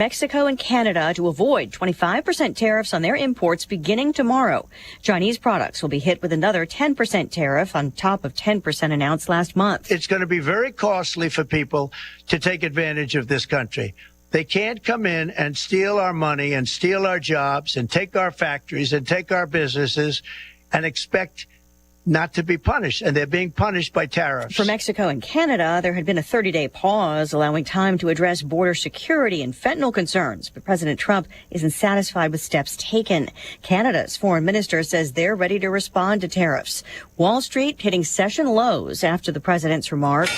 Mexico and Canada to avoid 25% tariffs on their imports beginning tomorrow. Chinese products will be hit with another 10% tariff on top of 10% announced last month. It's going to be very costly for people to take advantage of this country. They can't come in and steal our money and steal our jobs and take our factories and take our businesses and expect not to be punished, and they're being punished by tariffs. For Mexico and Canada, there had been a 30-day pause, allowing time to address border security and fentanyl concerns. But President Trump isn't satisfied with steps taken. Canada's foreign minister says they're ready to respond to tariffs. Wall Street hitting session lows after the president's remark.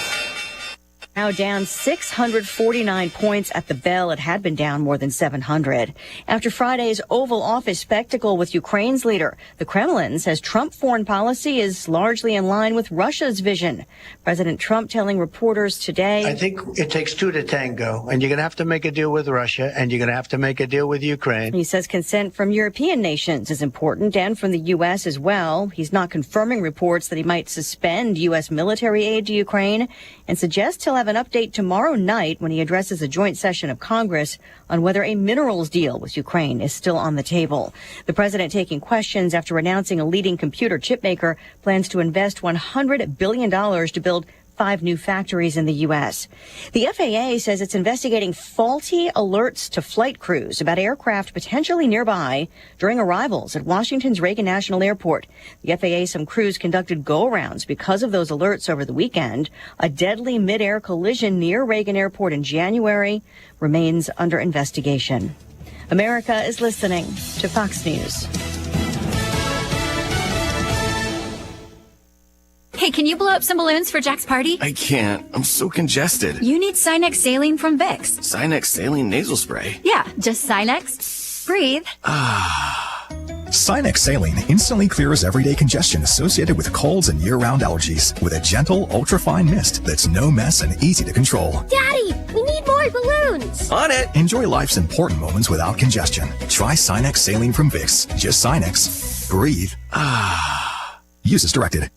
Now down 649 points at the bell. It had been down more than 700. After Friday's Oval Office spectacle with Ukraine's leader, the Kremlin says Trump foreign policy is largely in line with Russia's vision. President Trump telling reporters today, I think it takes two to tango, and you're going to have to make a deal with Russia, and you're going to have to make a deal with Ukraine. He says consent from European nations is important and from the U.S. as well. He's not confirming reports that he might suspend U.S. military aid to Ukraine and suggests he'll have an update tomorrow night when he addresses a joint session of Congress on whether a minerals deal with Ukraine is still on the table. The president taking questions after announcing a leading computer chip maker plans to invest $100 billion to build 5 new factories in the U.S. The FAA says it's investigating faulty alerts to flight crews about aircraft potentially nearby during arrivals at Washington's Reagan National Airport. The FAA, some crews conducted go-arounds because of those alerts over the weekend. A deadly mid-air collision near Reagan Airport in January remains under investigation. America is listening to Fox News. Hey, can you blow up some balloons for Jack's party? I can't. I'm so congested. You need Sinex Saline from Vicks. Sinex Saline Nasal Spray? Yeah, just Sinex. Breathe. Sinex Saline instantly clears everyday congestion associated with colds and year-round allergies with a gentle, ultra-fine mist that's no mess and easy to control. Daddy, we need more balloons. On it. Enjoy life's important moments without congestion. Try Sinex Saline from Vicks. Just Sinex. Breathe. Use as directed.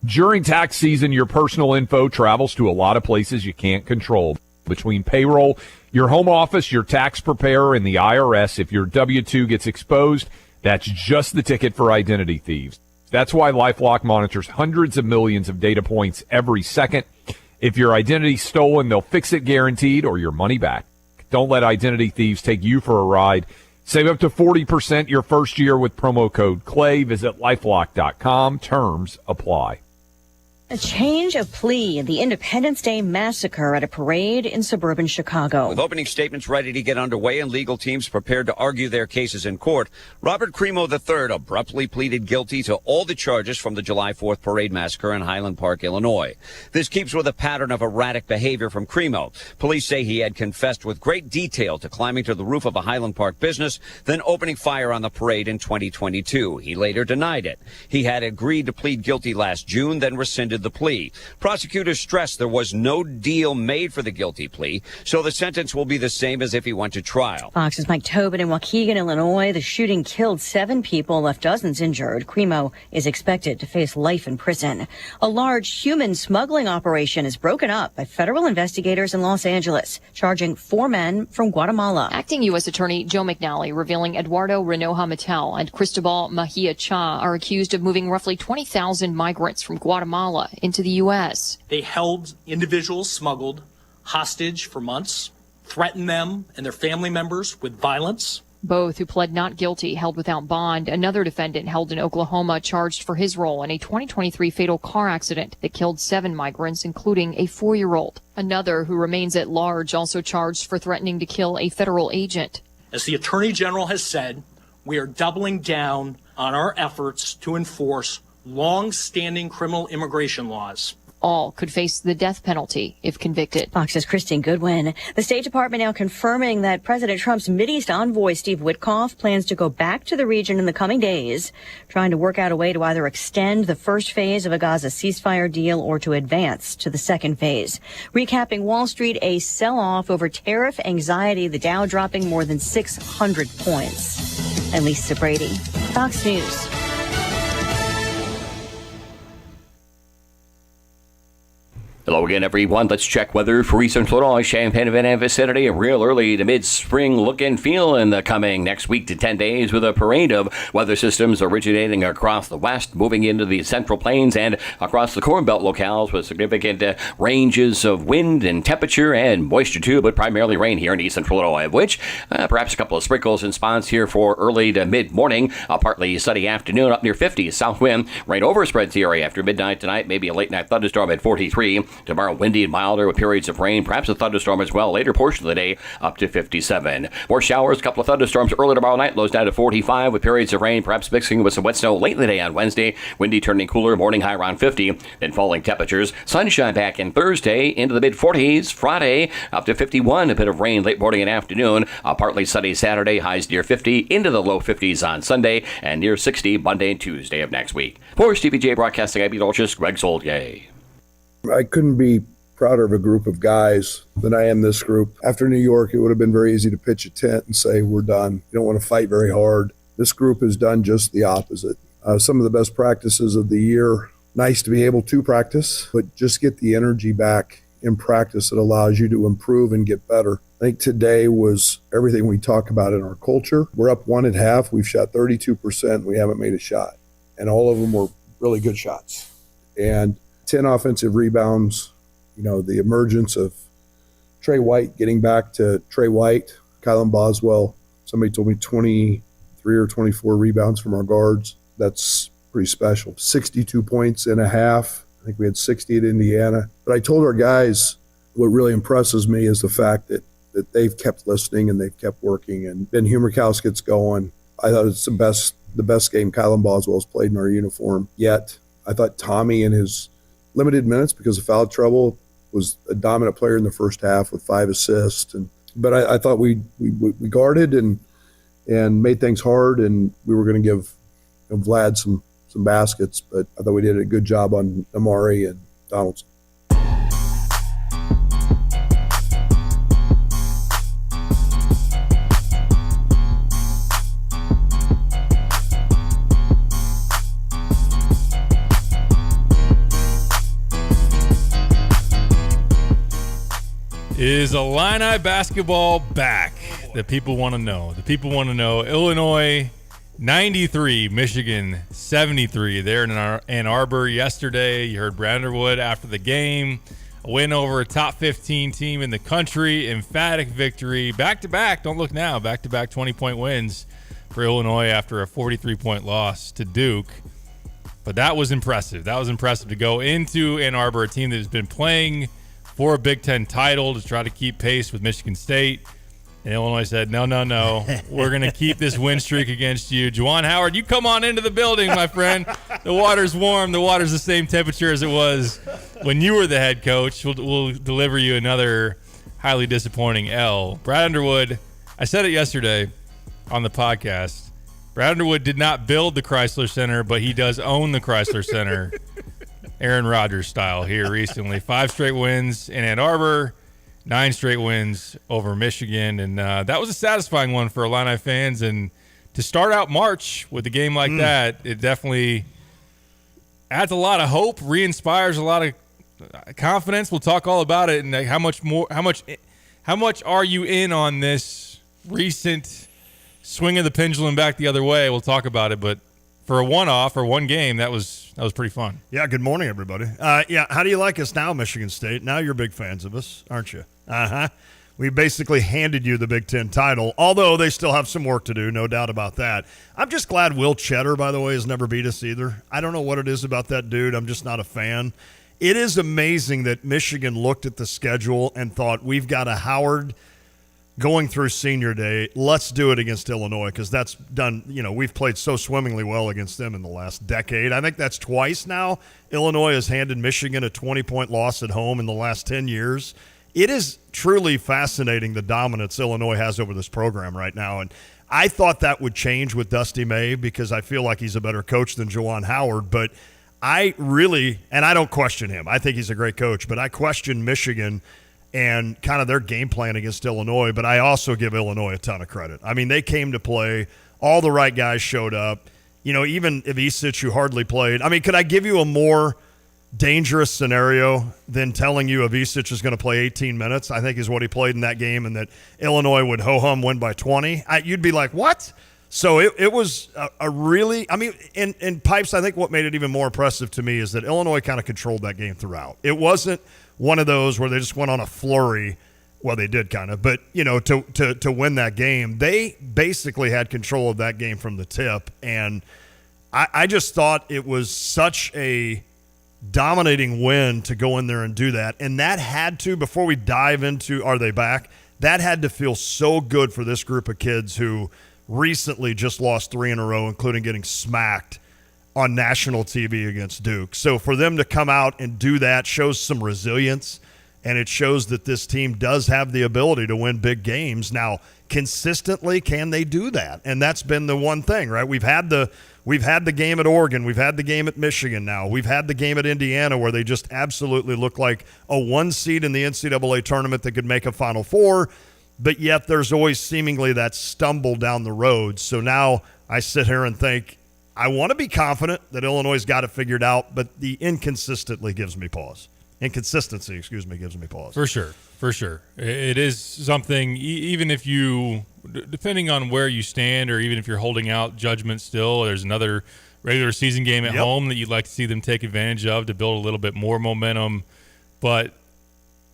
During tax season, your personal info travels to a lot of places you can't control. Between payroll, your home office, your tax preparer, and the IRS, if your W-2 gets exposed, that's just the ticket for identity thieves. That's why LifeLock monitors hundreds of millions of data points every second. If your identity's stolen, they'll fix it guaranteed or your money back. Don't let identity thieves take you for a ride. Save up to 40% your first year with promo code CLAY. Visit LifeLock.com. Terms apply. A change of plea in the Independence Day massacre at a parade in suburban Chicago. With opening statements ready to get underway and legal teams prepared to argue their cases in court, Robert Crimo III abruptly pleaded guilty to all the charges from the July 4th parade massacre in Highland Park, Illinois. This keeps with a pattern of erratic behavior from Crimo. Police say he had confessed with great detail to climbing to the roof of a Highland Park business, then opening fire on the parade in 2022. He later denied it. He had agreed to plead guilty last June, then rescinded the plea. Prosecutors stressed there was no deal made for the guilty plea, so the sentence will be the same as if he went to trial. Fox's Mike Tobin in Waukegan, Illinois. The shooting killed 7 people, left dozens injured. Crimo is expected to face life in prison. A large human smuggling operation is broken up by federal investigators in Los Angeles, charging 4 men from Guatemala. Acting U.S. Attorney Joe McNally revealing Eduardo Renoja Mattel and Cristobal Mejia Cha are accused of moving roughly 20,000 migrants from Guatemala into the U.S. They held individuals smuggled hostage for months, threatened them and their family members with violence. Both who pled not guilty held without bond. Another defendant held in Oklahoma charged for his role in a 2023 fatal car accident that killed 7 migrants, including a 4-year-old. Another who remains at large also charged for threatening to kill a federal agent. As the Attorney General has said, we are doubling down on our efforts to enforce long-standing criminal immigration laws. All could face the death penalty if convicted. Fox's Christine Goodwin. The State Department now confirming that President Trump's Mideast envoy, Steve Witkoff, plans to go back to the region in the coming days, trying to work out a way to either extend the first phase of a Gaza ceasefire deal or to advance to the second phase. Recapping Wall Street, a sell-off over tariff anxiety, the Dow dropping more than 600 points. And Lisa Brady, Fox News. Hello again, everyone. Let's check weather for Eastern Illinois, Champaign and vicinity. A real early to mid-spring look and feel in the coming next week to 10 days with a parade of weather systems originating across the west, moving into the central plains and across the Corn Belt locales with significant ranges of wind and temperature and moisture too, but primarily rain here in Eastern Illinois, of which perhaps a couple of sprinkles in spots here for early to mid-morning. A partly sunny afternoon up near 50. South wind rain overspreads the area after midnight tonight. Maybe a late night thunderstorm at 43. Tomorrow, windy and milder with periods of rain, perhaps a thunderstorm as well. Later portion of the day, up to 57. More showers, a couple of thunderstorms early tomorrow night. Lows down to 45 with periods of rain, perhaps mixing with some wet snow late in the day on Wednesday. Windy turning cooler, morning high around 50. Then falling temperatures. Sunshine back in Thursday into the mid-40s. Friday, up to 51. A bit of rain late morning and afternoon. A partly sunny Saturday, highs near 50. Into the low 50s on Sunday. And near 60 Monday and Tuesday of next week. For Stevie J Broadcasting, I'm Dolchus, Greg Soldier. I couldn't be prouder of a group of guys than I am this group. After New York, it would have been very easy to pitch a tent and say, we're done. You don't want to fight very hard. This group has done just the opposite. Some of the best practices of the year. Nice to be able to practice, but just get the energy back in practice that allows you to improve and get better. I think today was everything we talk about in our culture. We're up 1.5. We've shot 32%. We haven't made a shot. And all of them were really good shots. And 10 offensive rebounds. You know, the emergence of Trey White, getting back to Trey White, Kylan Boswell. Somebody told me 23 or 24 rebounds from our guards. That's pretty special. 62 points in a half. I think we had 60 at Indiana. But I told our guys what really impresses me is the fact that they've kept listening and they've kept working. And Ben Humerkaus gets going. I thought it's the best game Kylan Boswell's played in our uniform yet. I thought Tommy in his limited minutes because of foul trouble was a dominant player in the first half with 5 assists. But I thought we guarded and made things hard, and we were going to give Vlad some baskets. But I thought we did a good job on Amari and Donaldson. Is Illini basketball back? The people want to know. The people want to know. Illinois 93, Michigan 73 there in Ann Arbor yesterday. You heard Brad Underwood after the game. A win over a top 15 team in the country. Emphatic victory. Back-to-back, don't look now, back-to-back 20-point wins for Illinois after a 43-point loss to Duke. But that was impressive. That was impressive to go into Ann Arbor, a team that has been playing for a Big Ten title to try to keep pace with Michigan State. And Illinois said, no. We're going to keep this win streak against you. Juwan Howard, you come on into the building, my friend. The water's warm. The water's the same temperature as it was when you were the head coach. We'll deliver you another highly disappointing L. Brad Underwood, I said it yesterday on the podcast. Brad Underwood did not build the Chrysler Center, but he does own the Chrysler Center. Aaron Rodgers style here recently. 5 straight wins in Ann Arbor, 9 straight wins over Michigan. And that was a satisfying one for Illini fans. And to start out March with a game like that, it definitely adds a lot of hope, re-inspires a lot of confidence. We'll talk all about it and how much are you in on this recent swing of the pendulum back the other way. We'll talk about it, but for a one-off or one game, that was pretty fun. Yeah, good morning, everybody. How do you like us now, Michigan State? Now you're big fans of us, aren't you? We basically handed you the Big Ten title, although they still have some work to do, no doubt about that. I'm just glad Will Cheddar, by the way, has never beat us either. I don't know what it is about that dude. I'm just not a fan. It is amazing that Michigan looked at the schedule and thought, we've got a Howard going through senior day, let's do it against Illinois, because that's done, we've played so swimmingly well against them in the last decade. I think that's twice now. Illinois has handed Michigan a 20-point loss at home in the last 10 years. It is truly fascinating the dominance Illinois has over this program right now. And I thought that would change with Dusty May because I feel like he's a better coach than Juwan Howard. But I really, and I don't question him. I think he's a great coach. But I question Michigan and kind of their game plan against Illinois, but I also give Illinois a ton of credit. I mean, they came to play. All the right guys showed up. Even Ivisic, who hardly played. I mean, could I give you a more dangerous scenario than telling you Avicic is going to play 18 minutes, I think is what he played in that game, and that Illinois would ho-hum win by 20. You'd be like, what? So it was a really – I mean, in Pipes, I think what made it even more impressive to me is that Illinois kind of controlled that game throughout. It wasn't one of those where they just went on a flurry. Well, they did kind of. But, to win that game, they basically had control of that game from the tip. And I just thought it was such a dominating win to go in there and do that. And that had to, before we dive into are they back, that had to feel so good for this group of kids who – recently just lost 3 in a row, including getting smacked on national TV against Duke. So for them to come out and do that shows some resilience, and it shows that this team does have the ability to win big games. Now, consistently, can they do that? And that's been the one thing, right? We've had the game at Oregon. We've had the game at Michigan now. We've had the game at Indiana where they just absolutely look like a 1 seed in the NCAA tournament that could make a Final Four. But yet there's always seemingly that stumble down the road. So now I sit here and think, I want to be confident that Illinois' got it figured out, but the inconsistency gives me pause. Inconsistency, gives me pause. For sure. It is something, even if you, depending on where you stand, or even if you're holding out judgment still, there's another regular season game at home that you'd like to see them take advantage of to build a little bit more momentum. But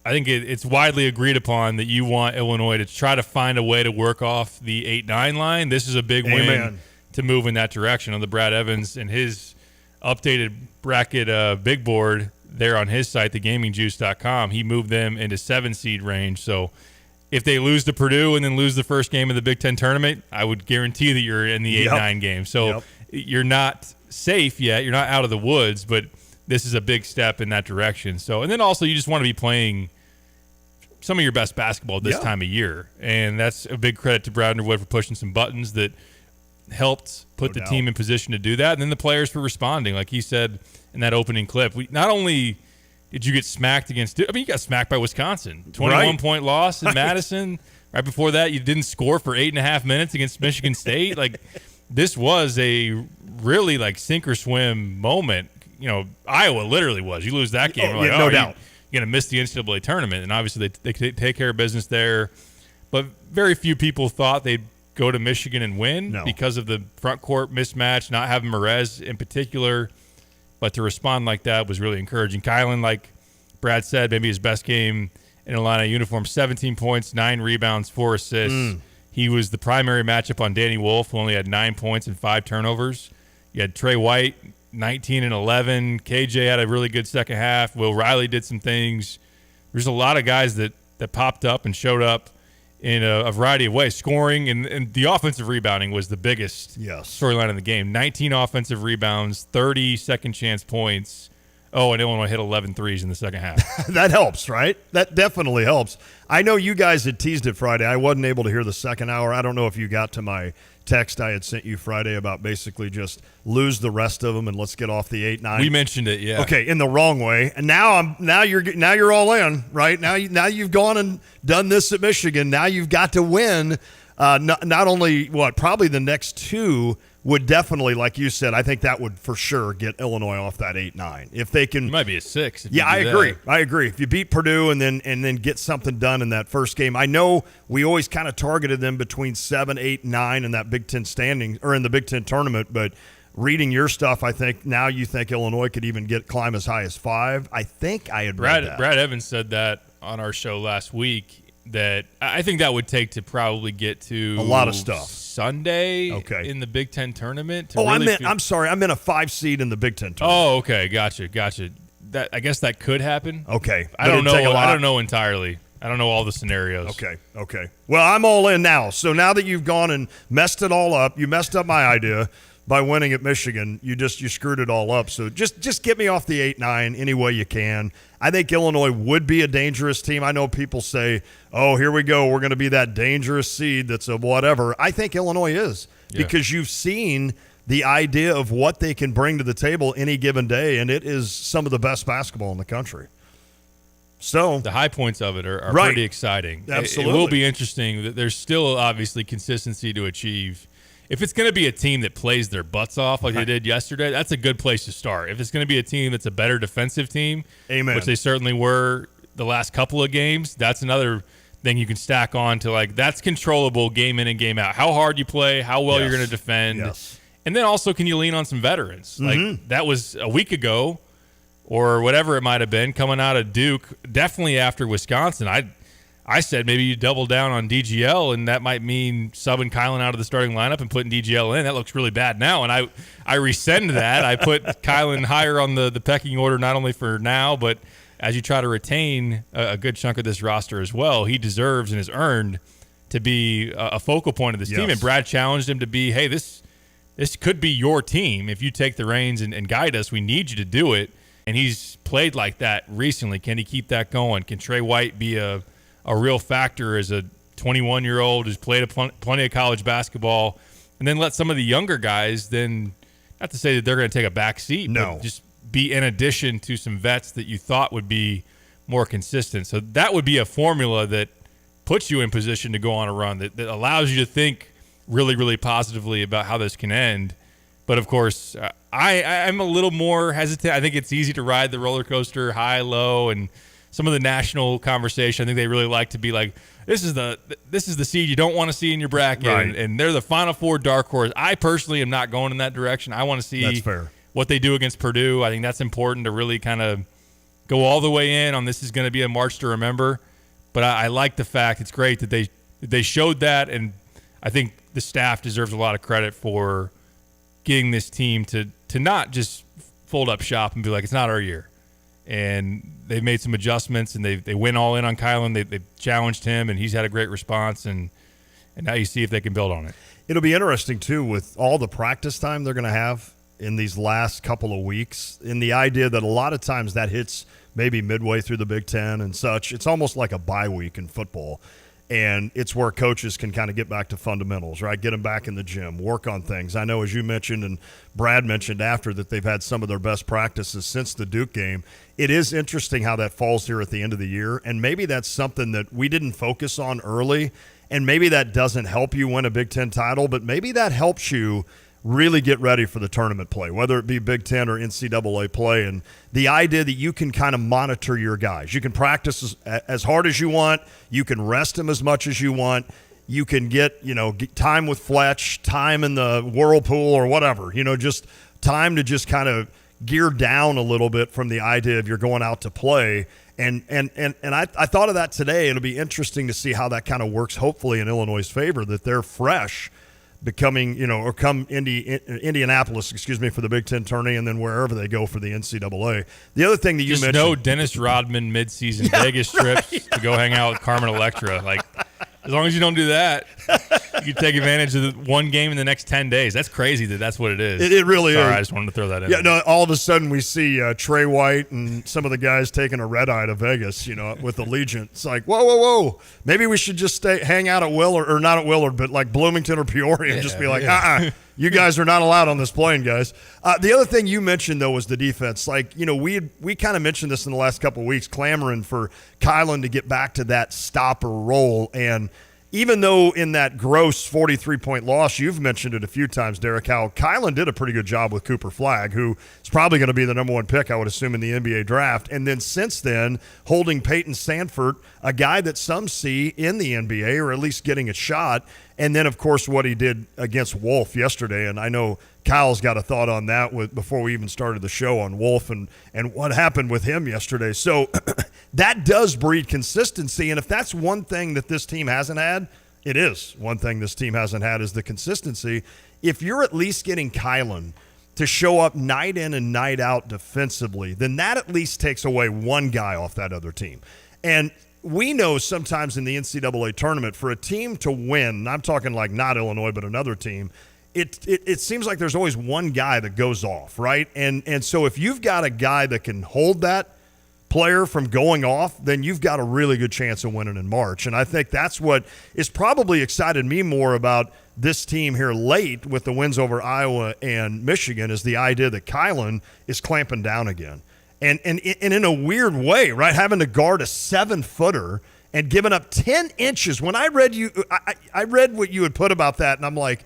I think it's widely agreed upon that you want Illinois to try to find a way to work off the 8-9 line. This is a big win to move in that direction. On the Brad Evans and his updated bracket big board there on his site, thegamingjuice.com, he moved them into 7-seed range. So if they lose to Purdue and then lose the first game of the Big Ten tournament, I would guarantee that you're in the 8-9 game. So you're not safe yet. You're not out of the woods, but this is a big step in that direction. So, and then also you just want to be playing some of your best basketball this time of year. And that's a big credit to Brad Underwood for pushing some buttons that helped put the team in position to do that. And then the players for responding. Like he said in that opening clip, not only did you get smacked against, I mean, you got smacked by Wisconsin. 21-point loss in Madison. Right before that, you didn't score for 8.5 minutes against Michigan State. Like, this was a really, like, sink or swim moment. Iowa literally was. You lose that game, no doubt. You're going to miss the NCAA tournament. And obviously they take care of business there. But very few people thought they'd go to Michigan and win because of the front court mismatch, not having Merez in particular. But to respond like that was really encouraging. Kylan, like Brad said, maybe his best game in Illini uniform, 17 points, 9 rebounds, 4 assists. He was the primary matchup on Danny Wolf, who only had 9 points and 5 turnovers. You had Trey White, 19 and 11. KJ had a really good second half. Will Riley did some things. There's a lot of guys that popped up and showed up in a variety of ways. Scoring and the offensive rebounding was the biggest storyline in the game. 19 offensive rebounds, 30 second chance points. Oh, and Illinois hit 11 threes in the second half. That helps, right? That definitely helps. I know you guys had teased it Friday. I wasn't able to hear the second hour. I don't know if you got to my text I had sent you Friday about basically just lose the rest of them and let's get off the 8-9. We mentioned it, yeah. Okay, in the wrong way. And now you're all in, right? Now you've gone and done this at Michigan. Now you've got to win. Not only probably the next 2 would definitely, like you said, I think that would for sure get Illinois off that 8-9 if they can. It might be a 6. I agree. If you beat Purdue and then get something done in that first game, I know we always kind of targeted them between 7, 8, 9 in that Big Ten standing or in the Big Ten tournament. But reading your stuff, I think now you think Illinois could even climb as high as 5. I think I had read that. Brad Evans said that on our show last week. That I think that would take to probably get to a lot of stuff Sunday in the Big Ten tournament. I'm sorry. I'm in a 5 seed in the Big Ten tournament. Oh, okay. Gotcha. That I guess that could happen. Okay. I don't know. I don't know entirely. I don't know all the scenarios. Okay. Well, I'm all in now. So now that you've gone and messed it all up, you messed up my idea by winning at Michigan. You screwed it all up. So just get me off the 8-9 any way you can. I think Illinois would be a dangerous team. I know people say, oh, here we go. We're going to be that dangerous seed that's a whatever. I think Illinois is because you've seen the idea of what they can bring to the table any given day, and it is some of the best basketball in the country. So the high points of it are pretty exciting. Absolutely. It will be interesting. There's still obviously consistency to achieve. if it's going to be a team that plays their butts off like they did yesterday, that's a good place to start. If it's going to be a team that's a better defensive team, Amen. which they certainly were the last couple of games, that's another thing you can stack on to, like, that's controllable game in and game out. How hard you play, how well you're going to defend. Yes. And then also, can you lean on some veterans? Like, that was a week ago or whatever it might have been coming out of Duke, definitely after Wisconsin. I said maybe you double down on DGL, and that might mean subbing Kylan out of the starting lineup and putting DGL in. That looks really bad now, and I rescind that. I put Kylan higher on the pecking order, not only for now, but as you try to retain a good chunk of this roster as well. He deserves and has earned to be a focal point of this team. And Brad challenged him to be, hey, this could be your team. If you take the reins and guide us, we need you to do it. And he's played like that recently. Can he keep that going? Can Trey White be a real factor as a 21-year-old who's played plenty of college basketball, and then let some of the younger guys, then, not to say that they're going to take a back seat, but just be in addition to some vets that you thought would be more consistent. So that would be a formula that puts you in position to go on a run, that allows you to think really, really positively about how this can end. But, of course, I'm a little more hesitant. I think it's easy to ride the roller coaster high, low, and some of the national conversation. I think they really like to be like, this is the seed you don't want to see in your bracket, right. and they're the Final Four dark horse. I personally am not going in that direction. I want to see what they do against Purdue. I think that's important to really kind of go all the way in on this is going to be a March to remember. But I like the fact it's great that they showed that, and I think the staff deserves a lot of credit for getting this team to not just fold up shop and be like, it's not our year. And they've made some adjustments, and they went all in on Kylan. They challenged him, and he's had a great response, and now you see if they can build on it. It'll be interesting, too, with all the practice time they're going to have in these last couple of weeks, in the idea that a lot of times that hits maybe midway through the Big Ten and such. It's almost like a bye week in football. And it's where coaches can kind of get back to fundamentals, right? Get them back in the gym, work on things. I know, as you mentioned and Brad mentioned after, that they've had some of their best practices since the Duke game. It is interesting how that falls here at the end of the year, and maybe that's something that we didn't focus on early, and maybe that doesn't help you win a Big Ten title, but maybe that helps you really get ready for the tournament play, whether it be Big Ten or NCAA play, and the idea that you can kind of monitor your guys. You can practice as hard as you want. You can rest them as much as you want. You can get time with Fletch, time in the whirlpool or whatever, just time to just kind of gear down a little bit from the idea of you're going out to play. And I thought of that today. It'll be interesting to see how that kind of works, hopefully in Illinois' favor, that they're fresh becoming, or come Indianapolis, for the Big Ten tourney, and then wherever they go for the NCAA. The other thing that you mentioned, no Dennis Rodman midseason Vegas trips to go hang out with Carmen Electra. Like, as long as you don't do that, you can take advantage of the one game in the next 10 days. That's crazy that's what it is. It really is. I just wanted to throw that in. Yeah, no, all of a sudden we see Trey White and some of the guys taking a red eye to Vegas, with Allegiant. It's like, whoa. Maybe we should just hang out at Willard, or not at Willard, but like Bloomington or Peoria, and just be like, you guys are not allowed on this plane, guys. The other thing you mentioned, though, was the defense. Like, we kind of mentioned this in the last couple of weeks, clamoring for Kylan to get back to that stopper role. And even though in that gross 43-point loss, you've mentioned it a few times, Derek, how Kylan did a pretty good job with Cooper Flagg, who is probably going to be the number one pick, I would assume, in the NBA draft. And then since then, holding Peyton Sandfort, a guy that some see in the NBA, or at least getting a shot. And then, of course, what he did against Wolf yesterday. And I know Kyle's got a thought on that before we even started the show on Wolf and what happened with him yesterday. So that does breed consistency. And if that's one thing that this team hasn't had, it is one thing this team hasn't had, is the consistency. If you're at least getting Kylan to show up night in and night out defensively, then that at least takes away one guy off that other team. And we know sometimes in the NCAA tournament, for a team to win, and I'm talking like not Illinois but another team, it seems like there's always one guy that goes off, right? And so if you've got a guy that can hold that player from going off, then you've got a really good chance of winning in March. And I think that's what is probably excited me more about this team here late with the wins over Iowa and Michigan, is the idea that Kylan is clamping down again. And in a weird way, right, having to guard a 7-footer and giving up 10 inches. When I read I read what you had put about that, and I'm like,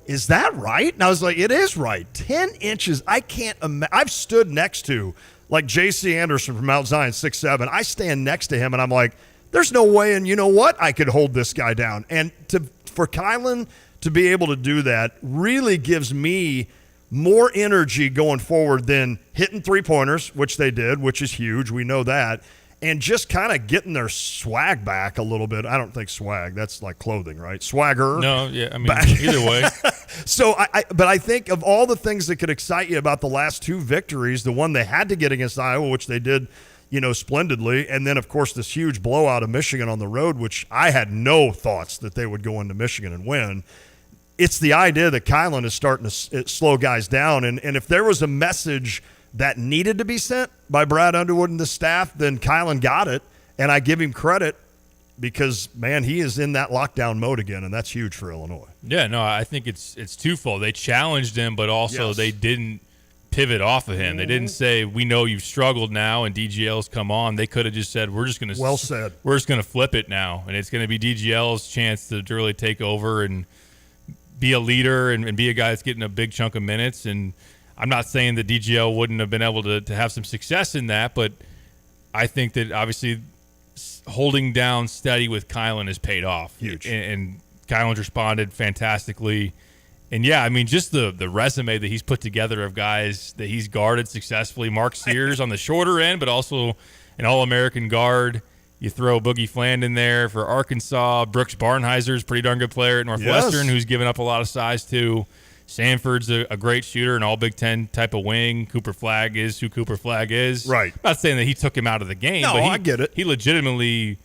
is that right? And I was like, it is right. 10 inches. I can't imagine. I've stood next to, like, J.C. Anderson from Mount Zion, 6'7". I stand next to him, and I'm like, there's no way, and you know what? I could hold this guy down. And for Kylan to be able to do that really gives me more energy going forward than hitting three-pointers, which they did, which is huge. We know that. And just kind of getting their swag back a little bit. I don't think swag. That's like clothing, right? Swagger. No, yeah, I mean, either way. So, but I think of all the things that could excite you about the last two victories, the one they had to get against Iowa, which they did, splendidly, and then, of course, this huge blowout of Michigan on the road, which I had no thoughts that they would go into Michigan and win. It's the idea that Kylan is starting to slow guys down, and if there was a message that needed to be sent by Brad Underwood and the staff, then Kylan got it, and I give him credit because, man, he is in that lockdown mode again, and that's huge for Illinois. Yeah, no, I think it's twofold. They challenged him, but also they didn't pivot off of him. They didn't say, we know you've struggled now and DGL's come on. They could have just said, we're just going to flip it now, and it's going to be DGL's chance to really take over and be a leader and be a guy that's getting a big chunk of minutes. And I'm not saying that DGL wouldn't have been able to have some success in that, but I think that obviously holding down steady with Kylan has paid off. Huge. And Kylan's responded fantastically. And, yeah, I mean, just the resume that he's put together of guys that he's guarded successfully. Mark Sears on the shorter end, but also an All-American guard. You throw Boogie Fland in there for Arkansas. Brooks Barnheiser's a pretty darn good player at Northwestern who's given up a lot of size too. Sanford's a great shooter, an all-Big Ten type of wing. Cooper Flagg is who Cooper Flagg is. Right. I'm not saying that he took him out of the game, no, but I get it. He legitimately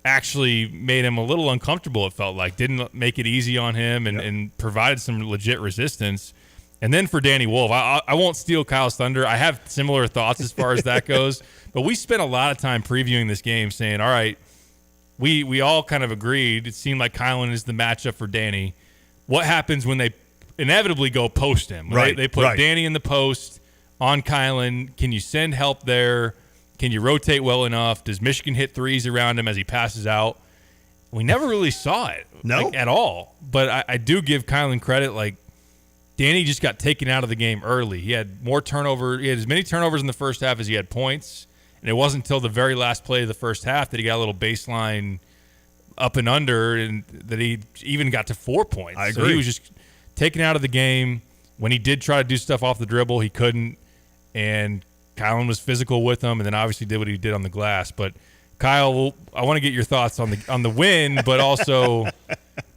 actually made him a little uncomfortable, it felt like. Didn't make it easy on him and provided some legit resistance. And then for Danny Wolf, I won't steal Kyle's thunder. I have similar thoughts as far as that goes. But we spent a lot of time previewing this game saying, all right, we all kind of agreed. It seemed like Kylan is the matchup for Danny. What happens when they inevitably go post him? Right. They put Danny in the post on Kylan. Can you send help there? Can you rotate well enough? Does Michigan hit threes around him as he passes out? We never really saw it at all. But I do give Kylan credit. Like, Danny just got taken out of the game early. He had more turnover. He had as many turnovers in the first half as he had points. And it wasn't until the very last play of the first half that he got a little baseline up and under and that he even got to 4 points. I agree. So he was just taken out of the game. When he did try to do stuff off the dribble, he couldn't. And Kylan was physical with him and then obviously did what he did on the glass. But, Kyle, I want to get your thoughts on the win, but also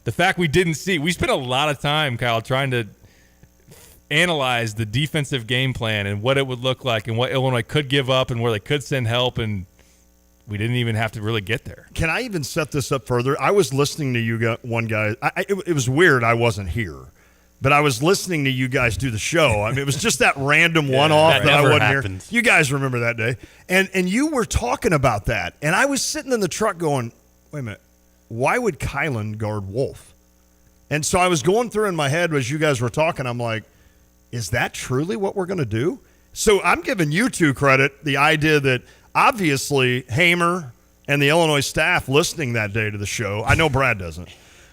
the fact we didn't see. We spent a lot of time, Kyle, trying to analyze the defensive game plan and what it would look like and what Illinois could give up and where they could send help, and we didn't even have to really get there. Can I even set this up further? I was listening to you one guy. It was weird I wasn't here, but I was listening to you guys do the show. I mean, it was just that random one-off that I wasn't here. You guys remember that day. And you were talking about that, and I was sitting in the truck going, wait a minute, why would Kylan guard Wolf? And so I was going through in my head as you guys were talking, I'm like, is that truly what we're going to do? So I'm giving you two credit, the idea that obviously Hamer and the Illinois staff listening that day to the show, I know Brad doesn't,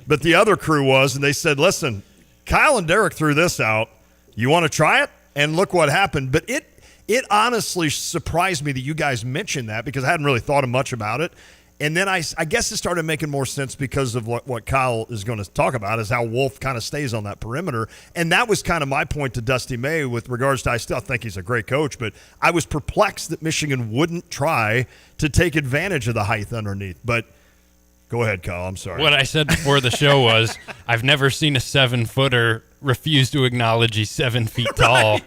but the other crew was, and they said, listen, Kyle and Derek threw this out. You want to try it? And look what happened. But it honestly surprised me that you guys mentioned that because I hadn't really thought much about it. And then I guess it started making more sense because of what Kyle is going to talk about is how Wolf kind of stays on that perimeter. And that was kind of my point to Dusty May with regards to I still think he's a great coach, but I was perplexed that Michigan wouldn't try to take advantage of the height underneath. But go ahead, Kyle. I'm sorry. What I said before the show was I've never seen a 7-footer refuse to acknowledge he's 7 feet tall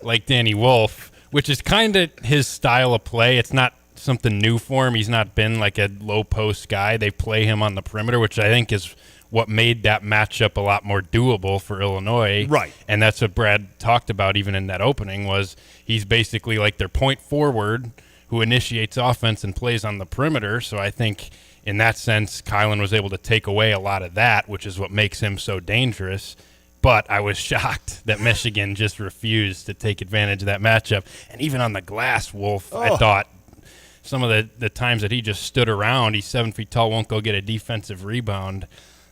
like Danny Wolf, which is kind of his style of play. It's not something new for him. He's not been like a low post guy. They play him on the perimeter, which I think is what made that matchup a lot more doable for Illinois. Right. And that's what Brad talked about even in that opening was he's basically like their point forward who initiates offense and plays on the perimeter. So I think in that sense, Kylan was able to take away a lot of that, which is what makes him so dangerous. But I was shocked that Michigan just refused to take advantage of that matchup. And even on the glass, Wolf, I thought, some of the times that he just stood around, he's 7 feet tall, won't go get a defensive rebound.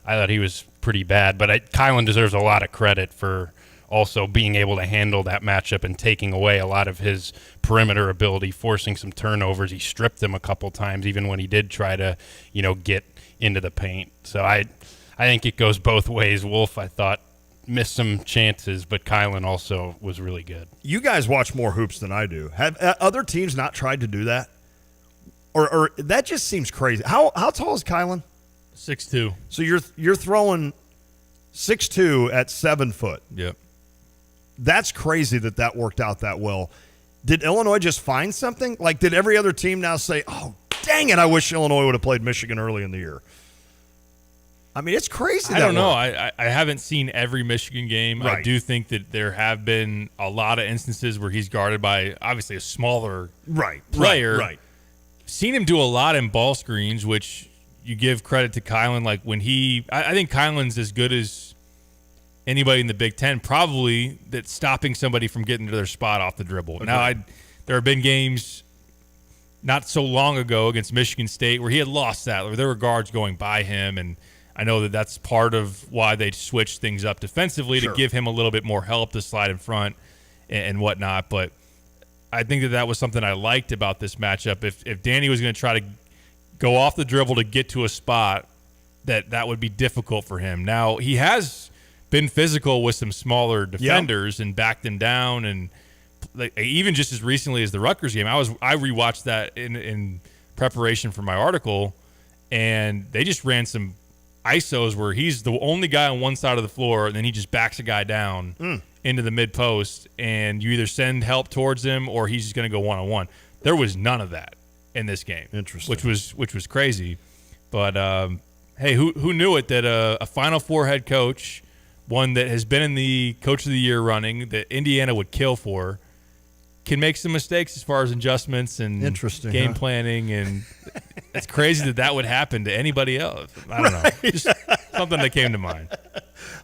I thought he was pretty bad. But Kylan deserves a lot of credit for also being able to handle that matchup and taking away a lot of his perimeter ability, forcing some turnovers. He stripped them a couple times, even when he did try to, get into the paint. So I think it goes both ways. Wolf, I thought, missed some chances, but Kylan also was really good. You guys watch more hoops than I do. Have other teams not tried to do that? Or that just seems crazy. How tall is Kylan? 6'2". So you're throwing 6'2" at 7 foot. Yep. That's crazy that worked out that well. Did Illinois just find something? Like, did every other team now say, oh, dang it, I wish Illinois would have played Michigan early in the year? I mean, it's crazy. I don't know. I haven't seen every Michigan game. Right. I do think that there have been a lot of instances where he's guarded by, obviously, a smaller player. Right. Seen him do a lot in ball screens, which you give credit to Kylan. Like, when I think Kylan's as good as anybody in the Big Ten, probably, that's stopping somebody from getting to their spot off the dribble. Okay. Now, there have been games not so long ago against Michigan State where he had lost that, where there were guards going by him, and I know that that's part of why they switched things up defensively to give him a little bit more help to slide in front and whatnot. But I think that was something I liked about this matchup. If Danny was going to try to go off the dribble to get to a spot, that would be difficult for him. Now, he has been physical with some smaller defenders and backed them down, and even just as recently as the Rutgers game, I rewatched that in preparation for my article, and they just ran some ISOs where he's the only guy on one side of the floor, and then he just backs a guy down into the mid post, and you either send help towards him or he's just going to go one-on-one. There was none of that in this game. Interesting. Which was crazy. But hey, who knew it that a Final Four head coach, one that has been in the Coach of the Year running that Indiana would kill for, can make some mistakes as far as adjustments and game planning, and it's crazy that would happen to anybody else. I don't know, just something that came to mind.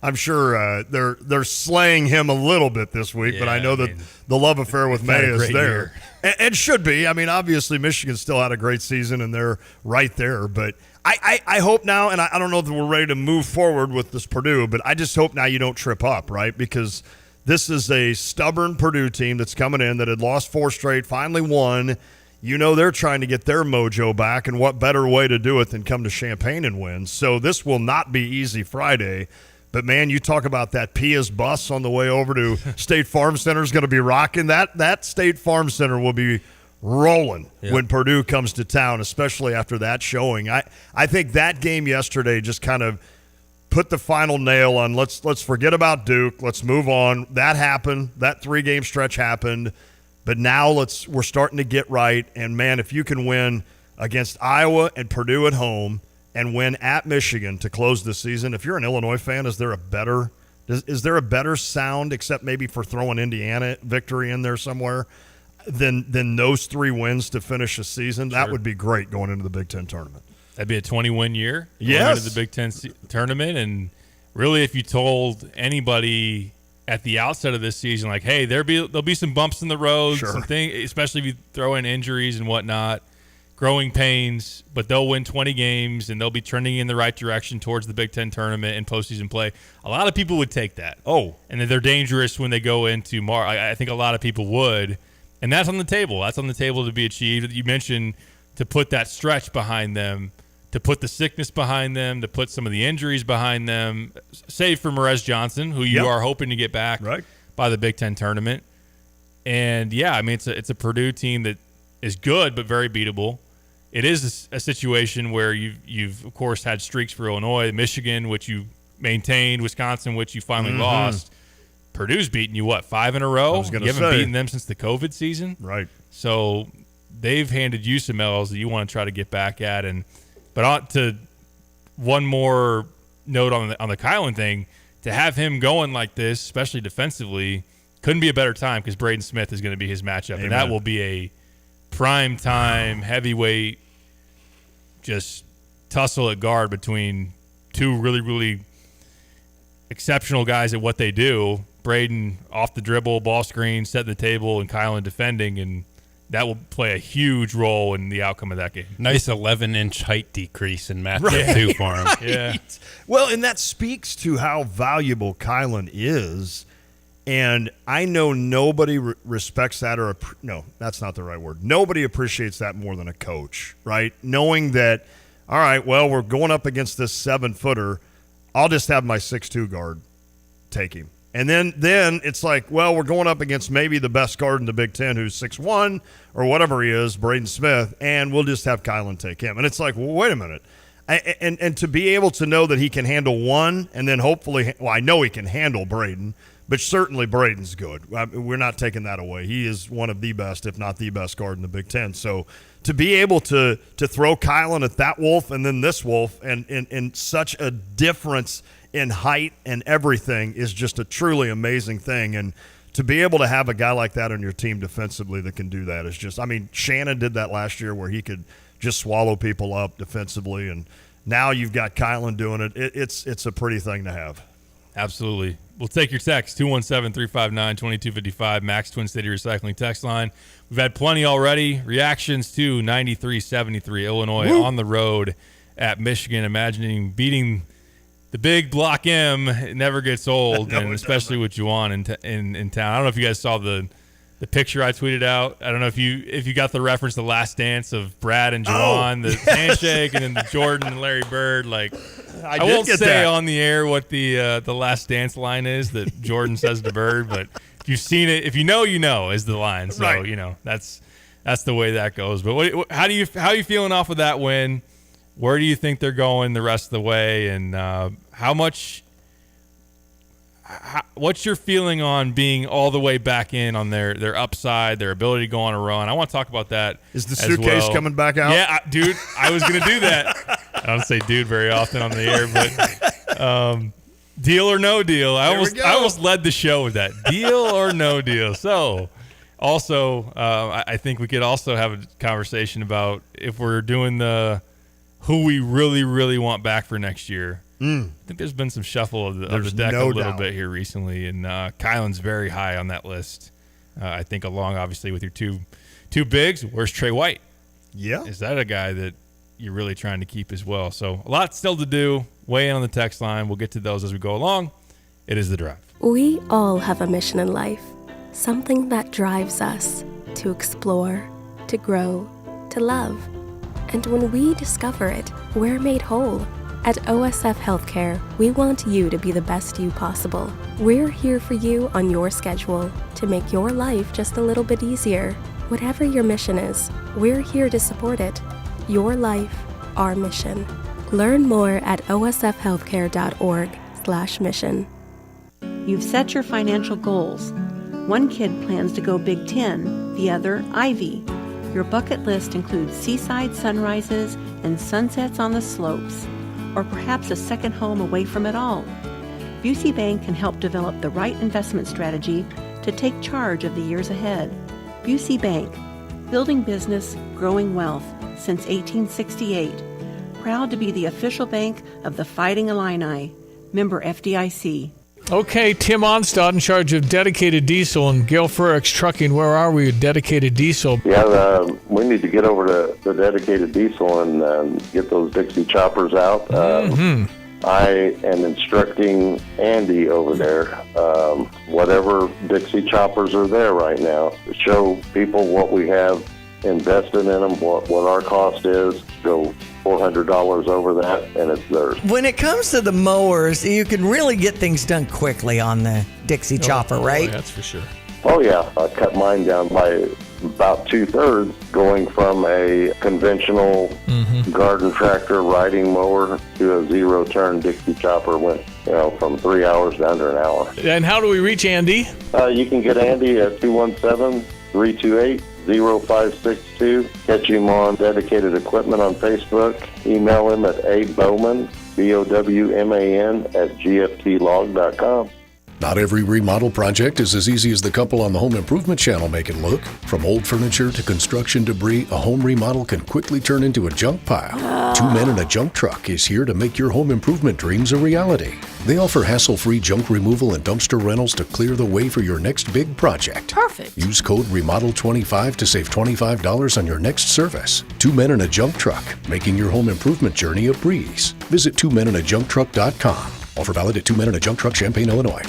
I'm sure they're slaying him a little bit this week, but I know that the love affair with May is there. And should be. I mean, obviously Michigan still had a great season, and they're right there, but I hope now, and I don't know if we're ready to move forward with this Purdue, but I just hope now you don't trip up, right? Because this is a stubborn Purdue team that's coming in that had lost 4 straight, finally won. You know they're trying to get their mojo back, and what better way to do it than come to Champaign and win? So this will not be easy Friday. But, man, you talk about that Pia's bus on the way over to State Farm Center is going to be rocking. That State Farm Center will be rolling when Purdue comes to town, especially after that showing. I think that game yesterday just kind of put the final nail on let's forget about Duke. Let's move on. That happened. That 3-game stretch happened. But now we're starting to get right. And, man, if you can win against Iowa and Purdue at home and win at Michigan to close the season, if you're an Illinois fan, is there a better sound, except maybe for throwing Indiana victory in there somewhere, than those 3 wins to finish a season? That would be great going into the Big Ten tournament. That'd be a 20-win year going Yes. into the Big Ten tournament. And really, if you told anybody at the outset of this season, like, hey, there'll be some bumps in the road, some things, especially if you throw in injuries and whatnot, growing pains, but they'll win 20 games and they'll be trending in the right direction towards the Big Ten tournament and postseason play. A lot of people would take that. And that they're dangerous when they go into March. I think a lot of people would. And that's on the table. That's on the table to be achieved. You mentioned to put that stretch behind them, to put the sickness behind them, to put some of the injuries behind them, save for Merez Johnson, who you are hoping to get back by the Big Ten tournament. And, yeah, I mean, it's a Purdue team that is good but very beatable. It is a situation where you've of course had streaks for Illinois, Michigan, which you maintained, Wisconsin, which you finally lost. Purdue's beaten you 5 in a row? You haven't beaten them since the COVID season, right? So they've handed you some L's that you want to try to get back at. But on to one more note on the Kylan thing, to have him going like this, especially defensively, couldn't be a better time because Braden Smith is going to be his matchup, and that will be a prime time heavyweight just tussle at guard between 2 really, really exceptional guys at what they do. Braden off the dribble, ball screen, setting the table, and Kylan defending. And that will play a huge role in the outcome of that game. Nice 11-inch height decrease in matchup too for him. Yeah. Well, and that speaks to how valuable Kylan is. And I know nobody respects that no, that's not the right word. Nobody appreciates that more than a coach, right? Knowing that, all right, well, we're going up against this 7-footer. I'll just have my 6'2" guard take him. And then it's like, well, we're going up against maybe the best guard in the Big Ten who's 6'1" or whatever he is, Braden Smith, and we'll just have Kylan take him. And it's like, well, wait a minute. And to be able to know that he can handle one and then hopefully – well, I know he can handle Braden, but certainly Braden's good. We're not taking that away. He is one of the best, if not the best guard in the Big Ten. So to be able to throw Kylan at that Wolf and then this Wolf and such a difference – in height and everything is just a truly amazing thing. And to be able to have a guy like that on your team defensively that can do that is just, I mean, Shannon did that last year where he could just swallow people up defensively. And now you've got Kylan doing it. It's a pretty thing to have. Absolutely. We'll take your text, 217-359-2255, Max Twin City Recycling text line. We've had plenty already. Reactions to 93-73 Illinois on the road at Michigan, imagining beating the big Block M. It never gets old, no, and especially with Juwan in town. I don't know if you guys saw the picture I tweeted out. I don't know if you got the reference, the Last Dance of Brad and Juwan, the handshake, and then the Jordan and Larry Bird. Like, I won't say on the air what the Last Dance line is that Jordan says to Bird, but if you've seen it, if you know, is the line. So right. You know that's the way that goes. But how are you feeling off of that win? Where do you think they're going the rest of the way, and what's your feeling on being all the way back in on their upside, their ability to go on a run? I want to talk about that. Is the suitcase coming back out? Yeah, dude, I was going to do that. I don't say dude very often on the air, but deal or no deal. I almost led the show with that. Deal or no deal. So also, I think we could also have a conversation about if we're doing who we really, really want back for next year. I think there's been some shuffle of the deck a little bit here recently, and Kylan's very high on that list. I think along, obviously, with your two bigs. Where's Trey White? Yeah. Is that a guy that you're really trying to keep as well? So a lot still to do. Weigh in on the text line. We'll get to those as we go along. It is The Drive. We all have a mission in life, something that drives us to explore, to grow, to love. And when we discover it, we're made whole. At OSF Healthcare, we want you to be the best you possible. We're here for you on your schedule to make your life just a little bit easier. Whatever your mission is, we're here to support it. Your life, our mission. Learn more at osfhealthcare.org/mission. You've set your financial goals. One kid plans to go Big Ten, the other Ivy. Your bucket list includes seaside sunrises and sunsets on the slopes, or perhaps a second home away from it all. Busey Bank can help develop the right investment strategy to take charge of the years ahead. Busey Bank, building business, growing wealth since 1868. Proud to be the official bank of the Fighting Illini. Member FDIC. Okay, Tim Onstad in charge of Dedicated Diesel and Gail Frericks Trucking. Where are we with Dedicated Diesel? Yeah, we need to get over to the Dedicated Diesel and get those Dixie choppers out. I am instructing Andy over there, whatever Dixie choppers are there right now, to show people what we have invested in them, what our cost is, go $400 over that, and it's theirs. When it comes to the mowers, you can really get things done quickly on the Dixie chopper, right? Oh, that's for sure. Oh, yeah. I cut mine down by about 2/3, going from a conventional garden tractor riding mower to a zero-turn Dixie chopper. Went, from 3 hours down to an hour. And how do we reach Andy? You can get Andy at 217-328-0562. Catch him on Dedicated Equipment on Facebook. Email him at abowman, BOWMAN, @gftlog.com. Not every remodel project is as easy as the couple on the Home Improvement Channel make it look. From old furniture to construction debris, a home remodel can quickly turn into a junk pile. 2 Men and a Junk Truck is here to make your home improvement dreams a reality. They offer hassle-free junk removal and dumpster rentals to clear the way for your next big project. Perfect. Use code REMODEL25 to save $25 on your next service. 2 Men and a Junk Truck, making your home improvement journey a breeze. Visit 2menandajuncktruck.com. Offer valid at 2 Men and a Junk Truck, Champaign, Illinois.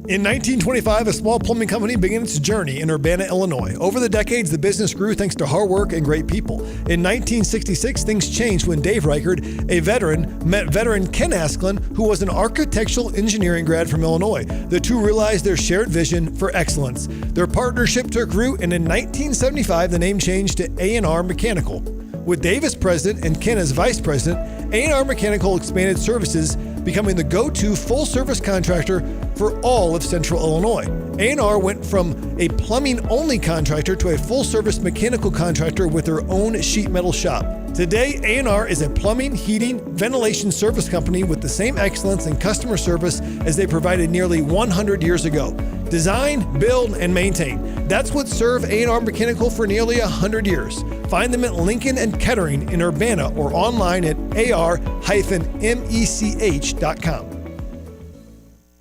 In 1925, a small plumbing company began its journey in Urbana, Illinois. Over the decades, the business grew thanks to hard work and great people. In 1966, things changed when Dave Reichard, a veteran, met veteran Ken Asklin, who was an architectural engineering grad from Illinois. The two realized their shared vision for excellence. Their partnership took root, and in 1975, the name changed to A&R Mechanical. With Dave as president and Ken as vice president, A&R Mechanical expanded services, becoming the go-to full-service contractor for all of Central Illinois. A&R went from a plumbing-only contractor to a full-service mechanical contractor with their own sheet metal shop. Today, A&R is a plumbing, heating, ventilation service company with the same excellence in customer service as they provided nearly 100 years ago. Design, build, and maintain. That's what served A&R Mechanical for nearly 100 years. Find them at Lincoln and Kettering in Urbana or online at ar-mech.com.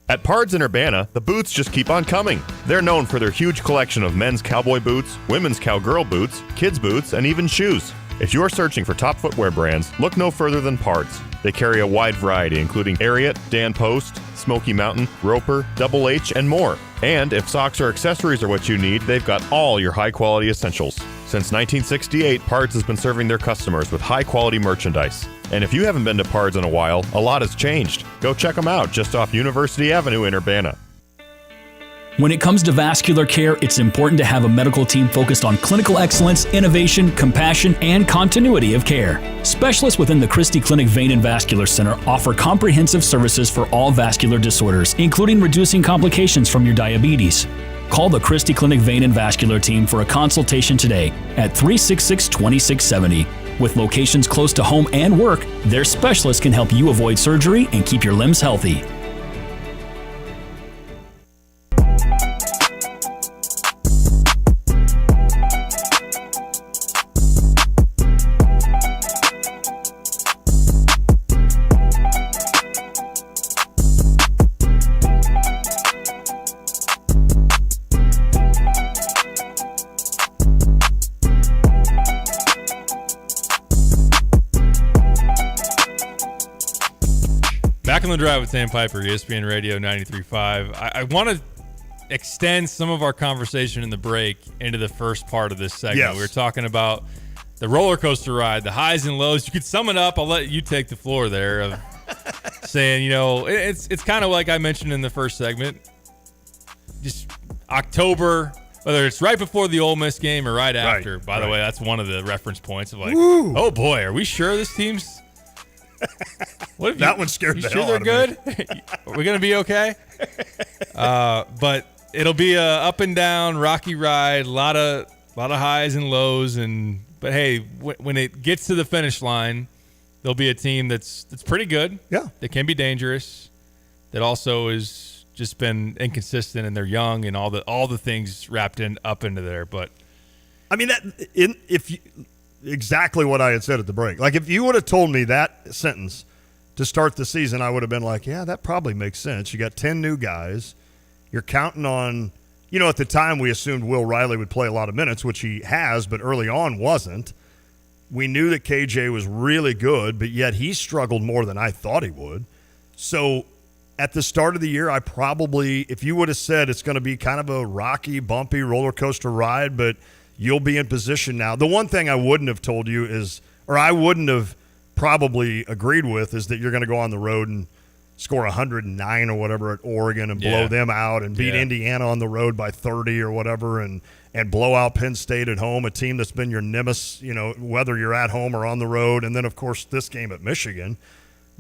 At Pards in Urbana, the boots just keep on coming. They're known for their huge collection of men's cowboy boots, women's cowgirl boots, kids' boots, and even shoes. If you're searching for top footwear brands, look no further than Pards. They carry a wide variety, including Ariat, Dan Post, Smoky Mountain, Roper, Double H, and more. And if socks or accessories are what you need, they've got all your high-quality essentials. Since 1968, Pards has been serving their customers with high-quality merchandise. And if you haven't been to Pards in a while, a lot has changed. Go check them out just off University Avenue in Urbana. When it comes to vascular care, it's important to have a medical team focused on clinical excellence, innovation, compassion, and continuity of care. Specialists within the Christie Clinic Vein and Vascular Center offer comprehensive services for all vascular disorders, including reducing complications from your diabetes. Call the Christie Clinic Vein and Vascular team for a consultation today at 366-2670. With locations close to home and work, their specialists can help you avoid surgery and keep your limbs healthy. Back on the drive with Sam Piper, ESPN Radio 93.5. I want to extend some of our conversation in the break into the first part of this segment. Yes. We were talking about the roller coaster ride, the highs and lows. You could sum it up. I'll let you take the floor there of saying, you know, it's kind of like I mentioned in the first segment. Just October, whether it's right before the Ole Miss game or right after. By the way, that's one of the reference points of like, oh boy, are we sure this team's what that one scared you the sure hell they're out of good? me. We're gonna be okay. But it'll be a up and down rocky ride, a lot of highs and lows, but hey, when it gets to the finish line, there'll be a team that's pretty good. Yeah, that can be dangerous. That also is just been inconsistent, and they're young, and all the things wrapped up into there. But I mean exactly what I had said at the break. Like, if you would have told me that sentence to start the season, I would have been like, yeah, that probably makes sense. You got 10 new guys. You're counting on, at the time we assumed Will Riley would play a lot of minutes, which he has, but early on wasn't. We knew that KJ was really good, but yet he struggled more than I thought he would. So at the start of the year, I probably, if you would have said it's going to be kind of a rocky, bumpy roller coaster ride, but you'll be in position now. The one thing I wouldn't have told you is, or I wouldn't have probably agreed with, is that you're going to go on the road and score 109 or whatever at Oregon and blow them out and beat Indiana on the road by 30 or whatever and blow out Penn State at home, a team that's been your nemesis, whether you're at home or on the road. And then, of course, this game at Michigan.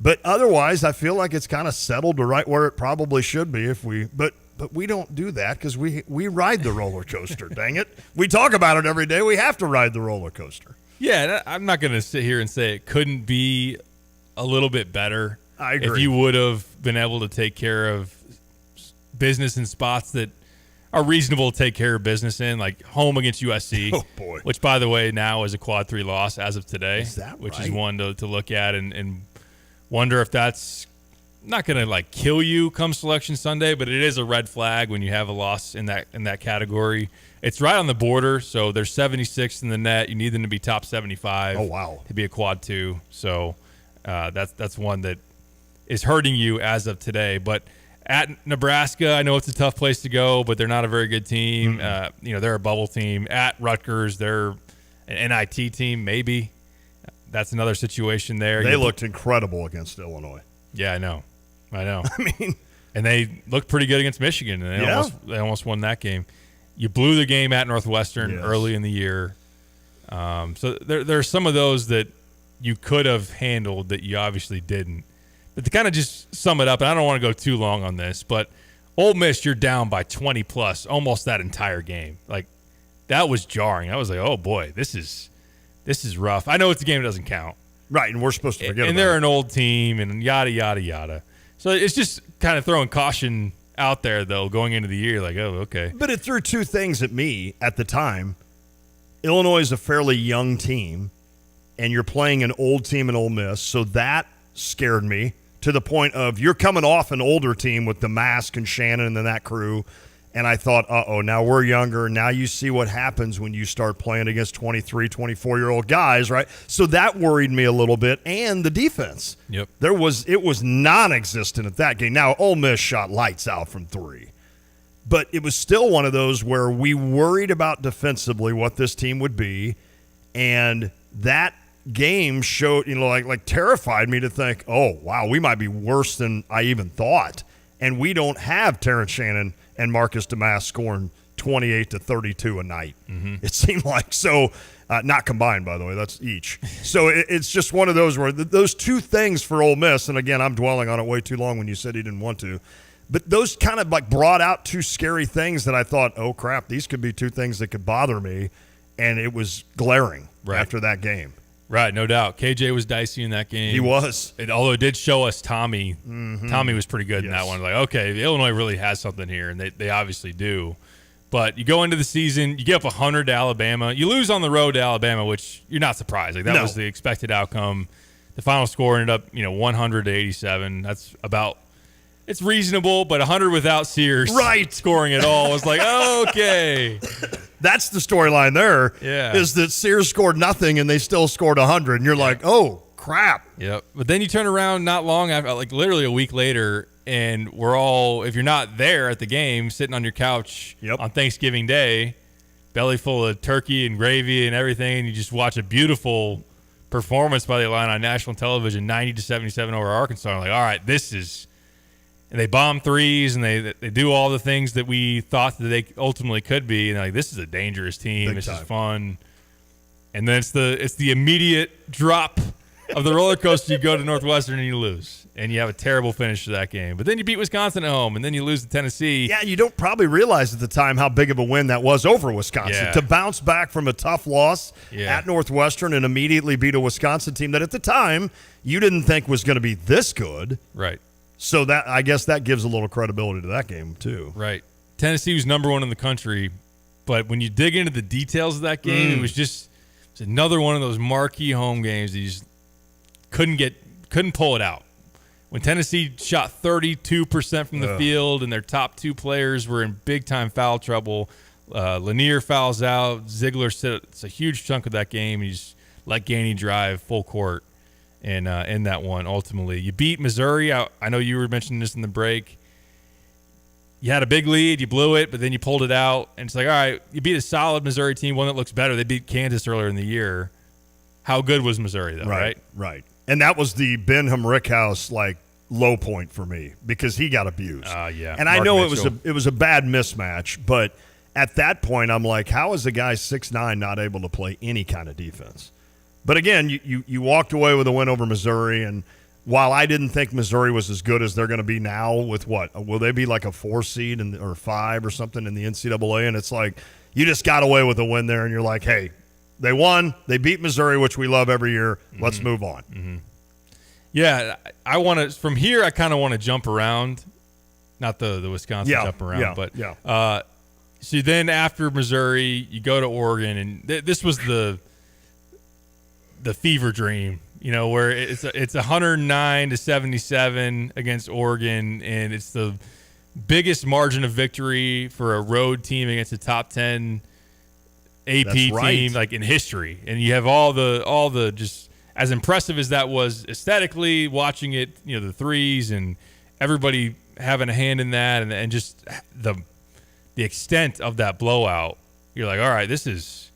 But otherwise, I feel like it's kind of settled to right where it probably should be but we don't do that because we ride the roller coaster, dang it. We talk about it every day. We have to ride the roller coaster. Yeah, I'm not going to sit here and say it couldn't be a little bit better. I agree. If you would have been able to take care of business in spots that are reasonable to take care of business in, like home against USC. Oh, boy. Which, by the way, now is a quad 3 loss as of today. Is that which right? is one to look at and wonder if that's not going to like kill you come Selection Sunday, but it is a red flag when you have a loss in that category. It's right on the border, so they're 76th in the net. You need them to be top 75. Oh, wow. To be a quad 2. So that's one that is hurting you as of today. But at Nebraska, I know it's a tough place to go, but they're not a very good team. They're a bubble team. At Rutgers, they're an NIT team, maybe. That's another situation there. They looked incredible against Illinois. Yeah, I know. I mean, and they looked pretty good against Michigan, and they almost won that game. You blew the game at Northwestern early in the year. So there are some of those that you could have handled that you obviously didn't. But to kind of just sum it up, and I don't want to go too long on this, but Ole Miss, you're down by 20 plus almost that entire game. Like, that was jarring. I was like, oh boy, this is rough. I know it's a game that doesn't count. Right, and we're supposed to forget and about they're it. an old team and yada, yada, yada. So it's just kind of throwing caution out there, though, going into the year. Like, oh, okay. But it threw two things at me at the time. Illinois is a fairly young team, and you're playing an old team in Ole Miss, so that scared me to the point of you're coming off an older team with the Mask and Shannon and that crew, and I thought, now we're younger. Now you see what happens when you start playing against 23, 24-year-old guys, right? So that worried me a little bit, and the defense. Yep. It was non-existent at that game. Now, Ole Miss shot lights out from three. But it was still one of those where we worried about defensively what this team would be, and that game showed, like terrified me to think, oh, wow, we might be worse than I even thought. And we don't have Terrence Shannon and Marcus Damask scoring 28 to 32 a night. Mm-hmm. It seemed like. So, not combined, by the way, that's each. So it's just one of those where those two things for Ole Miss, and again, I'm dwelling on it way too long when you said he didn't want to, but those kind of like brought out two scary things that I thought, oh crap, these could be two things that could bother me, and it was glaring after that game. Right, no doubt. KJ was dicey in that game. He was. Although it did show us Tommy. Mm-hmm. Tommy was pretty good in that one. Like, okay, Illinois really has something here, and they obviously do. But you go into the season, you get up 100 to Alabama. You lose on the road to Alabama, which you're not surprised. Like, that was the expected outcome. The final score ended up, 100 to 87. That's about – it's reasonable, but 100 without Sears scoring at all was like, okay. That's the storyline there. Yeah. Is that Sears scored nothing and they still scored 100, and you're like, oh, crap. Yep. But then you turn around not long after, like literally a week later, and we're all, if you're not there at the game, sitting on your couch on Thanksgiving Day, belly full of turkey and gravy and everything, and you just watch a beautiful performance by the Illini on national television, 90 to 77 over Arkansas. I'm like, all right, this is. And they bomb threes, and they do all the things that we thought that they ultimately could be. And like, this is a dangerous team. This is fun. And then it's the immediate drop of the roller coaster. You go to Northwestern and you lose, and you have a terrible finish to that game. But then you beat Wisconsin at home, and then you lose to Tennessee. Yeah, you don't probably realize at the time how big of a win that was over Wisconsin. Yeah. To bounce back from a tough loss at Northwestern and immediately beat a Wisconsin team that at the time you didn't think was going to be this good. Right. So that, I guess, that gives a little credibility to that game too. Right. Tennessee was number one in the country, but when you dig into the details of that game, it was another one of those marquee home games that you just couldn't pull it out. When Tennessee shot 32% from the field and their top two players were in big-time foul trouble, Lanier fouls out, Ziegler it's a huge chunk of that game. You just let Gainey drive full court. And in that one, ultimately. You beat Missouri. I know you were mentioning this in the break. You had a big lead. You blew it, but then you pulled it out. And it's like, all right, you beat a solid Missouri team, one that looks better. They beat Kansas earlier in the year. How good was Missouri, though, right? Right. And that was the Benham Rickhouse, low point for me because he got abused. Yeah. And I know it was a bad mismatch, but at that point, I'm like, how is a guy 6'9" not able to play any kind of defense? But again, you walked away with a win over Missouri, and while I didn't think Missouri was as good as they're going to be now with what? Will they be like a 4 seed or 5 or something in the NCAA? And it's like you just got away with a win there, and you're like, hey, they won. They beat Missouri, which we love every year. Let's move on. Mm-hmm. Yeah, I want to from here. I kind of want to jump around, not the Wisconsin jump around, but so then after Missouri, you go to Oregon, and this was the fever dream, where it's 109-77 against Oregon, and it's the biggest margin of victory for a road team against a top 10 AP team like in history, and you have all the just. As impressive as that was aesthetically, watching it, the threes and everybody having a hand in that, and just the extent of that blowout, you're like, all right, this is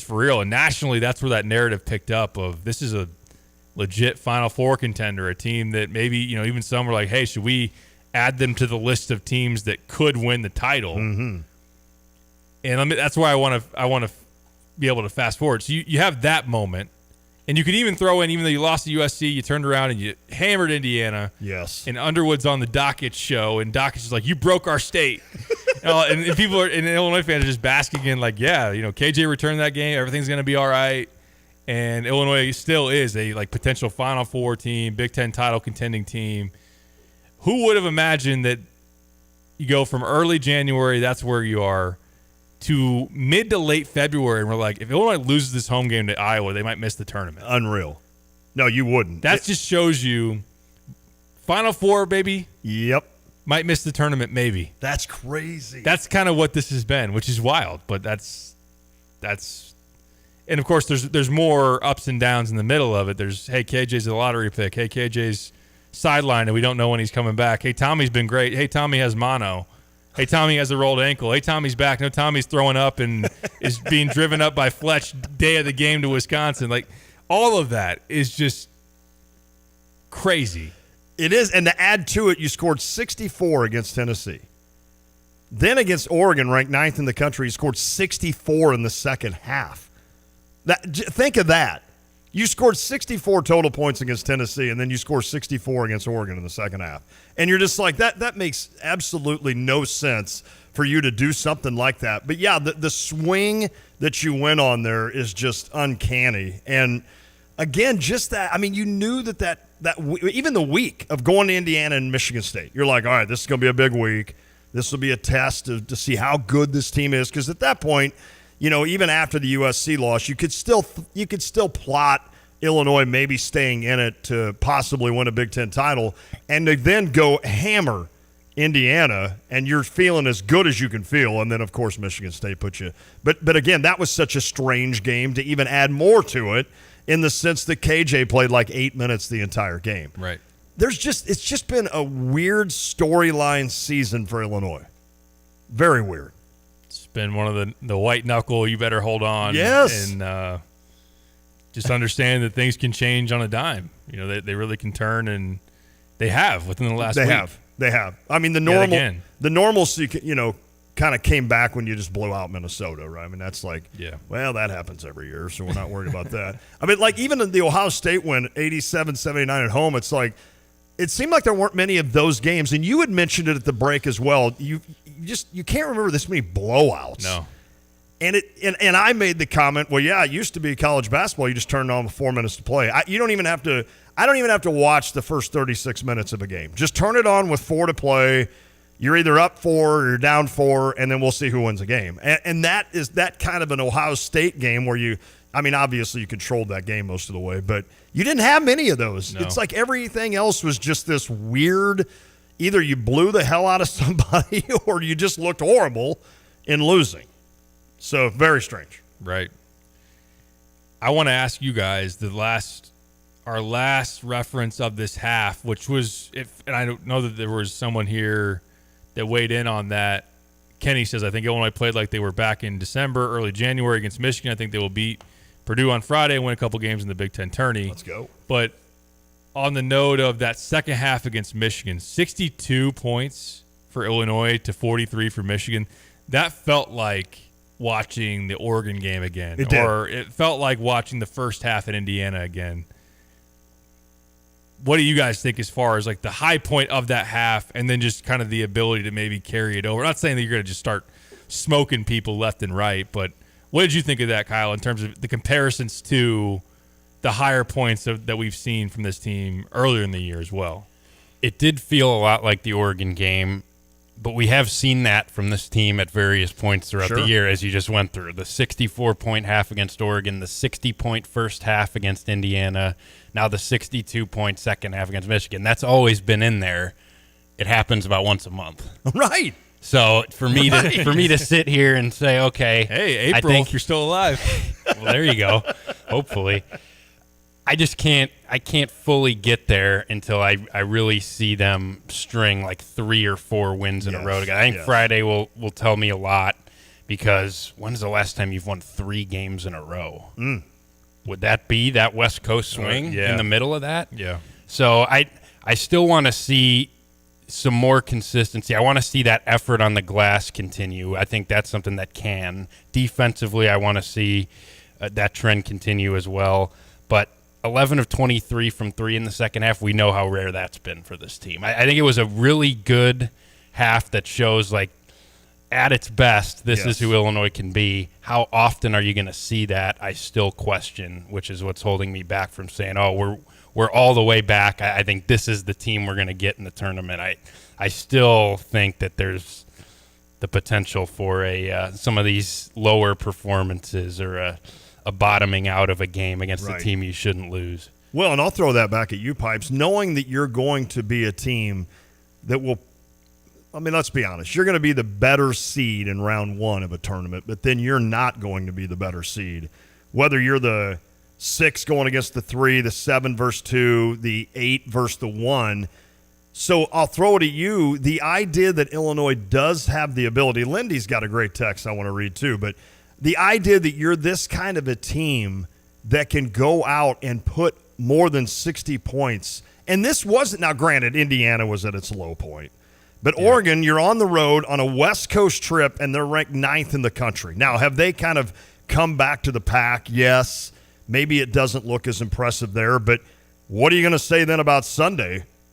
for real. And nationally, that's where that narrative picked up of this is a legit Final Four contender, a team that maybe even some were like, hey, should we add them to the list of teams that could win the title? Mm-hmm. And that's why I want to be able to fast forward. So you have that moment. And you could even throw in, even though you lost to USC, you turned around and you hammered Indiana. Yes. And Underwood's on the Dockich show, and Dockich is like, you broke our state. And people and Illinois fans are just basking in like, yeah, KJ returned that game. Everything's going to be all right. And Illinois still is a potential Final Four team, Big Ten title contending team. Who would have imagined that you go from early January, that's where you are, to mid to late February, and we're like, if Illinois loses this home game to Iowa, they might miss the tournament. Unreal. No, you wouldn't. That just shows you Final Four, baby. Yep. Might miss the tournament, maybe. That's crazy. That's kind of what this has been, which is wild, but that's and of course there's more ups and downs in the middle of it. There's, hey, KJ's a lottery pick. Hey, KJ's sidelined and we don't know when he's coming back. Hey, Tommy's been great. Hey, Tommy has mono. Hey, Tommy has a rolled ankle. Hey, Tommy's back. No, Tommy's throwing up and is being driven up by Fletch day of the game to Wisconsin. All of that is just crazy. It is, and to add to it, you scored 64 against Tennessee. Then against Oregon, ranked 9th in the country, you scored 64 in the second half. Think of that. You scored 64 total points against Tennessee, and then you score 64 against Oregon in the second half. And you're just like, that makes absolutely no sense for you to do something like that. But, yeah, the swing that you went on there is just uncanny. And, again, just that – I mean, you knew that even the week of going to Indiana and Michigan State, you're like, all right, this is going to be a big week. This will be a test to see how good this team is. Because at that point – even after the USC loss, you could still plot Illinois maybe staying in it to possibly win a Big Ten title, and to then go hammer Indiana, and you're feeling as good as you can feel, and then of course Michigan State put you. But again, that was such a strange game to even add more to it, in the sense that KJ played 8 minutes the entire game. Right. It's just been a weird storyline season for Illinois. Very weird. It's been one of the white knuckle, you better hold on. Yes. And just understand that things can change on a dime. They really can turn, and they have within the last week. They have. I mean, the normalcy, kind of came back when you just blew out Minnesota, right? I mean, that's well, that happens every year, so we're not worried about that. I mean, even in the Ohio State win, 87-79 at home, it's it seemed like there weren't many of those games, and you had mentioned it at the break as well. You can't remember this many blowouts. No. And I made the comment, well, yeah, it used to be college basketball. You just turned on with 4 minutes to play. I don't even have to watch the first 36 minutes of a game. Just turn it on with 4 to play. You're either up 4 or you're down 4, and then we'll see who wins the game. And that is that kind of an Ohio State game where obviously you controlled that game most of the way, but you didn't have many of those. No. It's like everything else was just this weird, either you blew the hell out of somebody or you just looked horrible in losing. So very strange. Right. I want to ask you guys our last reference of this half, which was, and I don't know that there was someone here that weighed in on that. Kenny says, I think Illinois played like they were back in December, early January against Michigan. I think they will beat Purdue on Friday and win a couple games in the Big Ten tourney. Let's go. But on the note of that second half against Michigan, 62 points for Illinois to 43 for Michigan. That felt like watching the Oregon game again. It did. Or it felt like watching the first half at Indiana again. What do you guys think as far as the high point of that half, and then just kind of the ability to maybe carry it over? I'm not saying that you're going to just start smoking people left and right, but what did you think of that, Kyle, in terms of the comparisons to the higher points that we've seen from this team earlier in the year as well. It did feel a lot like the Oregon game, but we have seen that from this team at various points throughout the year, as you just went through. The 64-point half against Oregon, the 60-point first half against Indiana, now the 62-point second half against Michigan. That's always been in there. It happens about once a month. Right. So for me to sit here and say, okay, hey, April, I think you're still alive. Well, there you go. Hopefully. I just can't fully get there until I really see them string like 3 or 4 wins in a row together. I think Friday will tell me a lot, because when's the last time you've won 3 games in a row? Would that be that West Coast swing in the middle of that? Yeah. So I still want to see some more consistency. I want to see that effort on the glass continue. I think that's something that can. Defensively, I want to see that trend continue as well. But 11 of 23 from 3 in the second half, we know how rare that's been for this team. I think it was a really good half that shows, like, at its best, this is who Illinois can be. How often are you going to see that? I still question, which is what's holding me back from saying, oh, we're all the way back. I think this is the team we're going to get in the tournament. I still think that there's the potential for some of these lower performances or a bottoming out of a game against a team you shouldn't lose. Well, and I'll throw that back at you, Pipes, knowing that you're going to be a team that will, I mean, let's be honest, you're going to be the better seed in round 1 of a tournament, but then you're not going to be the better seed. Whether you're the 6 going against the 3, the 7 versus 2, the 8 versus the 1. So I'll throw it at you. The idea that Illinois does have the ability, Lindy's got a great text I want to read too, but the idea that you're this kind of a team that can go out and put more than 60 points, and this wasn't, now granted, Indiana was at its low point, but Oregon, you're on the road on a West Coast trip, and they're ranked 9th in the country. Now, have they kind of come back to the pack? Yes. Maybe it doesn't look as impressive there, but what are you going to say then about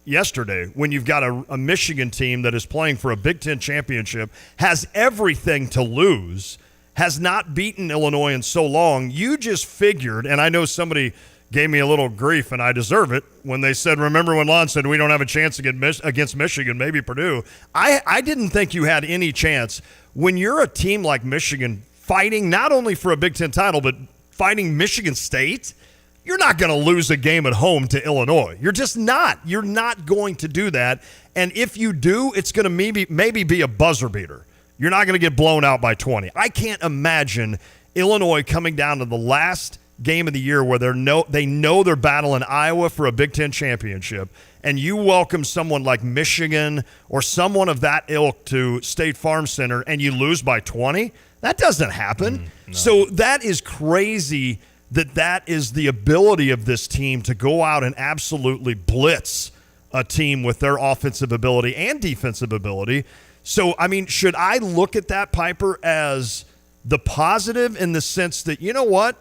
yesterday, when you've got a Michigan team that is playing for a Big Ten championship, has everything to lose, has not beaten Illinois in so long? You just figured, and I know somebody gave me a little grief, and I deserve it, when they said, remember when Lon said we don't have a chance against Michigan, maybe Purdue. I didn't think you had any chance. When you're a team like Michigan fighting not only for a Big Ten title, but fighting Michigan State, you're not going to lose a game at home to Illinois. You're just not. You're not going to do that. And if you do, it's going to maybe be a buzzer beater. You're not going to get blown out by 20. I can't imagine Illinois coming down to the last game of the year where they know they're battling Iowa for a Big Ten championship, and you welcome someone like Michigan or someone of that ilk to State Farm Center and you lose by 20. That doesn't happen. No. So that is crazy that is the ability of this team to go out and absolutely blitz a team with their offensive ability and defensive ability. So, I mean, should I look at that, Piper, as the positive in the sense that, you know what,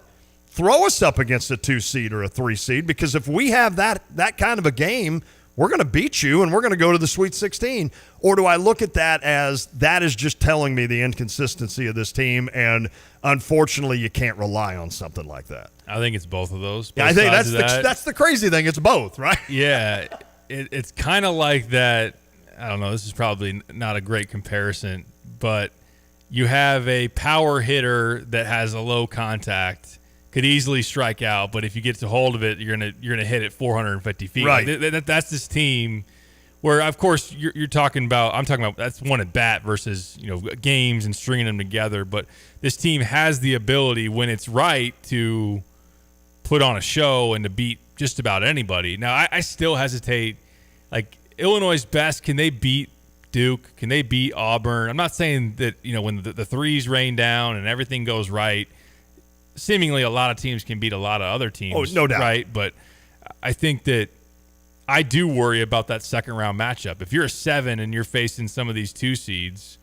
throw us up against a 2 seed or a 3 seed, because if we have that kind of a game, we're going to beat you and we're going to go to the Sweet 16? Or do I look at that as that is just telling me the inconsistency of this team, and unfortunately you can't rely on something like that? I think it's both of those. Yeah, I think that's the crazy thing. It's both, right? Yeah, it's kind of like that. I don't know. This is probably not a great comparison, but you have a power hitter that has a low contact, could easily strike out, but if you get to hold of it, you're gonna hit it 450 feet. Right. That's this team where, of course, I'm talking about that's one at bat versus games and stringing them together. But this team has the ability, when it's right, to put on a show and to beat just about anybody. Now, I still hesitate. Like, Illinois' best, can they beat Duke? Can they beat Auburn? I'm not saying that when the threes rain down and everything goes right, seemingly a lot of teams can beat a lot of other teams. Oh, no doubt. Right? But I think that I do worry about that second round matchup. If you're a 7 and you're facing some of these 2 seeds,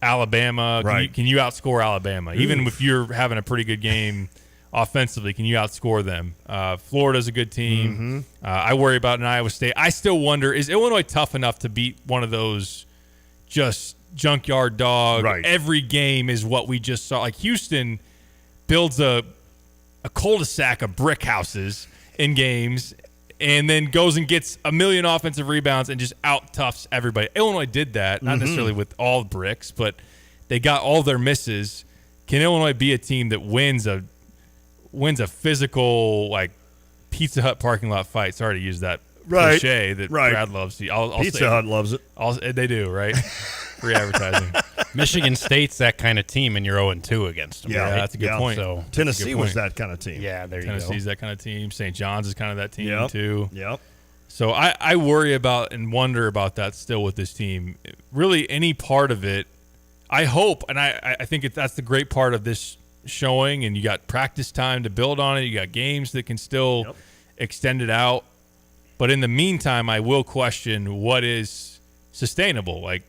Alabama, right, can you outscore Alabama? Even if you're having a pretty good game offensively, can you outscore them? Florida's a good team. Mm-hmm. I worry about an Iowa State. I still wonder, is Illinois tough enough to beat one of those just junkyard dog? Right. Every game is what we just saw. Like, Houston builds a a cul-de-sac of brick houses in games and then goes and gets a million offensive rebounds and just out-toughs everybody. Illinois did that, not necessarily with all bricks, but they got all their misses. Can Illinois be a team that wins a physical, like, Pizza Hut parking lot fight? Sorry to use that cliche that Brad loves. Pizza Hut loves it. They do, right? Free advertising. Michigan State's that kind of team, and you're 0-2 against them. Yeah, right? That's a good point. So Tennessee was that kind of team. Yeah, there you go. Tennessee's that kind of team. St. John's is kind of that team, too. Yep. So I worry about and wonder about that still with this team. Really, any part of it, I hope, and I think that's the great part of this showing, and you got practice time to build on it. You got games that can still extend it out. But in the meantime, I will question what is sustainable. Like,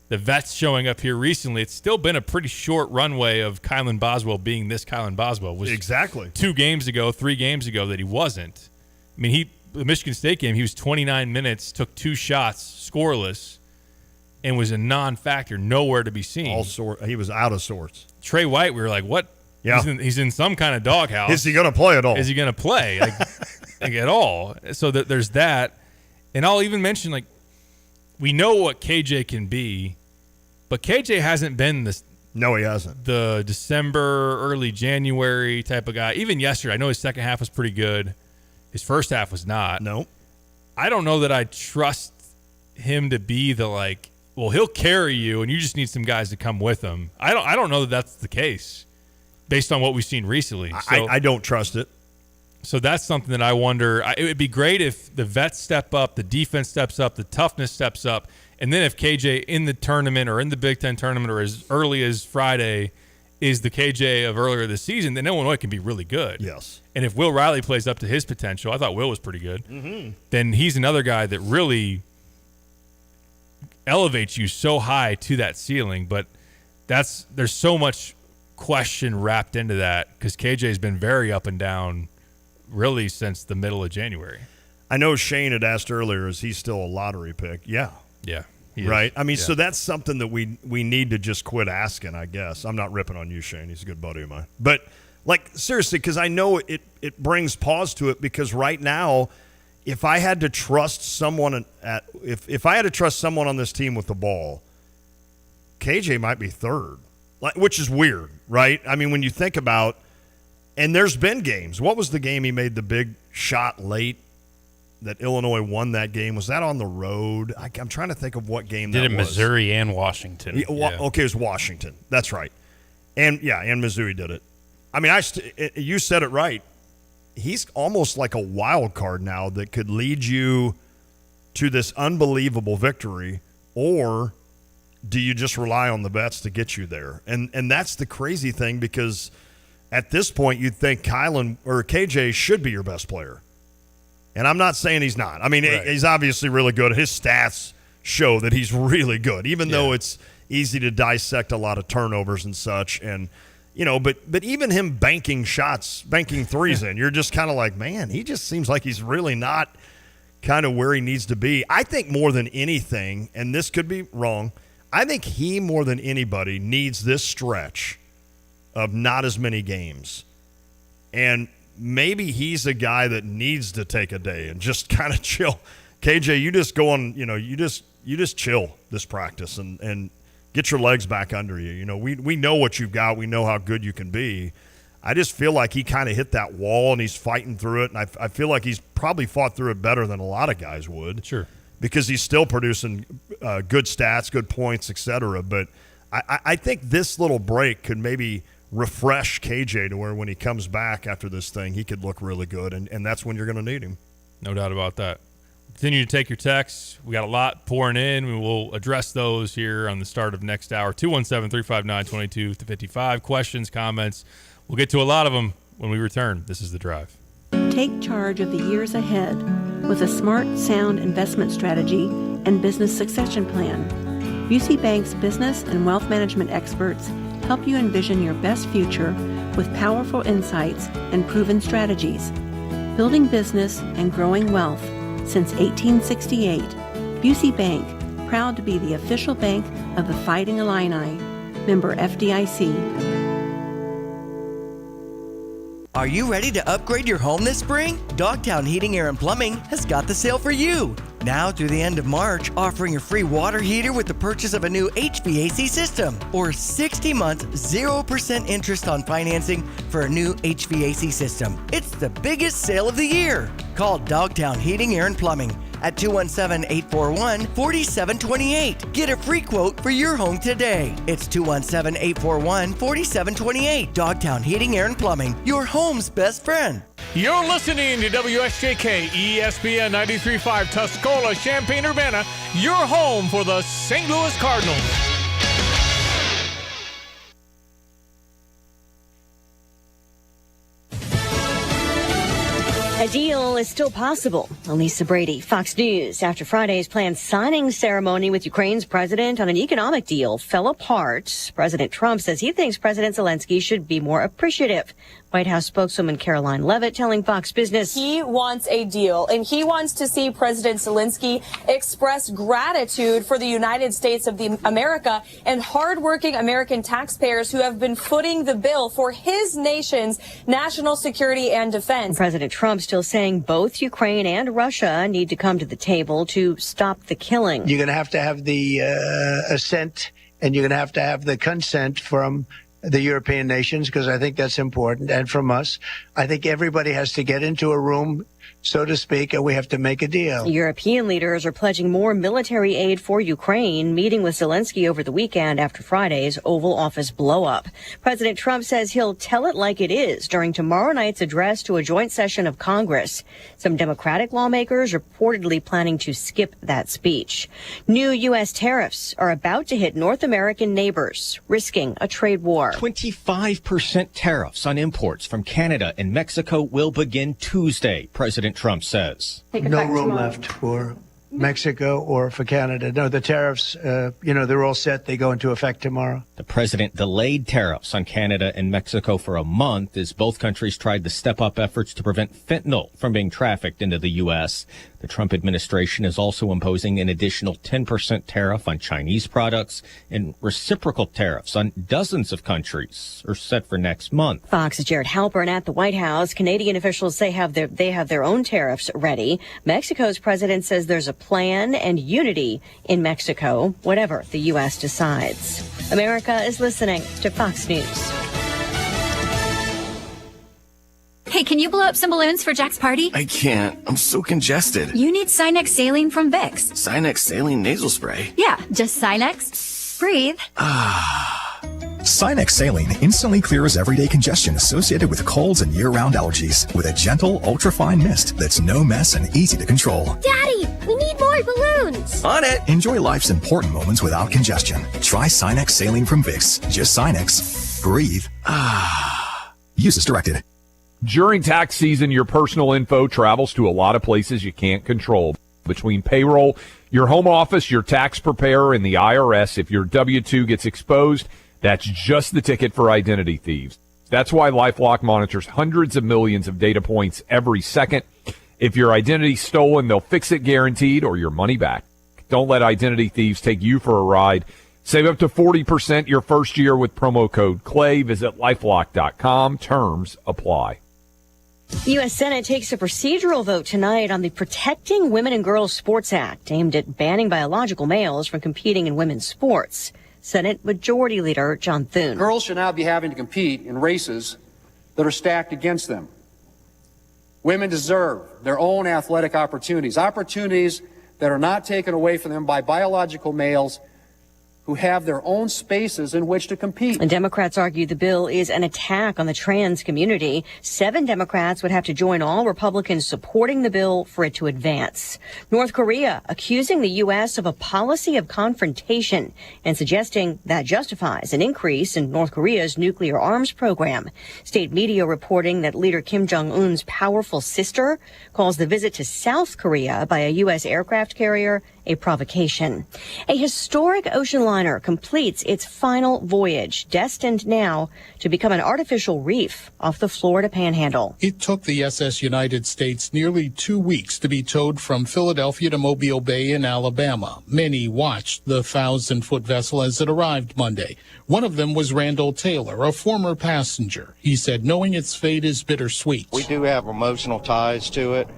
the vets showing up here recently, it's still been a pretty short runway of Kylan Boswell being this Kylan Boswell. Was exactly 3 games ago that he wasn't. I mean, the Michigan State game, he was 29 minutes, took 2 shots, scoreless, and was a non-factor, nowhere to be seen. He was out of sorts. Trey White, we were like, what? Yeah. He's in some kind of doghouse. Is he going to play at all? Is he going to play like at all? So there's that. And I'll even mention, like, we know what KJ can be, but KJ hasn't been this. No, he hasn't. The December, early January type of guy. Even yesterday, I know his second half was pretty good. His first half was not. No. I don't know that I trust him to be the, like, well, he'll carry you and you just need some guys to come with him. I don't know that that's the case based on what we've seen recently. So, I don't trust it. So that's something that I wonder. It would be great if the vets step up, the defense steps up, the toughness steps up, and then if KJ in the tournament or in the Big Ten tournament or as early as Friday is the KJ of earlier this season, then Illinois can be really good. Yes. And if Will Riley plays up to his potential, I thought Will was pretty good, then he's another guy that really elevates you so high to that ceiling. But there's so much question wrapped into that because KJ has been very up and down really since the middle of January. I know Shane had asked earlier, is he still a lottery pick? Yeah. Yeah. Right? I mean, so that's something that we need to just quit asking, I guess. I'm not ripping on you, Shane. He's a good buddy of mine. But, like, seriously, because I know it brings pause to it because right now, if I had to trust someone if I had to trust someone on this team with the ball, KJ might be third, which is weird, right? I mean, when you think about, and there's been games. What was the game he made the big shot late that Illinois won that game? Was that on the road? I'm trying to think of what game that was. Did it Missouri and Washington. Okay, it was Washington. That's right. And Missouri did it. I mean, you said it right. He's almost like a wild card now that could lead you to this unbelievable victory, or do you just rely on the bets to get you there? And that's the crazy thing because at this point you'd think Kylan or KJ should be your best player. And I'm not saying he's not. I mean, he's obviously really good. His stats show that he's really good, even though it's easy to dissect a lot of turnovers and such. And, you know, but even him banking threes in, you're just kind of like, man, he just seems like he's really not kind of where he needs to be. I think more than anything, and this could be wrong, I think he more than anybody needs this stretch of not as many games. And maybe he's a guy that needs to take a day and just kind of chill. KJ, you just go on, you know, you just chill this practice and get your legs back under you. You know, we know what you've got. We know how good you can be. I just feel like he kind of hit that wall and he's fighting through it. And I feel like he's probably fought through it better than a lot of guys would. Sure. Because he's still producing good stats, good points, etc. But I think this little break could maybe refresh KJ to where when he comes back after this thing, he could look really good. And that's when you're going to need him. No doubt about that. Continue to take your texts. We got a lot pouring in. We will address those here on the start of next hour. 217-359-2255. Questions, comments. We'll get to a lot of them when we return. This is The Drive. Take charge of the years ahead with a smart, sound investment strategy and business succession plan. Busey Bank's business and wealth management experts help you envision your best future with powerful insights and proven strategies. Building business and growing wealth since 1868. Busey Bank, proud to be the official bank of the Fighting Illini. Member FDIC. Are you ready to upgrade your home this spring? Dogtown Heating, Air, and Plumbing has got the sale for you. Now through the end of March, offering a free water heater with the purchase of a new HVAC system, or 60 months, 0% interest on financing for a new HVAC system. It's the biggest sale of the year. Call Dogtown Heating, Air, and Plumbing at 217-841-4728. Get a free quote for your home today. It's 217-841-4728. Dogtown Heating, Air, and Plumbing, your home's best friend. You're listening to WSJK ESPN 93.5 Tuscola, Champaign-Urbana, your home for the St. Louis Cardinals. A deal is still possible. Elisa Brady, Fox News. After Friday's planned signing ceremony with Ukraine's president on an economic deal fell apart, President Trump says he thinks President Zelensky should be more appreciative. White House spokeswoman Caroline Levitt telling Fox Business he wants a deal, and he wants to see President Zelensky express gratitude for the United States of America and hardworking American taxpayers who have been footing the bill for his nation's national security and defense. President Trump still saying both Ukraine and Russia need to come to the table to stop the killing. You're going to have the assent, and you're going to have the consent from the European nations, because I think that's important, and from us. I think everybody has to get into a room, so to speak, and we have to make a deal. European leaders are pledging more military aid for Ukraine, meeting with Zelensky over the weekend after Friday's Oval Office blow-up. President Trump says he'll tell it like it is during tomorrow night's address to a joint session of Congress. Some Democratic lawmakers reportedly planning to skip that speech. New U.S. tariffs are about to hit North American neighbors, risking a trade war. 25% tariffs on imports from Canada and Mexico will begin Tuesday, President Trump says. No room left for Mexico or for Canada. No, the tariffs, they're all set. They go into effect tomorrow. The president delayed tariffs on Canada and Mexico for a month as both countries tried to step up efforts to prevent fentanyl from being trafficked into the U.S. The Trump administration is also imposing an additional 10% tariff on Chinese products, and reciprocal tariffs on dozens of countries are set for next month. Fox's Jared Halpern at the White House. Canadian officials say they have their own tariffs ready. Mexico's president says there's a plan and unity in Mexico, whatever the U.S. decides. America is listening to Fox News. Hey, can you blow up some balloons for Jack's party? I can't. I'm so congested. You need Sinex Saline from Vicks. Sinex Saline nasal spray? Yeah, just Sinex. Breathe. Sinex Saline instantly clears everyday congestion associated with colds and year-round allergies with a gentle, ultrafine mist that's no mess and easy to control. Daddy, we need more balloons. On it. Enjoy life's important moments without congestion. Try Sinex Saline from Vicks. Just Sinex. Breathe. Use as directed. During tax season, your personal info travels to a lot of places you can't control. Between payroll, your home office, your tax preparer, and the IRS, if your W-2 gets exposed, that's just the ticket for identity thieves. That's why LifeLock monitors hundreds of millions of data points every second. If your identity's stolen, they'll fix it guaranteed or your money back. Don't let identity thieves take you for a ride. Save up to 40% your first year with promo code CLAY. Visit LifeLock.com. Terms apply. The U.S. Senate takes a procedural vote tonight on the Protecting Women and Girls Sports Act, aimed at banning biological males from competing in women's sports. Senate Majority Leader John Thune. Girls should now be having to compete in races that are stacked against them. Women deserve their own athletic opportunities that are not taken away from them by biological males who have their own spaces in which to compete. And Democrats argue the bill is an attack on the trans community. 7 Democrats would have to join all Republicans supporting the bill for it to advance. North Korea accusing the U.S. of a policy of confrontation and suggesting that justifies an increase in North Korea's nuclear arms program. State media reporting that leader Kim Jong-un's powerful sister calls the visit to South Korea by a U.S. aircraft carrier a provocation. A historic ocean liner completes its final voyage, destined now to become an artificial reef off the Florida Panhandle. It took the SS United States nearly 2 weeks to be towed from Philadelphia to Mobile Bay in Alabama. Many watched the 1,000-foot vessel as it arrived Monday. One of them was Randall Taylor, a former passenger. He said knowing its fate is bittersweet. We do have emotional ties to it.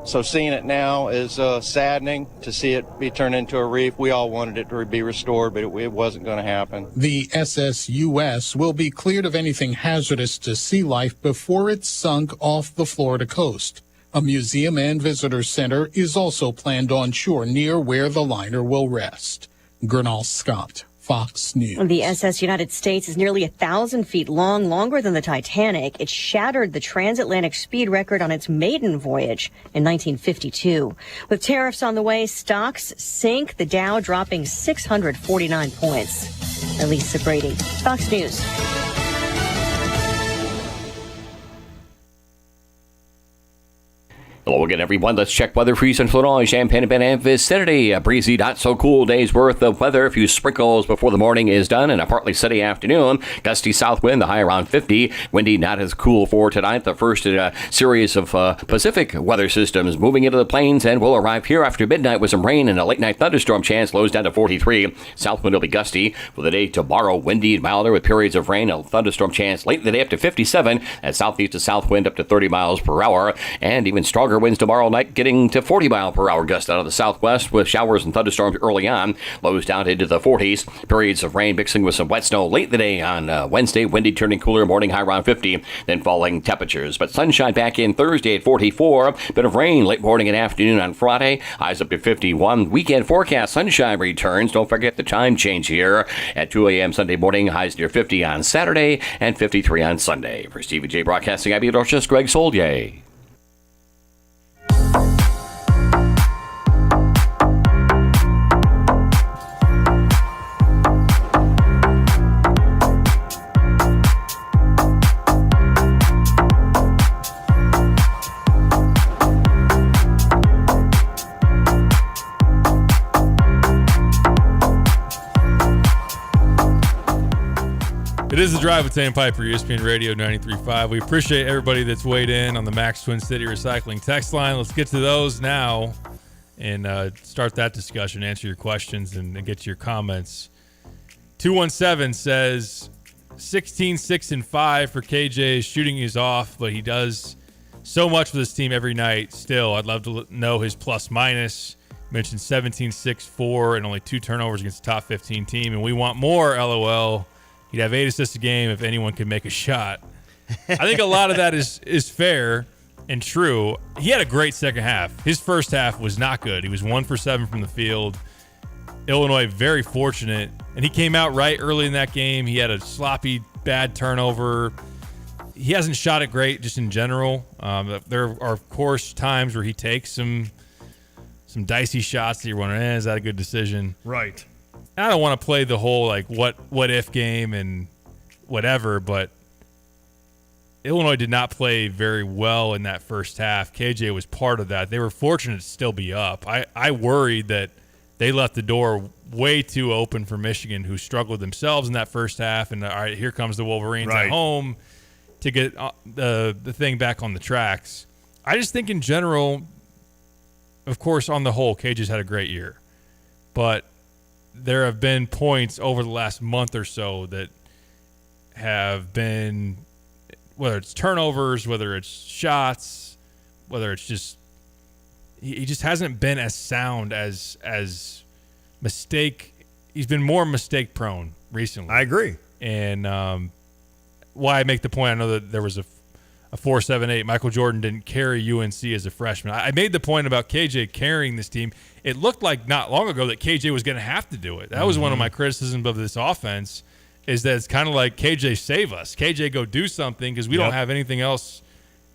So seeing it now is saddening to see it be turned into a reef. We all wanted it to be restored, but it wasn't going to happen. The SSUS will be cleared of anything hazardous to sea life before it's sunk off the Florida coast. A museum and visitor center is also planned on shore near where the liner will rest. Gernal Scott, Fox News. The SS United States is nearly 1,000 feet long, longer than the Titanic. It shattered the transatlantic speed record on its maiden voyage in 1952. With tariffs on the way, stocks sink, the Dow dropping 649 points. Elisa Brady, Fox News. Hello again, everyone. Let's check weather for you, Central Illinois, Champaign-Urbana and vicinity. A breezy, not so cool day's worth of weather. A few sprinkles before the morning is done, and a partly sunny afternoon. Gusty south wind, the high around 50. Windy, not as cool for tonight. The first in a series of Pacific weather systems moving into the plains and will arrive here after midnight with some rain and a late night thunderstorm chance. Lows down to 43. South wind will be gusty for the day tomorrow. Windy and milder with periods of rain. A thunderstorm chance late in the day up to 57. And southeast to south wind up to 30 miles per hour. And even stronger winds tomorrow night, getting to 40 mile per hour gusts out of the southwest with showers and thunderstorms early on. Lows down into the 40s. Periods of rain mixing with some wet snow late in the day on Wednesday. Windy turning cooler, morning high around 50. Then falling temperatures. But sunshine back in Thursday at 44. Bit of rain late morning and afternoon on Friday. Highs up to 51. Weekend forecast sunshine returns. Don't forget the time change here at 2 a.m. Sunday morning. Highs near 50 on Saturday and 53 on Sunday. For Stephen J. Broadcasting, I'm meteorologist Greg Solier. It is The Drive with Sam Piper, ESPN Radio 93.5. We appreciate everybody that's weighed in on the Max Twin City Recycling text line. Let's get to those now and start that discussion, answer your questions, and get to your comments. 217 says 16, 6, and 5 for KJ. Shooting is off, but he does so much for this team every night. Still, I'd love to know his plus minus. Mentioned 17, 6, 4, and only 2 turnovers against the top 15 team, and we want more, LOL. He'd have 8 assists a game if anyone could make a shot. I think a lot of that is fair and true. He had a great second half. His first half was not good. He was 1 for 7 from the field. Illinois very fortunate, and he came out right early in that game. He had a sloppy, bad turnover. He hasn't shot it great just in general. There are, of course, times where he takes some dicey shots that you're wondering, is that a good decision? Right. I don't want to play the whole like what if game and whatever, but Illinois did not play very well in that first half. KJ was part of that. They were fortunate to still be up. I worried that they left the door way too open for Michigan, who struggled themselves in that first half. And all right, here comes the Wolverines at home to get the thing back on the tracks. I just think in general, of course, on the whole, KJ's had a great year, but there have been points over the last month or so that have been, whether it's turnovers, whether it's shots, whether it's just, he just hasn't been as sound as mistake. He's been more mistake prone recently. I agree. And why I make the point, I know that there was a 4.78. Michael Jordan didn't carry UNC as a freshman. I made the point about KJ carrying this team. It looked like not long ago that KJ was going to have to do it. That was one of my criticisms of this offense, is that it's kind of like, KJ, save us. KJ, go do something, because we don't have anything else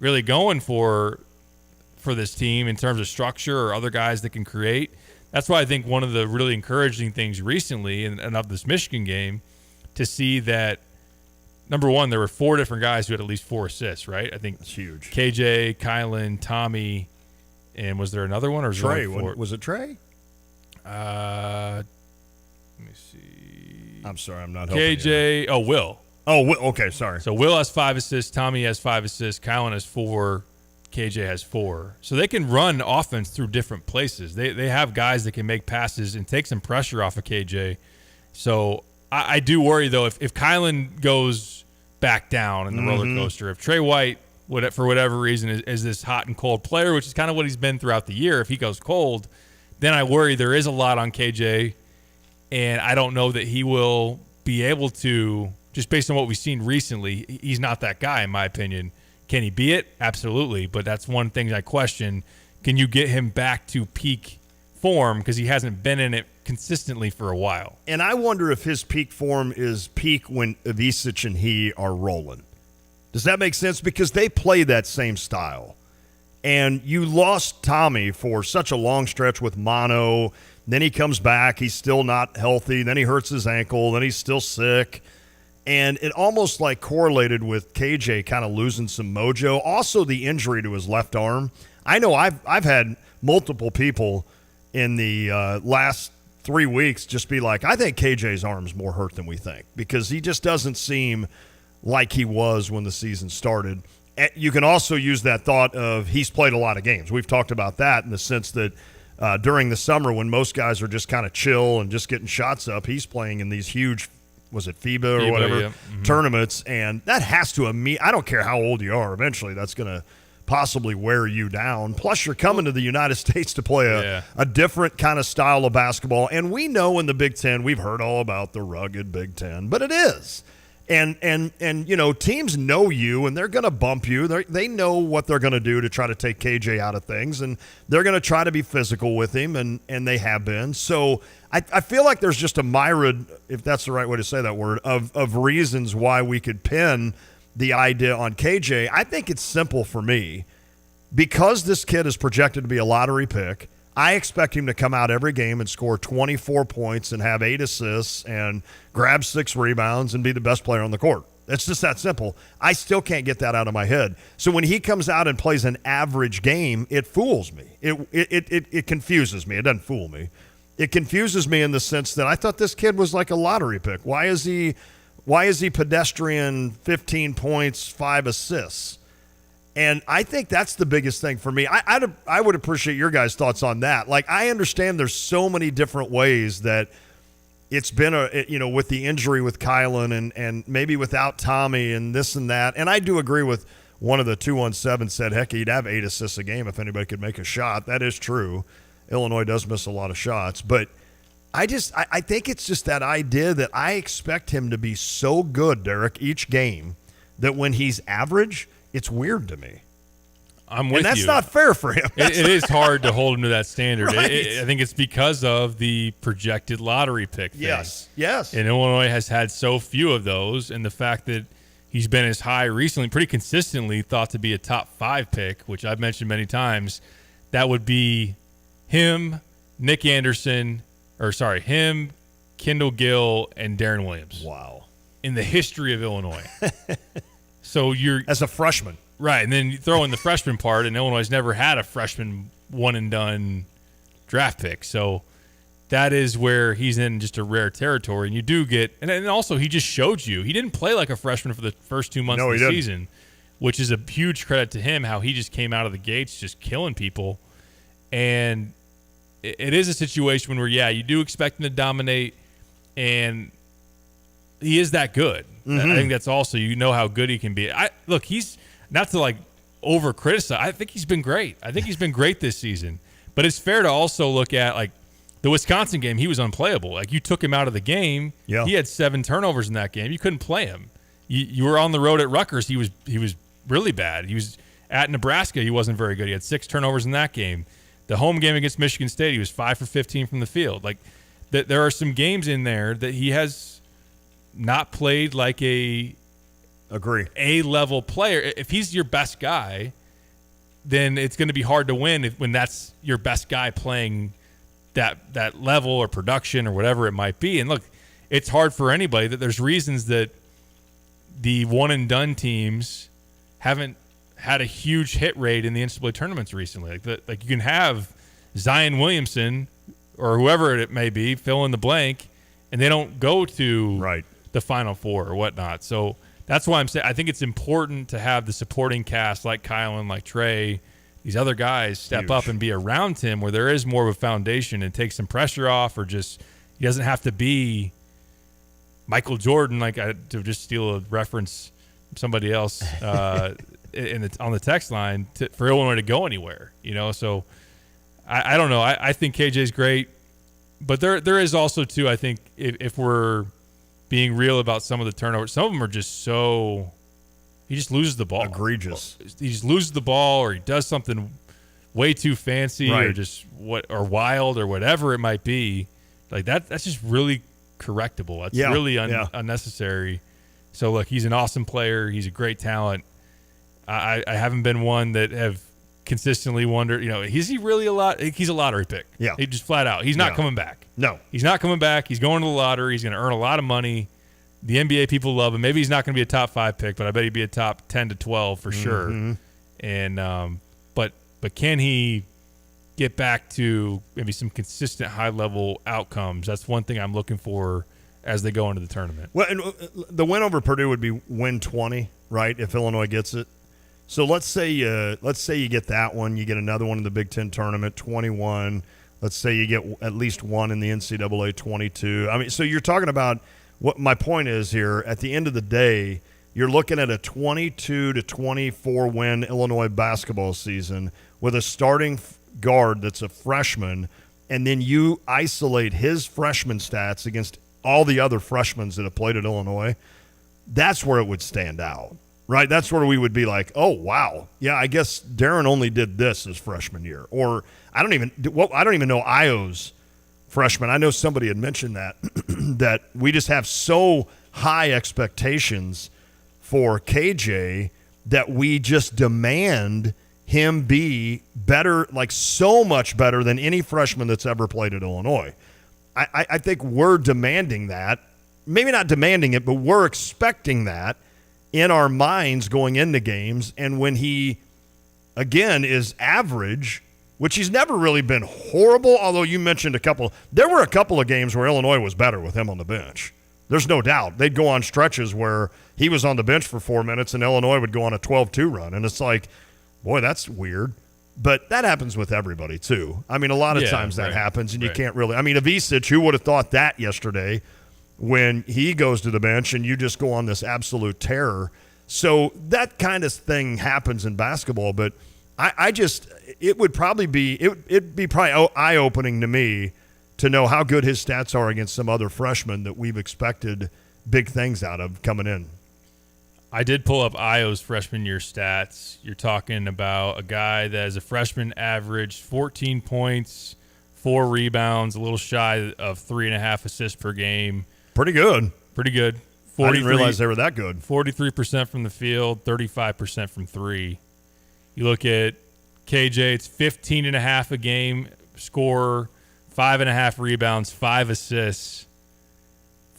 really going for this team in terms of structure or other guys that can create. That's why I think one of the really encouraging things recently and of this Michigan game, to see that, number one, there were 4 different guys who had at least 4 assists, right? I think that's huge. KJ, Kylan, Tommy, and was there another one? Or Trey? Was it Trey? Let me see. I'm sorry, I'm not helping KJ. Oh, Will. Oh, okay, sorry. So Will has 5 assists. Tommy has 5 assists. Kylan has 4. KJ has 4. So they can run offense through different places. They have guys that can make passes and take some pressure off of KJ. So I do worry, though, if Kylan goes back down in the roller coaster, if Trey White, for whatever reason, is this hot and cold player, which is kind of what he's been throughout the year, if he goes cold, then I worry there is a lot on KJ, and I don't know that he will be able to, just based on what we've seen recently, he's not that guy, in my opinion. Can he be it? Absolutely, but that's one thing I question. Can you get him back to peak form, because he hasn't been in it consistently for a while? And I wonder if his peak form is peak when Ivisic and he are rolling. Does that make sense? Because they play that same style. And you lost Tommy for such a long stretch with mono. Then he comes back. He's still not healthy. Then he hurts his ankle. Then he's still sick. And it almost like correlated with KJ kind of losing some mojo. Also, the injury to his left arm. I know I've had multiple people in the last 3 weeks just be like, I think KJ's arm's more hurt than we think, because he just doesn't seem like he was when the season started. You can also use that thought of he's played a lot of games. We've talked about that in the sense that during the summer when most guys are just kind of chill and just getting shots up, he's playing in these huge, was it FIBA or whatever, yeah. Mm-hmm. tournaments, and that has to I don't care how old you are, eventually that's going to possibly wear you down. Plus, you're coming to the United States to play a different kind of style of basketball, and we know in the Big Ten, we've heard all about the rugged Big Ten, but it is. And you know, teams know you, and they're going to bump you. They know what they're going to do to try to take KJ out of things, and they're going to try to be physical with him, and they have been. So I feel like there's just a myriad, if that's the right way to say that word, of reasons why we could pin the idea on KJ. I think it's simple for me. Because this kid is projected to be a lottery pick, I expect him to come out every game and score 24 points and have 8 assists and grab 6 rebounds and be the best player on the court. It's just that simple. I still can't get that out of my head. So when he comes out and plays an average game, it fools me. It confuses me. It doesn't fool me. It confuses me in the sense that I thought this kid was like a lottery pick. Why is he pedestrian 15 points, 5 assists? And I think that's the biggest thing for me. I would appreciate your guys' thoughts on that. Like, I understand there's so many different ways that it's been with the injury with Kylan and maybe without Tommy and this and that. And I do agree with one of the 217 said, heck, he'd have 8 assists a game if anybody could make a shot. That is true. Illinois does miss a lot of shots. But I think it's just that idea that I expect him to be so good, Derek, each game, that when he's average, it's weird to me. I'm with you. And that's not fair for him. It is hard to hold him to that standard. Right. I think it's because of the projected lottery pick thing. Yes. And Illinois has had so few of those, and the fact that he's been as high recently, pretty consistently thought to be a top 5 pick, which I've mentioned many times, that would be him, Nick Anderson, him, Kendall Gill, and Darren Williams. Wow. In the history of Illinois. So you're as a freshman, right? And then you throw in the freshman part, and Illinois has never had a freshman one and done draft pick. So that is where he's in just a rare territory. And you do get, and also he just showed you he didn't play like a freshman for the first 2 months of the season, which is a huge credit to him. How he just came out of the gates just killing people, and it is a situation where you do expect him to dominate, and he is that good. Mm-hmm. I think that's also, how good he can be. Look, he's not to like over criticize. I think he's been great. I think he's been great this season. But it's fair to also look at like the Wisconsin game. He was unplayable. Like, you took him out of the game. Yeah. He had 7 turnovers in that game. You couldn't play him. You were on the road at Rutgers. He was really bad. He was at Nebraska. He wasn't very good. He had 6 turnovers in that game. The home game against Michigan State, he was 5 for 15 from the field. Like, there are some games in there that he has not played like a A-level player. If he's your best guy, then it's going to be hard to win when that's your best guy playing that level or production or whatever it might be. And look, it's hard for anybody. That there's reasons that the one-and-done teams haven't had a huge hit rate in the NCAA tournaments recently. Like you can have Zion Williamson or whoever it may be, fill in the blank, and they don't go to the Final Four or whatnot. So that's why I'm saying I think it's important to have the supporting cast like Kylan, like Trey, these other guys step up and be around him where there is more of a foundation and take some pressure off, or just he doesn't have to be Michael Jordan, to just steal a reference from somebody else on the text line for Illinois to go anywhere. So I don't know. I think KJ's great, but there is also too. I think if we're being real about some of the turnovers, some of them are just so. He just loses the ball. Egregious. He just loses the ball, or he does something way too fancy, or just or wild, or whatever it might be. Like that's just really correctable. That's really unnecessary. So look, he's an awesome player. He's a great talent. I haven't been one that have consistently wondered, is he really he's a lottery pick. Yeah. He just flat out. He's not coming back. No. He's not coming back. He's going to the lottery. He's going to earn a lot of money. The NBA people love him. Maybe he's not going to be a top 5 pick, but I bet he'd be a top 10 to 12 for sure. And but can he get back to maybe some consistent high level outcomes? That's one thing I'm looking for as they go into the tournament. Well, and the win over Purdue would be win 20, right? If Illinois gets it. So let's say you get that one, you get another one in the Big Ten tournament, 21. Let's say you get at least one in the NCAA, 22. I mean, so you're talking about. What my point is here, at the end of the day, you're looking at a 22 to 24 win Illinois basketball season with a starting guard that's a freshman, and then you isolate his freshman stats against all the other freshmen that have played at Illinois. That's where it would stand out, right? That's where we would be like, oh, wow. Yeah, I guess Darren only did this his freshman year. Or I don't even know Io's freshman. I know somebody had mentioned that that we just have so high expectations for KJ that we just demand him be better, like so much better than any freshman that's ever played at Illinois. I think we're demanding that. Maybe not demanding it, but we're expecting that in our minds going into games. And when he, again, is average, which he's never really been horrible, although you mentioned there were a couple of games where Illinois was better with him on the bench. There's no doubt. They'd go on stretches where he was on the bench for 4 minutes and Illinois would go on a 12-2 run. And it's like, boy, that's weird. But that happens with everybody, too. I mean, a lot of times that happens, and you can't really – I mean, Avicic, who would have thought that yesterday when he goes to the bench and you just go on this absolute terror. So that kind of thing happens in basketball, but it would probably be – it'd be probably eye-opening to me to know how good his stats are against some other freshmen that we've expected big things out of coming in. I did pull up Io's freshman year stats. You're talking about a guy that as a freshman averaged 14 points, 4 rebounds, a little shy of 3.5 assists per game. Pretty good. Pretty good. I didn't realize they were that good. 43% from the field, 35% from 3. You look at KJ, it's 15.5 a game scorer, 5.5 rebounds, 5 assists,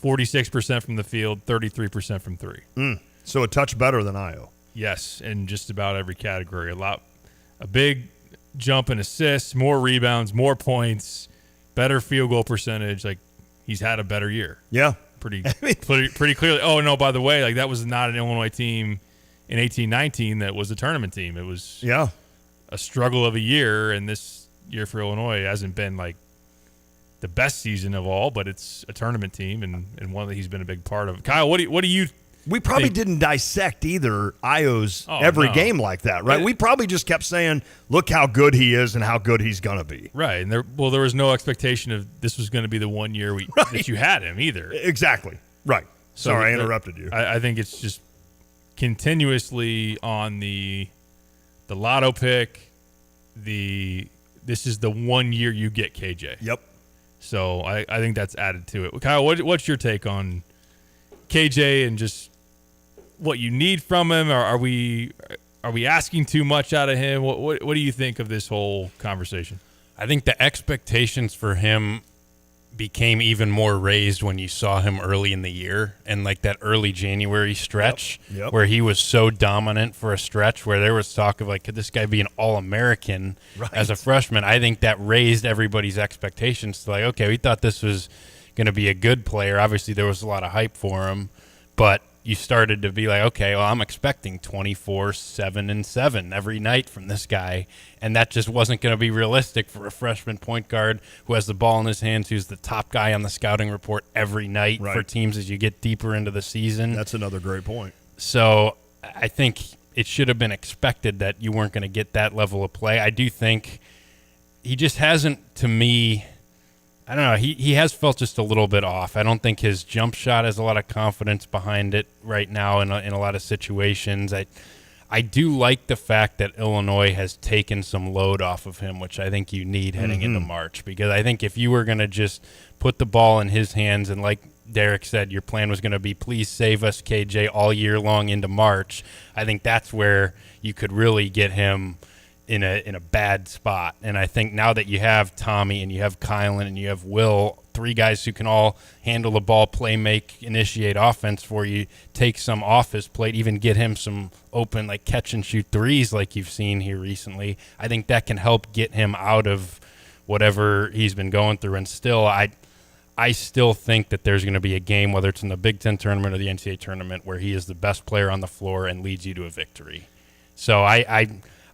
46% from the field, 33% from 3. So a touch better than Io. Yes, in just about every category. A big jump in assists, more rebounds, more points, better field goal percentage. Like, he's had a better year. Yeah. Pretty clearly. Oh, no, by the way, like that was not an Illinois team in 18-19 that was a tournament team. It was a struggle of a year, and this year for Illinois hasn't been like the best season of all, but it's a tournament team and one that he's been a big part of. Kyle, what do you We probably didn't dissect either Io's every game like that, right? We probably just kept saying, look how good he is and how good he's going to be. Right. And there was no expectation of this was going to be the 1 year that you had him either. Exactly. Right. So Sorry, I interrupted you. I think it's just continuously on the lotto pick, this is the 1 year you get KJ. Yep. So I think that's added to it. Kyle, what's your take on KJ and just what you need from him? Or are we asking too much out of him? What do you think of this whole conversation? I think the expectations for him became even more raised when you saw him early in the year and like that early January stretch where he was so dominant for a stretch where there was talk of like, could this guy be an All-American as a freshman? I think that raised everybody's expectations to like, okay, we thought this was going to be a good player. Obviously there was a lot of hype for him, but you started to be like, okay, well, I'm expecting 24, 7, and 7 every night from this guy. And that just wasn't going to be realistic for a freshman point guard who has the ball in his hands, who's the top guy on the scouting report every night for teams as you get deeper into the season. That's another great point. So I think it should have been expected that you weren't going to get that level of play. I do think he just hasn't, to me, I don't know. He has felt just a little bit off. I don't think his jump shot has a lot of confidence behind it right now in a lot of situations. I do like the fact that Illinois has taken some load off of him, which I think you need heading into March, because I think if you were going to just put the ball in his hands and like Derek said, your plan was going to be please save us, KJ, all year long into March, I think that's where you could really get him in a bad spot. And I think now that you have Tommy and you have Kylan and you have Will, 3 guys who can all handle the ball, play, make, initiate offense for you, take some off his plate, even get him some open like catch and shoot threes like you've seen here recently. I think that can help get him out of whatever he's been going through. And still, I still think that there's going to be a game, whether it's in the Big Ten tournament or the NCAA tournament, where he is the best player on the floor and leads you to a victory. So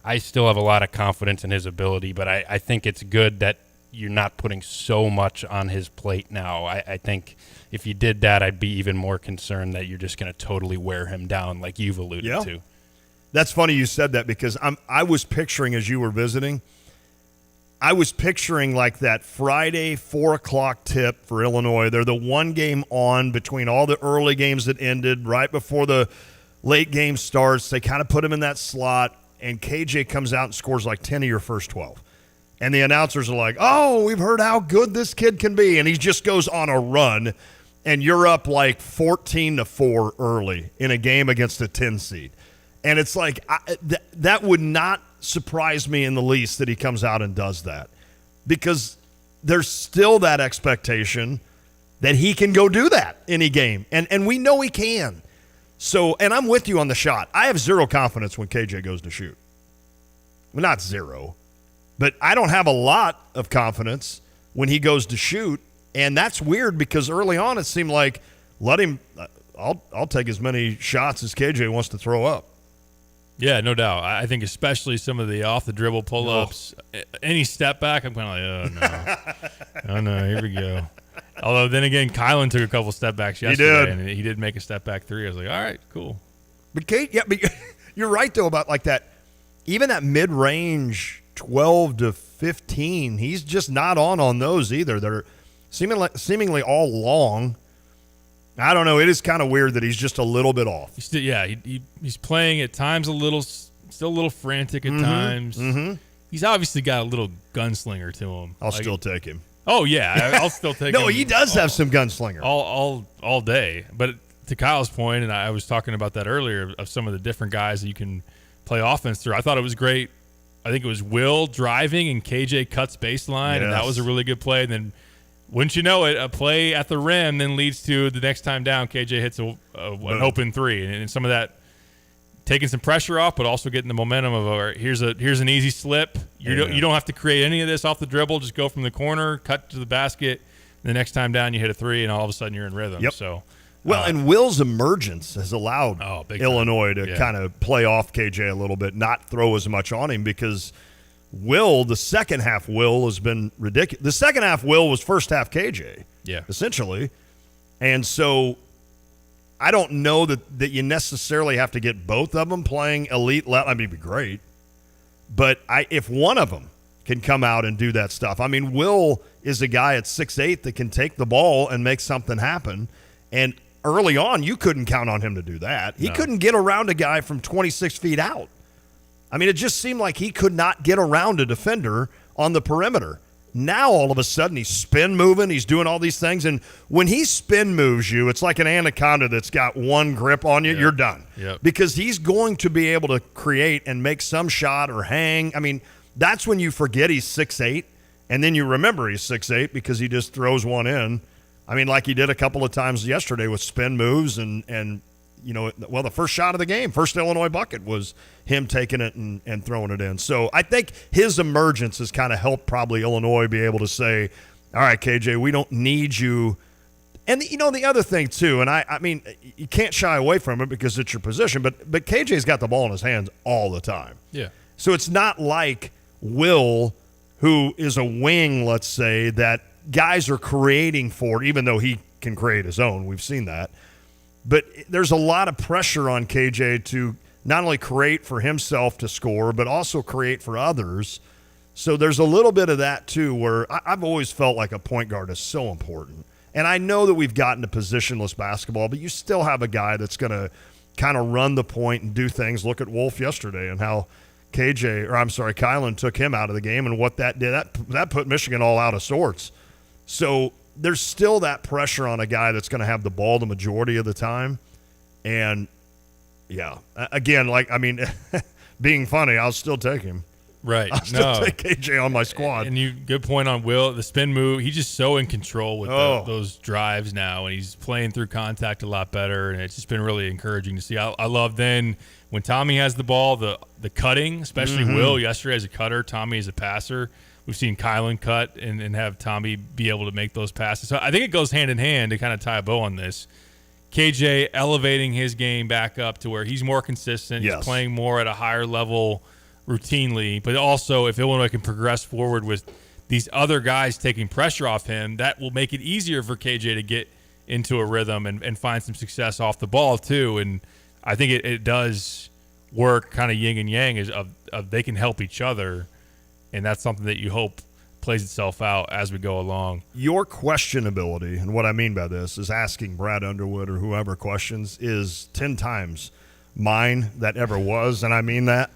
I still have a lot of confidence in his ability, but I think it's good that you're not putting so much on his plate now. I think if you did that, I'd be even more concerned that you're just going to totally wear him down like you've alluded to. That's funny you said that, because I was picturing, as you were visiting, I was picturing like that Friday 4 o'clock tip for Illinois. They're the one game on between all the early games that ended right before the late game starts. They kind of put him in that slot, and KJ comes out and scores like 10 of your first 12. And the announcers are like, oh, we've heard how good this kid can be. And he just goes on a run, and you're up like 14-4 early in a game against a 10 seed. And it's like, that would not surprise me in the least that he comes out and does that, because there's still that expectation that he can go do that any game. And we know he can. So, and I'm with you on the shot. I have zero confidence when KJ goes to shoot. Well, not zero, but I don't have a lot of confidence when he goes to shoot. And that's weird, because early on it seemed like, let him, I'll take as many shots as KJ wants to throw up. Yeah, no doubt. I think especially some of the off-the-dribble pull-ups, any step back, I'm kind of like, oh, no. Oh, no, here we go. Although, then again, Kylan took a couple step backs yesterday, and he did make a step back 3. I was like, all right, cool. But but you're right, though, about like that, even that mid-range 12 to 15, he's just not on those either. They're seemingly all long. I don't know. It is kind of weird that he's just a little bit off. He's playing at times still a little frantic at times. Mm-hmm. He's obviously got a little gunslinger to him. I'll still take him. Oh, yeah. I'll still take him. No, he does have some gunslinger. All day. But to Kyle's point, and I was talking about that earlier, of some of the different guys that you can play offense through, I thought it was great. I think it was Will driving and KJ cuts baseline, and that was a really good play. And then, wouldn't you know it, a play at the rim then leads to the next time down, KJ hits an open 3. And some of that taking some pressure off, but also getting the momentum of, all right, here's an easy slip. You don't have to create any of this off the dribble. Just go from the corner, cut to the basket. The next time down, you hit a 3, and all of a sudden you're in rhythm. Yep. So, and Will's emergence has allowed Illinois to kind of play off KJ a little bit, not throw as much on him, because Will, the second half Will has been ridiculous. The second half Will was first half KJ, essentially. And so I don't know that you necessarily have to get both of them playing elite level. I mean, it'd be great. But if one of them can come out and do that stuff. I mean, Will is a guy at 6'8" that can take the ball and make something happen. And early on, you couldn't count on him to do that. He couldn't get around a guy from 26 feet out. I mean, it just seemed like he could not get around a defender on the perimeter. Now, all of a sudden, he's spin moving. He's doing all these things. And when he spin moves you, it's like an anaconda that's got one grip on you. You're done. Because he's going to be able to create and make some shot or hang. I mean, that's when you forget he's 6'8", And then you remember he's 6'8" because he just throws one in. I mean, like he did a couple of times yesterday with spin moves and the first shot of the game, first Illinois bucket was him taking it and throwing it in. So I think his emergence has kind of helped probably Illinois be able to say, all right, KJ, we don't need you. And, the other thing, too, and I mean, you can't shy away from it because it's your position, but KJ's got the ball in his hands all the time. Yeah. So it's not like Will, who is a wing, let's say, that guys are creating for, even though he can create his own. We've seen that. But there's a lot of pressure on KJ to not only create for himself to score, but also create for others. So there's a little bit of that, too, where I've always felt like a point guard is so important. And I know that we've gotten to positionless basketball, but you still have a guy that's going to kind of run the point and do things. Look at Wolf yesterday and how Kylan took him out of the game and what that did. That put Michigan all out of sorts. So there's still that pressure on a guy that's going to have the ball the majority of the time. And, yeah, again, being funny, I'll still take him. Right. I'll still take KJ on my squad. And good point on Will. The spin move, he's just so in control with those drives now, and he's playing through contact a lot better, and it's just been really encouraging to see. I love then when Tommy has the ball, the cutting, especially Will yesterday as a cutter, Tommy as a passer. We've seen Kylan cut and have Tommy be able to make those passes. So I think it goes hand in hand to kind of tie a bow on this. KJ elevating his game back up to where he's more consistent. Yes. He's playing more at a higher level routinely. But also, if Illinois can progress forward with these other guys taking pressure off him, that will make it easier for KJ to get into a rhythm and find some success off the ball, too. And I think it does work kind of yin and yang of they can help each other. And that's something that you hope plays itself out as we go along. Your questionability, and what I mean by this is asking Brad Underwood or whoever questions, is 10 times mine that ever was, and I mean that.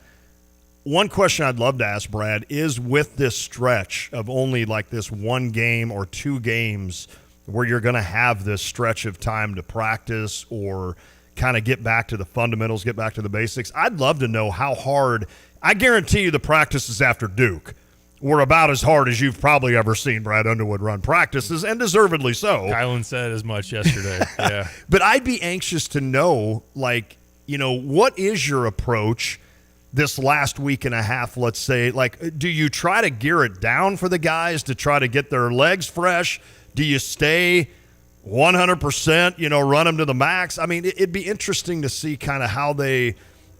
One question I'd love to ask Brad is, with this stretch of only like this one game or two games where you're going to have this stretch of time to practice or kind of get back to the fundamentals, get back to the basics, I'd love to know how hard. I guarantee you the practices after Duke were about as hard as you've probably ever seen Brad Underwood run practices, and deservedly so. Kylan said as much yesterday. Yeah. But I'd be anxious to know, what is your approach this last week and a half, let's say? Like, do you try to gear it down for the guys to try to get their legs fresh? Do you stay 100%, run them to the max? I mean, it'd be interesting to see kind of how they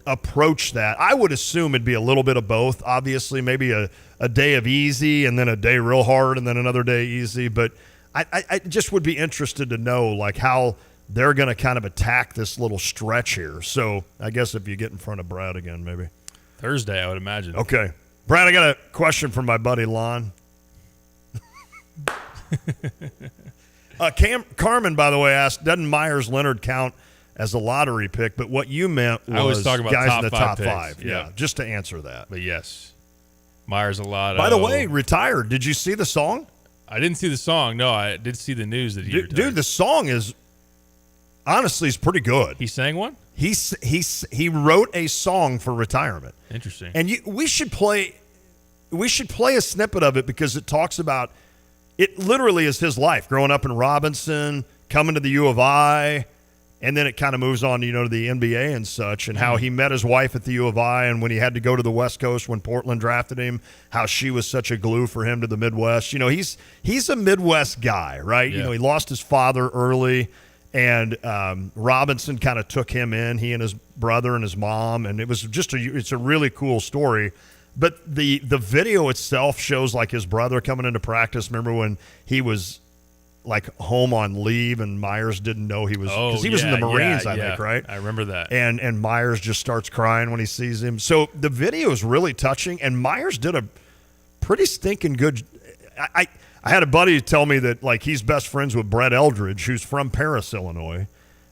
approach that. I would assume it'd be a little bit of both. Obviously, maybe a day of easy and then a day real hard and then another day easy. But I just would be interested to know, like, how they're going to kind of attack this little stretch here. So I guess if you get in front of Brad again, maybe Thursday, I would imagine. Okay. Brad, I got a question from my buddy Lon. Carmen, by the way, asked, doesn't Myers-Leonard count as a lottery pick? But what you meant was I was talking about guys in the top picks. five. Yeah, just to answer that. But yes, Myers-Leonard. By the way, retired. Did you see the song? I didn't see the song. No, I did see the news that he retired. Dude, the song is honestly is pretty good. He sang one? He wrote a song for retirement. Interesting. And we should play a snippet of it because it talks about, it literally is his life growing up in Robinson, coming to the U of I, and then it kind of moves on, to the NBA and such, and how he met his wife at the U of I, and when he had to go to the West Coast when Portland drafted him, how she was such a glue for him to the Midwest. He's a Midwest guy, right? Yeah. He lost his father early, and Robinson kind of took him in, he and his brother and his mom, and it was just it's a really cool story. But the video itself shows like his brother coming into practice. Remember when he was like home on leave and Myers didn't know he was, because he was in the Marines, I think, right? I remember that. And Myers just starts crying when he sees him. So the video is really touching, and Myers did a pretty stinking good. I had a buddy tell me that like he's best friends with Brett Eldridge, who's from Paris, Illinois,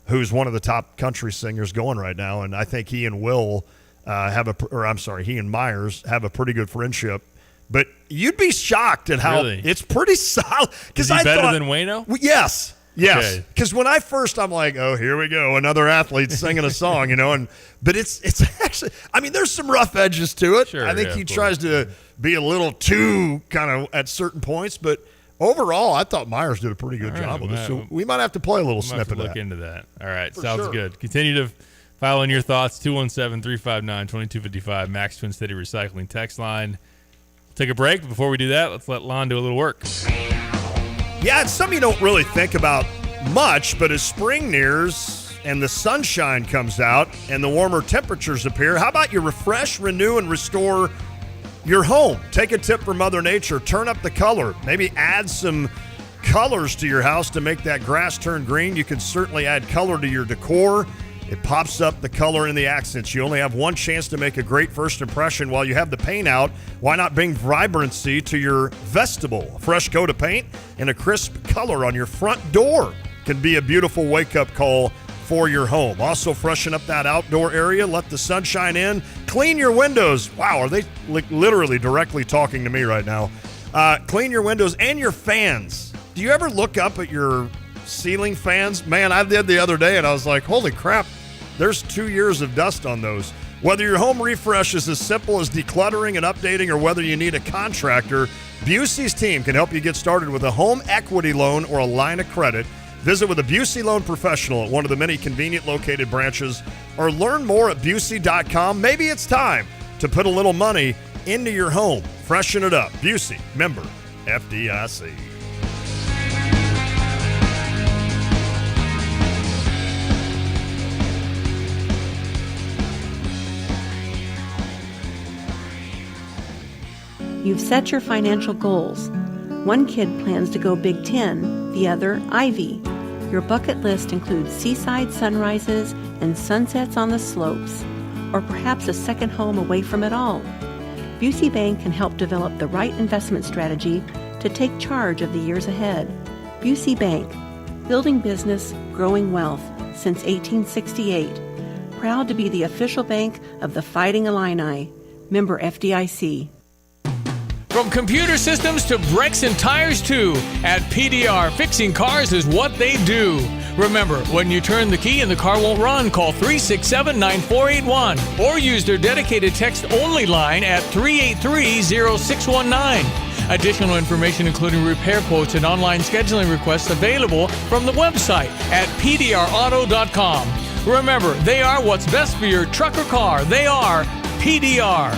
who's one of the top country singers going right now, and I think he and Will he and Myers have a pretty good friendship. But you'd be shocked at how it's pretty solid. Is he better than Wayno? Yes. Because when I'm like, oh, here we go, another athlete singing a song, but it's actually, I mean, there's some rough edges to it. Sure, I think he tries to be a little too kind of at certain points, but overall, I thought Myers did a pretty good job with this. So we might have to play a little snippet of that. Look into that. All right, For sounds sure. good. Continue to file in your thoughts. 217-359-2255, Max Twin City Recycling text line. Take a break. Before we do that, let's let Lon do a little work. Yeah, it's something you don't really think about much, but as spring nears and the sunshine comes out and the warmer temperatures appear, how about you refresh, renew, and restore your home? Take a tip from Mother Nature. Turn up the color. Maybe add some colors to your house to make that grass turn green. You can certainly add color to your decor. It pops up the color and the accents. You only have one chance to make a great first impression while you have the paint out. Why not bring vibrancy to your vestibule? A fresh coat of paint and a crisp color on your front door can be a beautiful wake-up call for your home. Also, freshen up that outdoor area. Let the sunshine in. Clean your windows. Wow, are they literally directly talking to me right now? Clean your windows and your fans. Do you ever look up at your ceiling fans? Man, I did the other day, and I was like, holy crap, there's 2 years of dust on those. Whether your home refresh is as simple as decluttering and updating or whether you need a contractor, Busey's team can help you get started with a home equity loan or a line of credit. Visit with a Busey loan professional at one of the many convenient located branches or learn more at Busey.com. Maybe it's time to put a little money into your home. Freshen it up. Busey, member FDIC. You've set your financial goals. One kid plans to go Big Ten, the other Ivy. Your bucket list includes seaside sunrises and sunsets on the slopes, or perhaps a second home away from it all. Busey Bank can help develop the right investment strategy to take charge of the years ahead. Busey Bank, building business, growing wealth since 1868. Proud to be the official bank of the Fighting Illini. Member FDIC. From computer systems to brakes and tires too, at PDR, fixing cars is what they do. Remember, when you turn the key and the car won't run, call 367-9481 or use their dedicated text-only line at 383-0619. Additional information including repair quotes and online scheduling requests available from the website at pdrauto.com. Remember, they are what's best for your truck or car. They are PDR.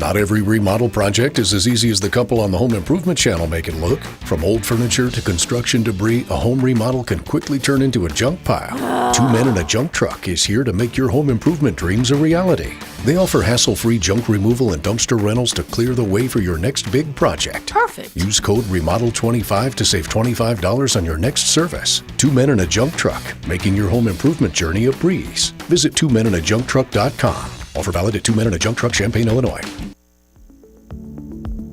Not every remodel project is as easy as the couple on the Home Improvement Channel make it look. From old furniture to construction debris, a home remodel can quickly turn into a junk pile. 2 Men and a Junk Truck is here to make your home improvement dreams a reality. They offer hassle-free junk removal and dumpster rentals to clear the way for your next big project. Perfect. Use code REMODEL25 to save $25 on your next service. 2 Men and a Junk Truck, making your home improvement journey a breeze. Visit 2menindajuncktruck.com. Offer valid at 2 Men and a Junk Truck, Champaign, Illinois.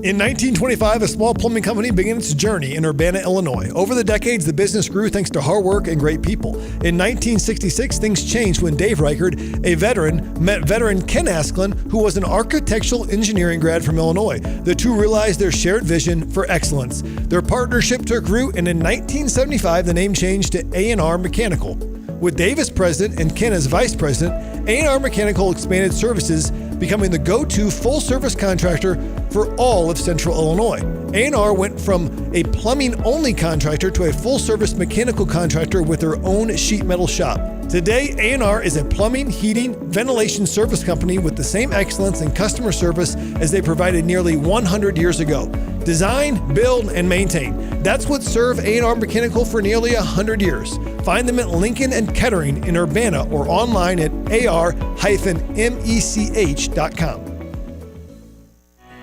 In 1925, a small plumbing company began its journey in Urbana, Illinois. Over the decades, the business grew thanks to hard work and great people. In 1966, things changed when Dave Reichert, a veteran, met veteran Ken Asklin, who was an architectural engineering grad from Illinois. The two realized their shared vision for excellence. Their partnership took root, and in 1975, the name changed to A&R Mechanical. With Dave as president and Ken as vice president, A&R Mechanical expanded services, becoming the go-to full-service contractor for all of Central Illinois. A&R went from a plumbing-only contractor to a full-service mechanical contractor with their own sheet metal shop. Today, A&R is a plumbing, heating, ventilation service company with the same excellence in customer service as they provided nearly 100 years ago. Design, build, and maintain. That's what served A&R Mechanical for nearly 100 years. Find them at Lincoln and Kettering in Urbana or online at ar-mech.com.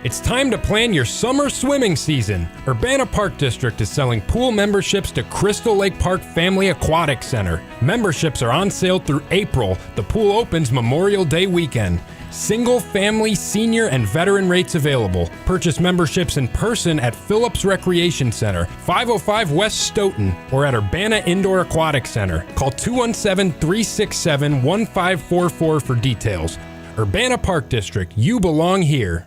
It's time to plan your summer swimming season. Urbana Park District is selling pool memberships to Crystal Lake Park Family Aquatic Center. Memberships are on sale through April. The pool opens Memorial Day weekend. Single, family, senior, and veteran rates available. Purchase memberships in person at Phillips Recreation Center, 505 West Stoughton, or at Urbana Indoor Aquatic Center. Call 217-367-1544 for details. Urbana Park District, you belong here.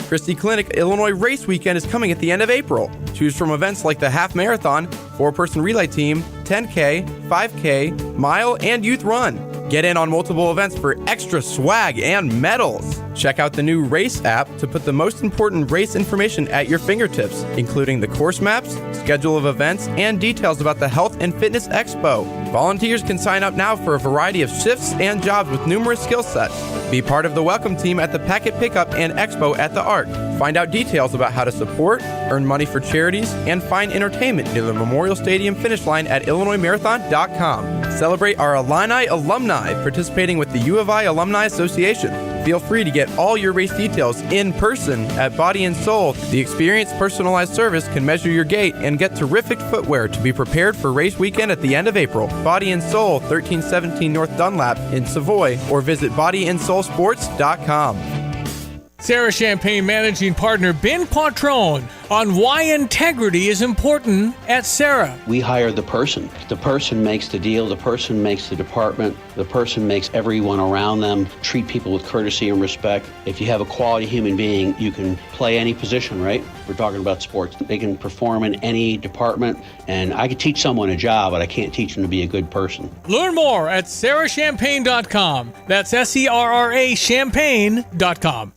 Christie Clinic Illinois Race Weekend is coming at the end of April. Choose from events like the Half Marathon, 4-person relay team, 10K, 5K, mile, and youth run. Get in on multiple events for extra swag and medals. Check out the new Race app to put the most important race information at your fingertips, including the course maps, schedule of events, and details about the Health and Fitness Expo. Volunteers can sign up now for a variety of shifts and jobs with numerous skill sets. Be part of the welcome team at the Packet Pickup and Expo at the Arc. Find out details about how to support, earn money for charities, and find entertainment near the Memorial Stadium finish line at IllinoisMarathon.com. Celebrate our Illini alumni participating with the U of I Alumni Association. Feel free to get all your race details in person at Body and Soul. The experienced personalized service can measure your gait and get terrific footwear to be prepared for race weekend at the end of April. Body and Soul, 1317 North Dunlap in Savoy, or visit bodyandsoulsports.com. Sarah Champagne managing partner Ben Quattrone on why integrity is important at Sarah. We hire the person. The person makes the deal. The person makes the department. The person makes everyone around them treat people with courtesy and respect. If you have a quality human being, you can play any position, right? We're talking about sports. They can perform in any department, and I could teach someone a job, but I can't teach them to be a good person. Learn more at sarahchampagne.com. That's SERRA champagne.com.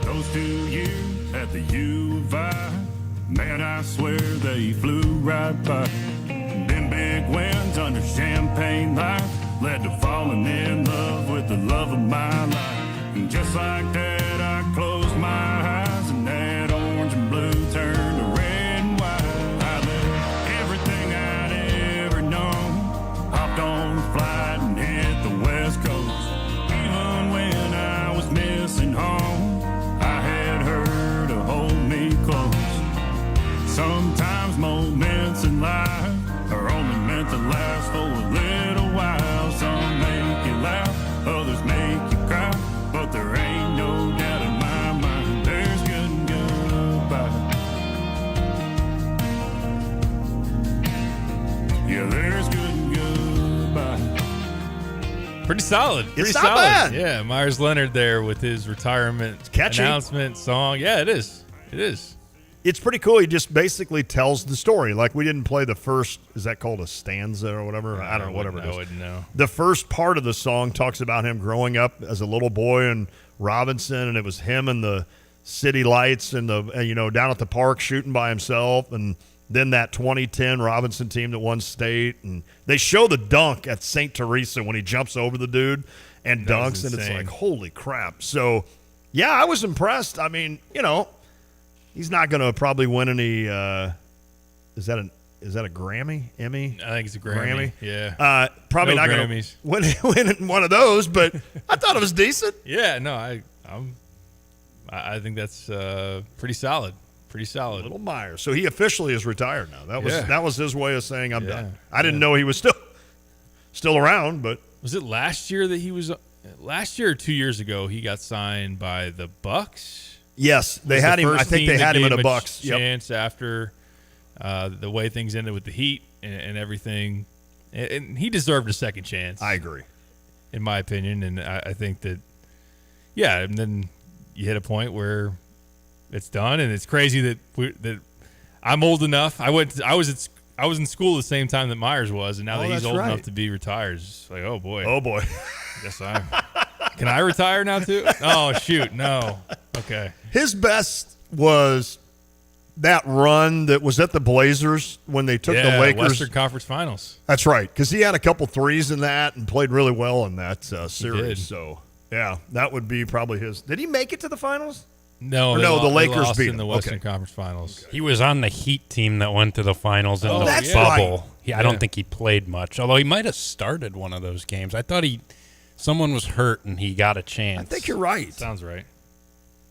Those 2 years at the U of I, man, I swear they flew right by. Them big wins under Champagne life led to falling in love with the love of my life. And just like that, I closed my eyes and that orange and blue turned to red and white. I left everything I'd ever known, hopped on a flight and hit the West Coast. Even when I was missing home, I had her to hold me close. Sometimes moments in life are only meant to last for a little while. Some make you laugh, others make you cry, but there ain't no doubt in my mind there's good and goodbye. Yeah, there's good and goodbye. Pretty solid. Pretty It's not solid. bad. Yeah, Myers Leonard there with his retirement catchy. announcement song. Yeah, it is. It is. It's pretty cool. He just basically tells the story. Like, we didn't play the first, is that called a stanza or whatever? I don't know, whatever it is. I wouldn't know. The first part of the song talks about him growing up as a little boy in Robinson, and it was him and the city lights and down at the park shooting by himself, and then that 2010 Robinson team that won state, and they show the dunk at St. Teresa when he jumps over the dude and That was dunks, and it's insane. like, holy crap. So, yeah, I was impressed. I mean, he's not going to probably win any. Is that a Grammy? Emmy? I think it's a Grammy. Yeah. Probably No not going to Grammys. win one of those, but I thought it was decent. Yeah, no, I think that's pretty solid. Pretty solid. Little Myers. So he officially is retired now. That was his way of saying I'm done. I didn't Yeah. know he was still around, but Was it last year that he was? Last year or 2 years ago, he got signed by the Bucks. yes, they Was had the him. I first think team they that had him in gave a Bucks. Yep. chance after the way things ended with the Heat and everything, and he deserved a second chance. I agree, in my opinion, and I think that, yeah. And then you hit a point where it's done, and it's crazy that I'm old enough. I was in school the same time that Myers was, and now that he's that's old right. enough to be retired, it's just like, oh boy. Guess can I retire now too? Oh shoot, no. Okay. His best was that run that was at the Blazers when they took the Lakers. Western Conference Finals. That's right, because he had a couple threes in that and played really well in that series. did. So, yeah, that would be probably his. Did he make it to the finals? No, Or they no, the they Lakers lost beat in the him. Western Okay. Conference Finals. He was on the Heat team that went to the finals in Oh, the that's bubble. right. I don't think he played much, although he might have started one of those games. I thought someone was hurt and he got a chance. I think you're right. Sounds right.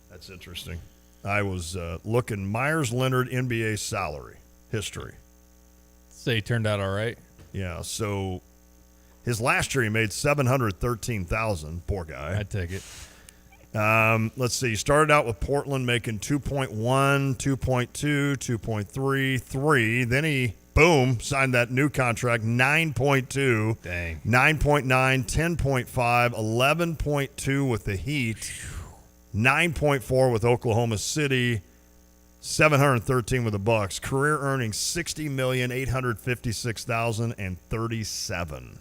That's interesting. I was looking Myers Leonard NBA salary history. Say he turned out all right. Yeah, so his last year he made $713,000. Poor guy. I'd take it. Let's see. He started out with Portland making 2.1, 2.2, 2.3, 3. Then he, boom, signed that new contract, 9.2. Dang. 9.9, 10.5, 11.2 with the Heat, 9.4 with Oklahoma City, 713 with the Bucks. Career earnings $60,856,037.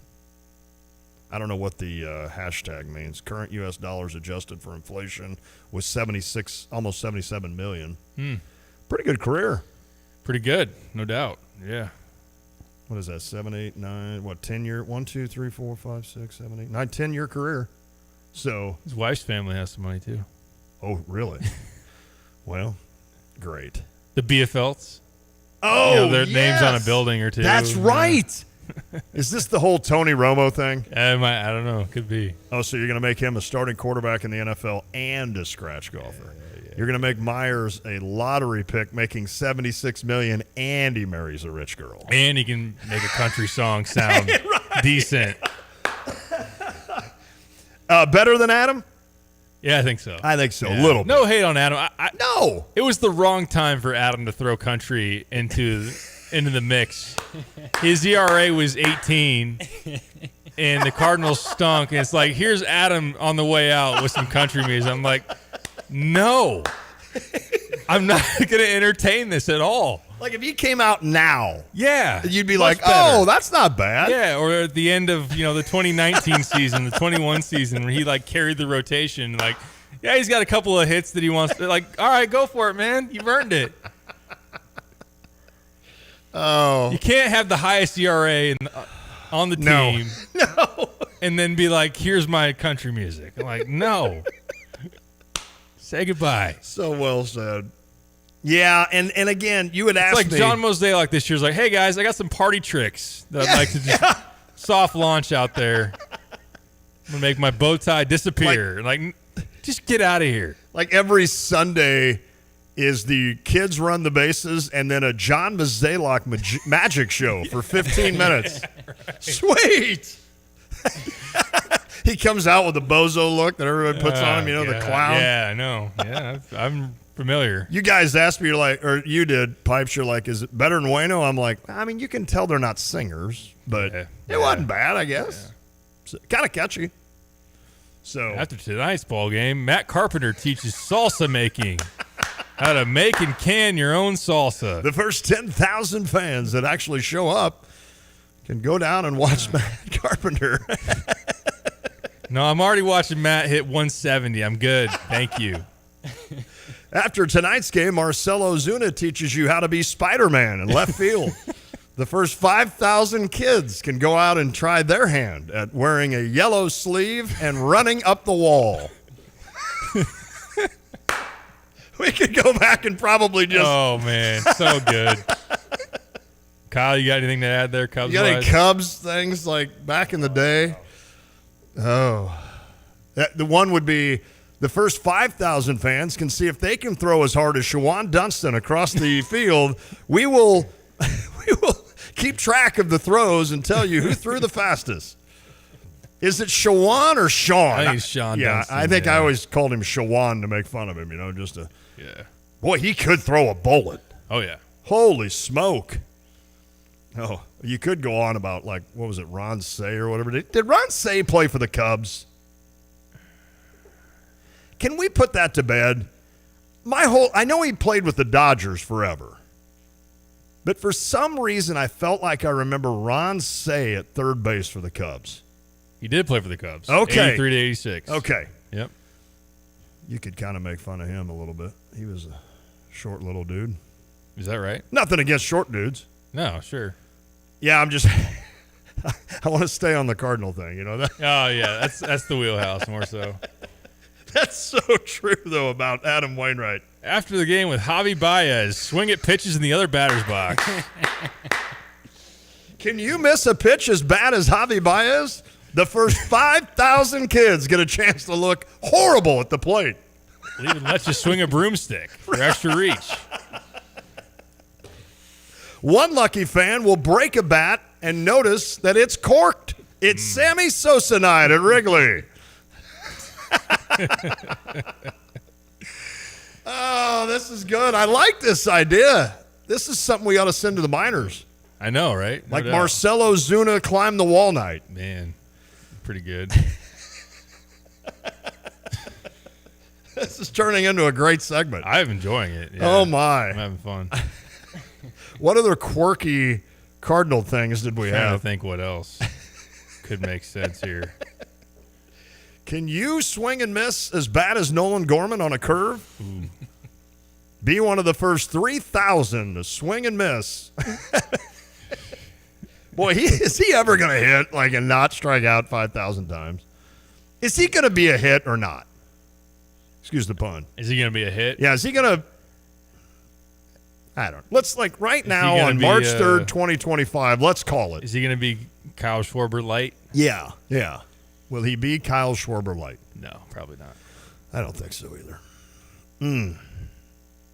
I don't know what the hashtag means. Current U.S. dollars adjusted for inflation was 76, almost 77 million. Pretty good career. Pretty good, no doubt. Yeah. What is that? 7, 8, 9, what, 10-year? 1, 2, 3, 4, 5, 6, 7, 8, 9, 10-year career. So his wife's family has some money too. Oh, really? Well, great. The Biefelts. Oh, their yes. names on a building or two. That's right. Is this the whole Tony Romo thing? I don't know. Could be. Oh, so you're going to make him a starting quarterback in the NFL and a scratch golfer. You're going to make Myers a lottery pick making $76 million, and he marries a rich girl. And he can make a country song sound decent. Better than Adam? Yeah, I think so. I think so. Yeah. A little bit. No hate on Adam. No. It was the wrong time for Adam to throw country into the mix. His ERA was 18, and the Cardinals stunk. And it's like, here's Adam on the way out with some country music. I'm like, no. I'm not going to entertain this at all. Like, if he came out now, you'd be like, better. oh, that's not bad. Yeah, or at the end of the 2019 season, the 21 season, where he carried the rotation. He's got a couple of hits that he wants to, all right, go for it, man. You've earned it. Oh. You can't have the highest ERA on the team. No. And then be like, here's my country music. I'm like, no. Say goodbye. So well said. Yeah, and again, you would ask me. It's like John Mosaic this year's like, hey, guys, I got some party tricks that I'd like to just soft launch out there. I'm going to make my bow tie disappear. Just get out of here. Like every Sunday is the kids run the bases and then a John Mozeliak magic show for 15 minutes. Right. Sweet. He comes out with the bozo look that everybody puts on him, the clown. Yeah, I know. Yeah, I'm familiar. You guys asked me, or you did, Pipes, you're like, is it better than Wayno? I'm like, I mean, you can tell they're not singers, but it wasn't bad, I guess. Yeah. Kind of catchy. So after tonight's ball game, Matt Carpenter teaches salsa making. How to make and can your own salsa. The first 10,000 fans that actually show up can go down and watch Matt Carpenter. No, I'm already watching Matt hit 170. I'm good. Thank you. After tonight's game, Marcelo Zuna teaches you how to be Spider-Man in left field. The first 5,000 kids can go out and try their hand at wearing a yellow sleeve and running up the wall. We could go back and probably just... Oh, man. So good. Kyle, you got anything to add there, Cubs? You got any Cubs things like back in the day? Oh. The one would be the first 5,000 fans can see if they can throw as hard as Shawan Dunston across the field. We will keep track of the throws and tell you who threw the fastest. Is it Shawan or Sean? I think it's Sean Dunston. I think I always called him Shawan to make fun of him, just to... Yeah. Boy, he could throw a bullet. Oh, yeah. Holy smoke. Oh, you could go on about, what was it, Ron Say or whatever. Did Ron Say play for the Cubs? Can we put that to bed? I know he played with the Dodgers forever. But for some reason, I felt like I remember Ron Say at third base for the Cubs. He did play for the Cubs. Okay. 83 to 86. Okay. Yep. You could kind of make fun of him a little bit. He was a short little dude. Is that right? Nothing against short dudes. No, sure. Yeah, I'm just... I want to stay on the Cardinal thing, that? Oh, yeah. That's the wheelhouse more so. That's so true, though, about Adam Wainwright. After the game with Javi Baez, swing at pitches in the other batter's box. Can you miss a pitch as bad as Javi Baez? The first 5,000 kids get a chance to look horrible at the plate. We'll even let you swing a broomstick for extra reach. One lucky fan will break a bat and notice that it's corked. It's Sammy Sosa night at Wrigley. Oh, this is good. I like this idea. This is something we ought to send to the minors. I know, right? No doubt. Marcelo Zuna climbed the wall night. Man, pretty good. This is turning into a great segment. I'm enjoying it. Yeah. Oh, my. I'm having fun. What other quirky Cardinal things did we have? I think what else? could make sense here. Can you swing and miss as bad as Nolan Gorman on a curve? Be one of the first 3,000 to swing and miss. Boy, is he ever going to hit and not strike out 5,000 times? Is he going to be a hit or not? Excuse the pun. Is he going to be a hit? Yeah, is he going to? I don't know. Let's right now on March 3rd, 2025, let's call it. Is he going to be Kyle Schwarber light? Yeah. Will he be Kyle Schwarber light? No, probably not. I don't think so either.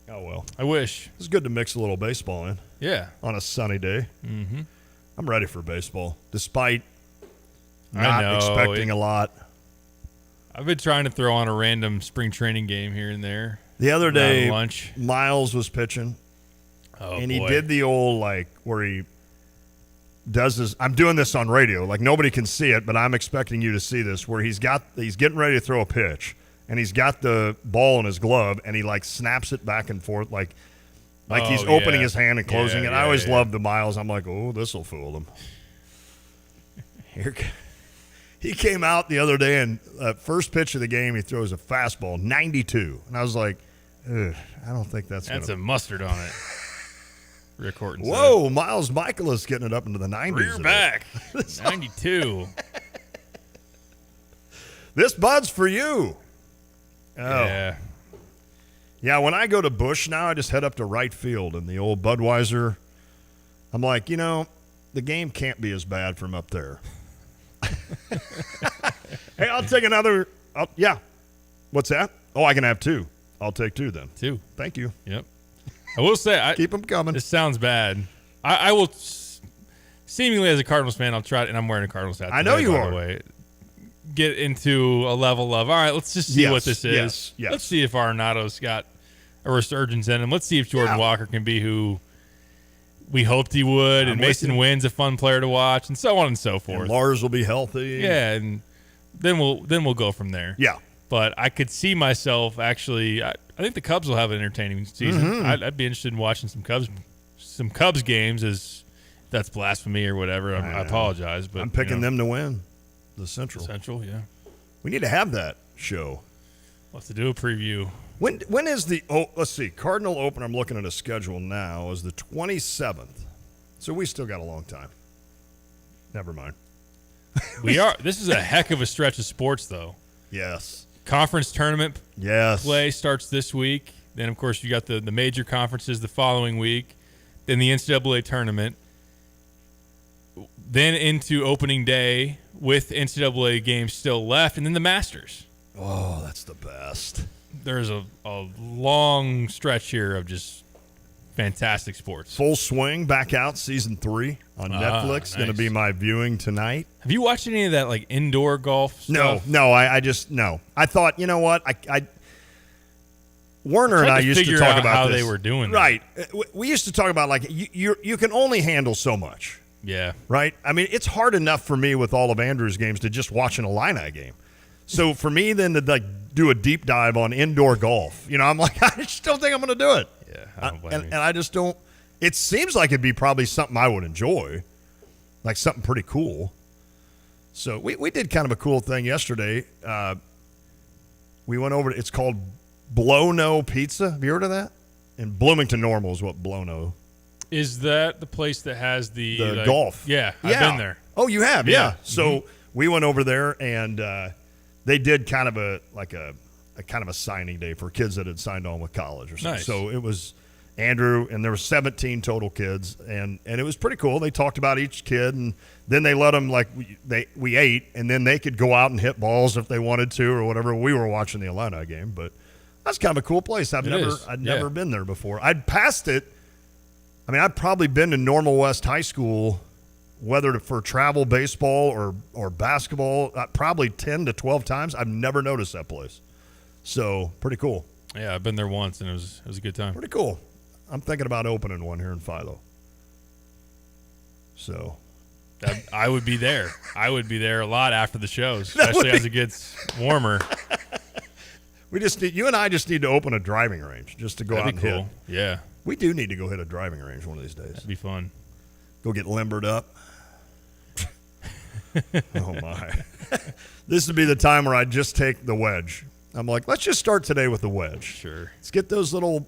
Oh, well. I wish. It's good to mix a little baseball in. Yeah. On a sunny day. Mm-hmm. I'm ready for baseball, despite not expecting a lot. I've been trying to throw on a random spring training game here and there. The other day, lunch. Miles was pitching. Oh, and boy. he did the old, where he does this. I'm doing this on radio. Nobody can see it, but I'm expecting you to see this, where he's getting ready to throw a pitch, and he's got the ball in his glove, and he, snaps it back and forth, like he's opening his hand and closing it. I always love the Miles. I'm like, oh, this will fool him. He came out the other day, and first pitch of the game, he throws a fastball, 92. And I was like, I don't think that's a mustard on it. Rick Horton said. Whoa, Miles Michaelis getting it up into the 90s. Rear back. 92. This bud's for you. Oh. Yeah. Yeah, when I go to Busch now, I just head up to right field in the old Budweiser. I'm like, the game can't be as bad from up there. Hey, I'll take another. Yeah. What's that? Oh, I can have 2. I'll take 2 then. 2. Thank you. Yep. I will say, keep them coming. This sounds bad. I will, seemingly as a Cardinals fan, I'll try it, and I'm wearing a Cardinals hat. I know you are. By the way, get into a level of, all right, let's just see what this is. Yes. Let's see if Arenado's got a resurgence in him. Let's see if Jordan Walker can be who we hoped he would, and Mason Wynn's a fun player to watch, and so on and so forth. And Lars will be healthy. Yeah, and then we'll go from there. Yeah. But I could see myself actually. I think the Cubs will have an entertaining season. Mm-hmm. I'd be interested in watching some Cubs games. As that's blasphemy or whatever. I apologize, but I'm picking them to win the Central. Central, yeah. We need to have that show. We'll have to do a preview. When is the let's see, Cardinal Open, I'm looking at a schedule now, is the 27th. So we still got a long time. Never mind. This is a heck of a stretch of sports though. Yes. Conference tournament yes. play starts this week. Then of course you got the major conferences the following week. Then the NCAA tournament. Then into opening day with NCAA games still left, and then the Masters. Oh, that's the best. There's a long stretch here of just fantastic sports. Full swing, back out, season 3 on Netflix. Nice. Going to be my viewing tonight. Have you watched any of that indoor golf stuff? No, I just no. I thought, you know what, I Werner and I used to talk about how this. they were doing right. We used to talk about you can only handle so much. Yeah. Right? I mean, it's hard enough for me with all of Andrew's games to just watch an Illini game. So for me then to do a deep dive on indoor golf, I'm like, I just don't think I'm going to do it. Yeah, I don't blame you. And I just don't. It seems like it'd be probably something I would enjoy, like something pretty cool. So we did kind of a cool thing yesterday. We went over. It's called Blow-No Pizza. Have you heard of that? In Bloomington Normal is what Blow-No. Is that the place that has the golf? Yeah, I've been there. Oh, you have? Yeah. Mm-hmm. So we went over there, and they did kind of a kind of a signing day for kids that had signed on with college or something. Nice. So it was Andrew, and there were 17 total kids, and it was pretty cool. They talked about each kid, and then they let them we ate, and then they could go out and hit balls if they wanted to or whatever. We were watching the Illini game, but that's kind of a cool place. I'd never been there before. I'd passed it. I mean, I've probably been to Normal West High School, whether for travel baseball or basketball, probably 10 to 12 times. I've never noticed that place. So, pretty cool. Yeah, I've been there once, and it was a good time. Pretty cool. I'm thinking about opening one here in Philo. So. I would be there. I would be there a lot after the shows, especially as it gets warmer. You and I just need to open a driving range just to go out and hit. Yeah. We do need to go hit a driving range one of these days. That'd be fun. Go get limbered up. Oh, my. This would be the time where I'd just take the wedge. I'm like, let's just start today with the wedge. Sure. Let's get those little,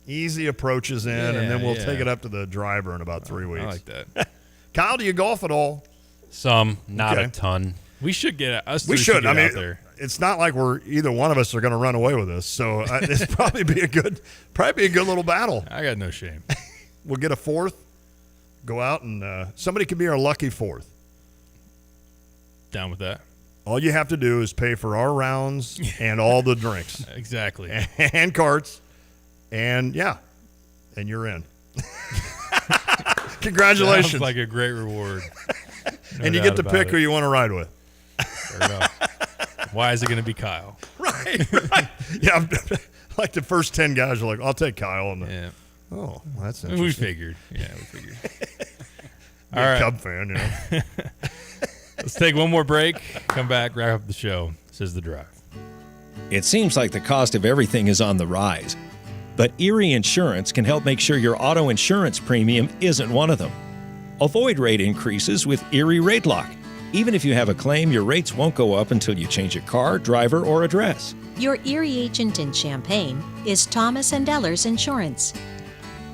easy approaches in, and then we'll take it up to the driver in about 3 weeks. I like that. Kyle, do you golf at all? Some, not a ton. We should get us. We should. Get out there. It's not like either one of us are going to run away with this. So it's probably be a good little battle. I got no shame. We'll get a fourth. Go out and somebody can be our lucky fourth. Down with that. All you have to do is pay for our rounds and all the drinks. Exactly. And carts. And and you're in. Congratulations. Sounds like a great reward. No and you get to pick who you want to ride with. Fair enough. Why is it going to be Kyle? Right. Yeah, like the first 10 guys are like, I'll take Kyle. And oh, that's interesting. We figured. Yeah, we figured. All right. Cub fan, Let's take one more break. Come back, wrap up the show. This is The Drive. It seems like the cost of everything is on the rise. But Erie Insurance can help make sure your auto insurance premium isn't one of them. Avoid rate increases with Erie Rate Lock. Even if you have a claim, your rates won't go up until you change your car, driver, or address. Your Erie agent in Champaign is Thomas & Ellers Insurance.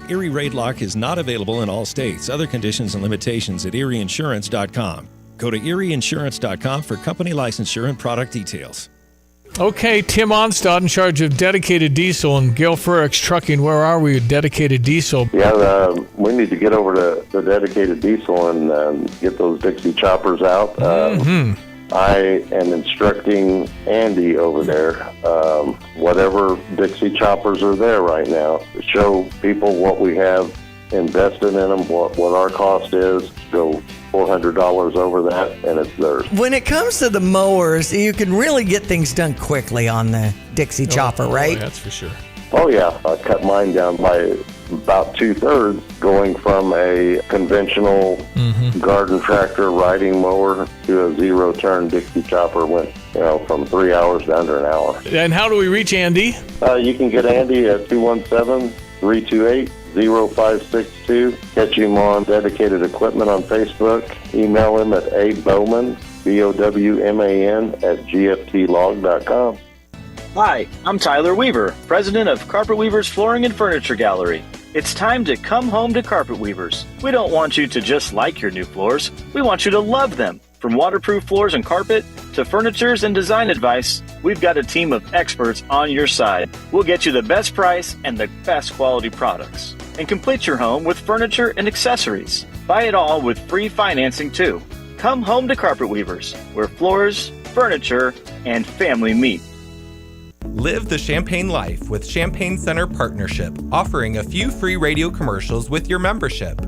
Erie Rate Lock is not available in all states. Other conditions and limitations at erieinsurance.com. Go to erieinsurance.com for company licensure and product details. Okay, Tim Onstad in charge of Dedicated Diesel and Gil Frericks Trucking. Where are we with Dedicated Diesel? Yeah, we need to get over to the Dedicated Diesel and get those Dixie choppers out. I am instructing Andy over there, whatever Dixie choppers are there right now, to show people what we have invested in them, what our cost is, go $400 over that, and it's theirs. When it comes to the mowers, you can really get things done quickly on the Dixie chopper, right? That's for sure. Oh, yeah. I cut mine down by about 2/3, going from a conventional garden tractor riding mower to a zero-turn Dixie chopper. Went, from 3 hours to under an hour. And how do we reach Andy? You can get Andy at 217-328-0562. Catch him on Dedicated Equipment on Facebook. Email him at abowman, BOWMAN, @gftlog.com. Hi, I'm Tyler Weaver, president of Carpet Weavers Flooring and Furniture Gallery. It's time to come home to Carpet Weavers. We don't want you to just like your new floors. We want you to love them. From waterproof floors and carpet to furnitures and design advice, we've got a team of experts on your side. We'll get you the best price and the best quality products. And complete your home with furniture and accessories. Buy it all with free financing too. Come home to Carpet Weavers, where floors, furniture, and family meet. Live the Champaign life with Champaign Center Partnership, offering a few free radio commercials with your membership.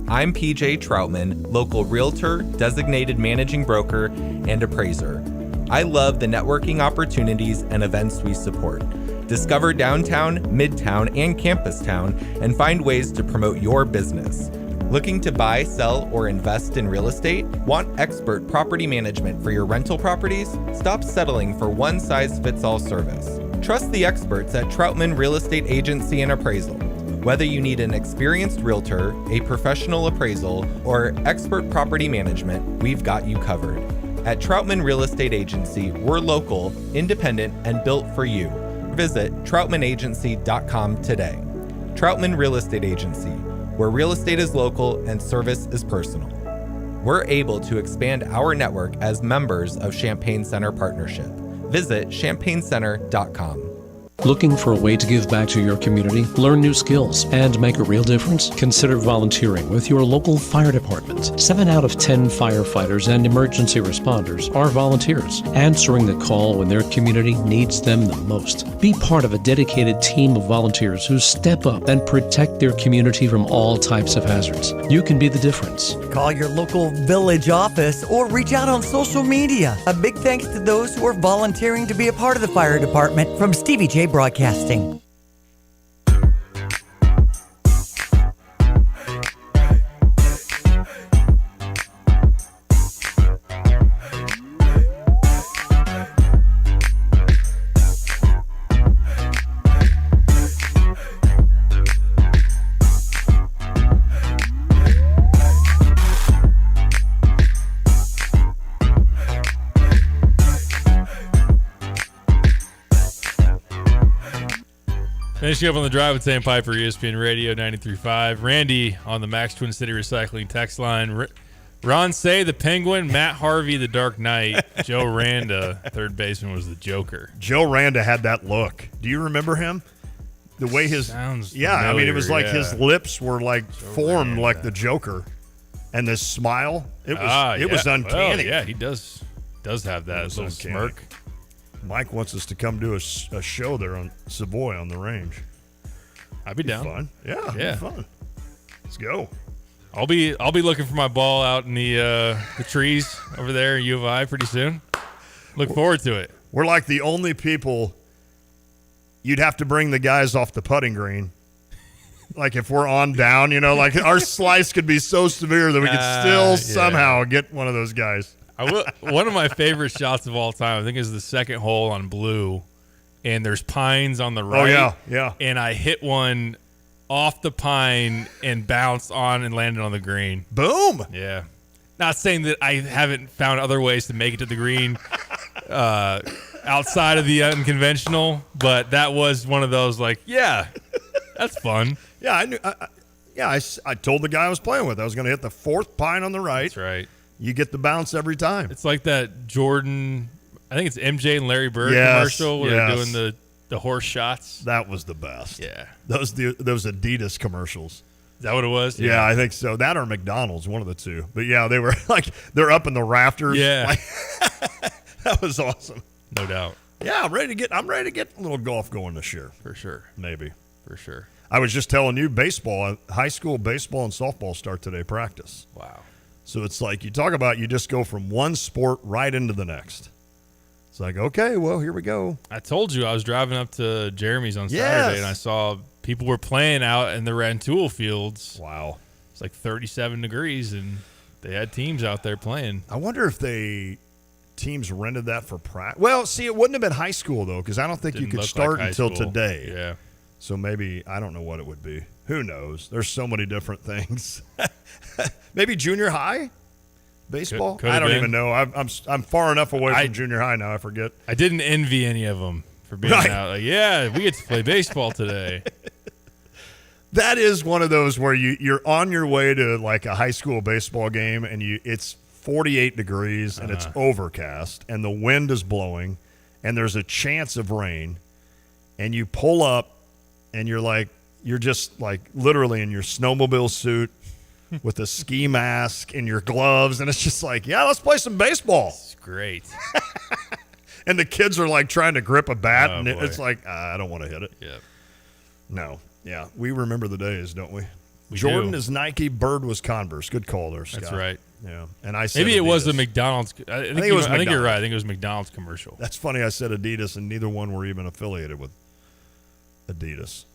I'm PJ Troutman, local realtor, designated managing broker, and appraiser. I love the networking opportunities and events we support. Discover downtown, midtown, and campus town and find ways to promote your business. Looking to buy, sell, or invest in real estate? Want expert property management for your rental properties? Stop settling for one-size-fits-all service. Trust the experts at Troutman Real Estate Agency and Appraisal. Whether you need an experienced realtor, a professional appraisal, or expert property management, we've got you covered. At Troutman Real Estate Agency, we're local, independent, and built for you. Visit troutmanagency.com today. Troutman Real Estate Agency, where real estate is local and service is personal. We're able to expand our network as members of Champaign Center Partnership. Visit champaignCenter.com. Looking for a way to give back to your community, learn new skills, and make a real difference? Consider volunteering with your local fire department. 7 out of 10 firefighters and emergency responders are volunteers, answering the call when their community needs them the most. Be part of a dedicated team of volunteers who step up and protect their community from all types of hazards. You can be the difference. Call your local village office or reach out on social media. A big thanks to those who are volunteering to be a part of the fire department from Stevie J Broadcasting. Finishing up on the drive with Sam Piper, ESPN Radio 93.5. Randy on the Max Twin City Recycling text line. Ron Say, the Penguin. Matt Harvey, the Dark Knight. Joe Randa, third baseman, was the Joker. Joe Randa had that look. Do you remember him? The way his sounds I mean, it was like familiar, his lips were like formed like the Joker, and this smile. It was uncanny. Well, yeah, he does have that little smirk. Mike wants us to come do a show there on Savoy on the range. I'd be down. Fun. Yeah. Fun. Let's go. I'll be looking for my ball out in the trees over there at U of I pretty soon. Look forward to it. We're like the only people. You'd have to bring the guys off the putting green. Like if we're on down, like our slice could be so severe that we could still somehow get one of those guys. One of my favorite shots of all time, I think, is the second hole on blue, and there's pines on the right. Oh, yeah. And I hit one off the pine and bounced on and landed on the green. Boom. Yeah. Not saying that I haven't found other ways to make it to the green outside of the unconventional, but that was one of those that's fun. Yeah, I knew. I told the guy I was playing with I was going to hit the fourth pine on the right. That's right. You get the bounce every time. It's like that Jordan, I think it's MJ and Larry Bird commercial where they're doing the horse shots. That was the best. Yeah. Those Adidas commercials. Is that what it was? Yeah, I think so. That or McDonald's, one of the two. But yeah, they were they're up in the rafters. Yeah. That was awesome. No doubt. Yeah, I'm ready to get a little golf going this year. For sure. Maybe. For sure. I was just telling you, high school baseball and softball start today practice. Wow. So it's like you talk about you just go from one sport right into the next. It's like, okay, well, here we go. I told you I was driving up to Jeremy's on Saturday, and I saw people were playing out in the Rantoul fields. Wow. It's like 37 degrees, and they had teams out there playing. I wonder if teams rented that for practice. Well, see, it wouldn't have been high school, though, because I don't think you could start until today. Yeah. So maybe, I don't know what it would be. Who knows? There's so many different things. Maybe junior high baseball? Could I don't been. even know. I'm far enough away from junior high now, I forget. I didn't envy any of them for being out. We get to play baseball today. That is one of those where you're on your way to like a high school baseball game and it's 48 degrees and it's overcast and the wind is blowing and there's a chance of rain and you pull up and you're just like literally in your snowmobile suit with a ski mask and your gloves and it's just like, yeah, let's play some baseball. It's great. And the kids are like trying to grip a bat and it's like, I don't want to hit it. Yeah. No. Yeah. We remember the days, don't we? We Jordan do. is Nike, Bird was Converse. Good call there, Scott. That's right. Yeah. And I said maybe it was Adidas. the McDonald's. I think it was I think you're McDonald's. right. I think it was McDonald's commercial. That's funny. I said Adidas, and neither one were even affiliated with Adidas.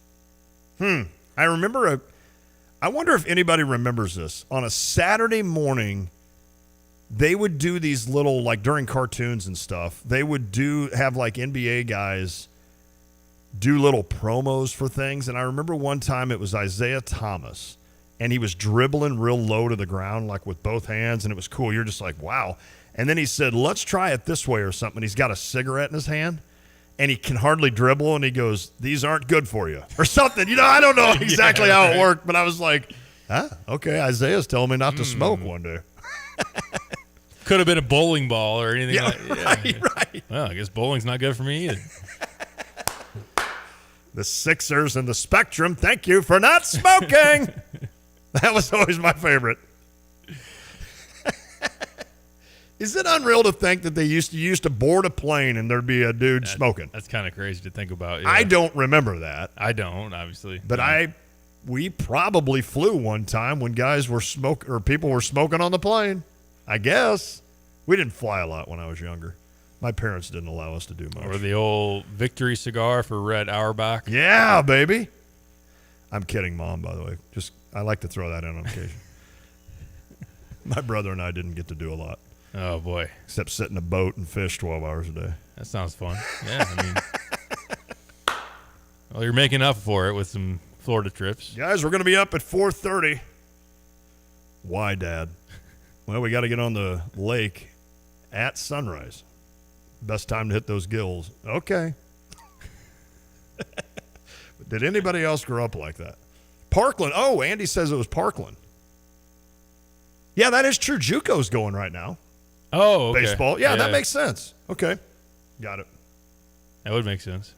I remember I wonder if anybody remembers this. On a Saturday morning, they would do these little, like during cartoons and stuff, they would have like NBA guys do little promos for things. And I remember one time it was Isaiah Thomas, and he was dribbling real low to the ground, like with both hands, and it was cool. You're just like, wow. And then he said, let's try it this way or something. He's got a cigarette in his hand, and he can hardly dribble, and he goes, these aren't good for you, or something. I don't know exactly how it worked, but I was like, okay, Isaiah's telling me not to smoke one day. Could have been a bowling ball or anything. Right. Well, I guess bowling's not good for me either. The Sixers and the Spectrum, thank you for not smoking. That was always my favorite. Is it unreal to think that they used to board a plane and there'd be a dude smoking? That's kind of crazy to think about. Yeah. I don't remember that. I don't, obviously. But we probably flew one time when guys were people were smoking on the plane. I guess. We didn't fly a lot when I was younger. My parents didn't allow us to do much. Or the old Victory cigar for Red Auerbach. Yeah, baby. I'm kidding, Mom, by the way. I like to throw that in on occasion. My brother and I didn't get to do a lot. Oh, boy. Except sit in a boat and fish 12 hours a day. That sounds fun. Yeah, I mean. Well, you're making up for it with some Florida trips. Guys, we're going to be up at 4:30. Why, Dad? Well, we got to get on the lake at sunrise. Best time to hit those gills. Okay. But Did anybody else grow up like that? Parkland. Oh, Andy says it was Parkland. Yeah, that is true. JUCO's going right now. Oh, okay. Baseball. Yeah, that makes sense. Okay. Got it. That would make sense.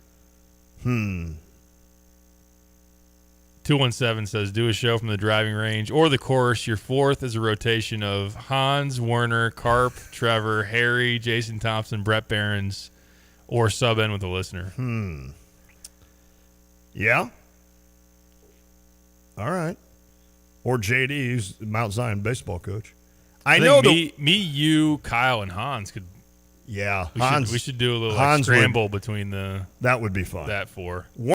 217 says, do a show from the driving range or the course. Your fourth is a rotation of Hans, Werner, Carp, Trevor, Harry, Jason Thompson, Brett Behrens, or sub in with a listener. Yeah. All right. Or JD, who's the Mount Zion baseball coach. I know me, you, Kyle, and Hans could. Yeah, we should do a little scramble between the. That would be fun. That four.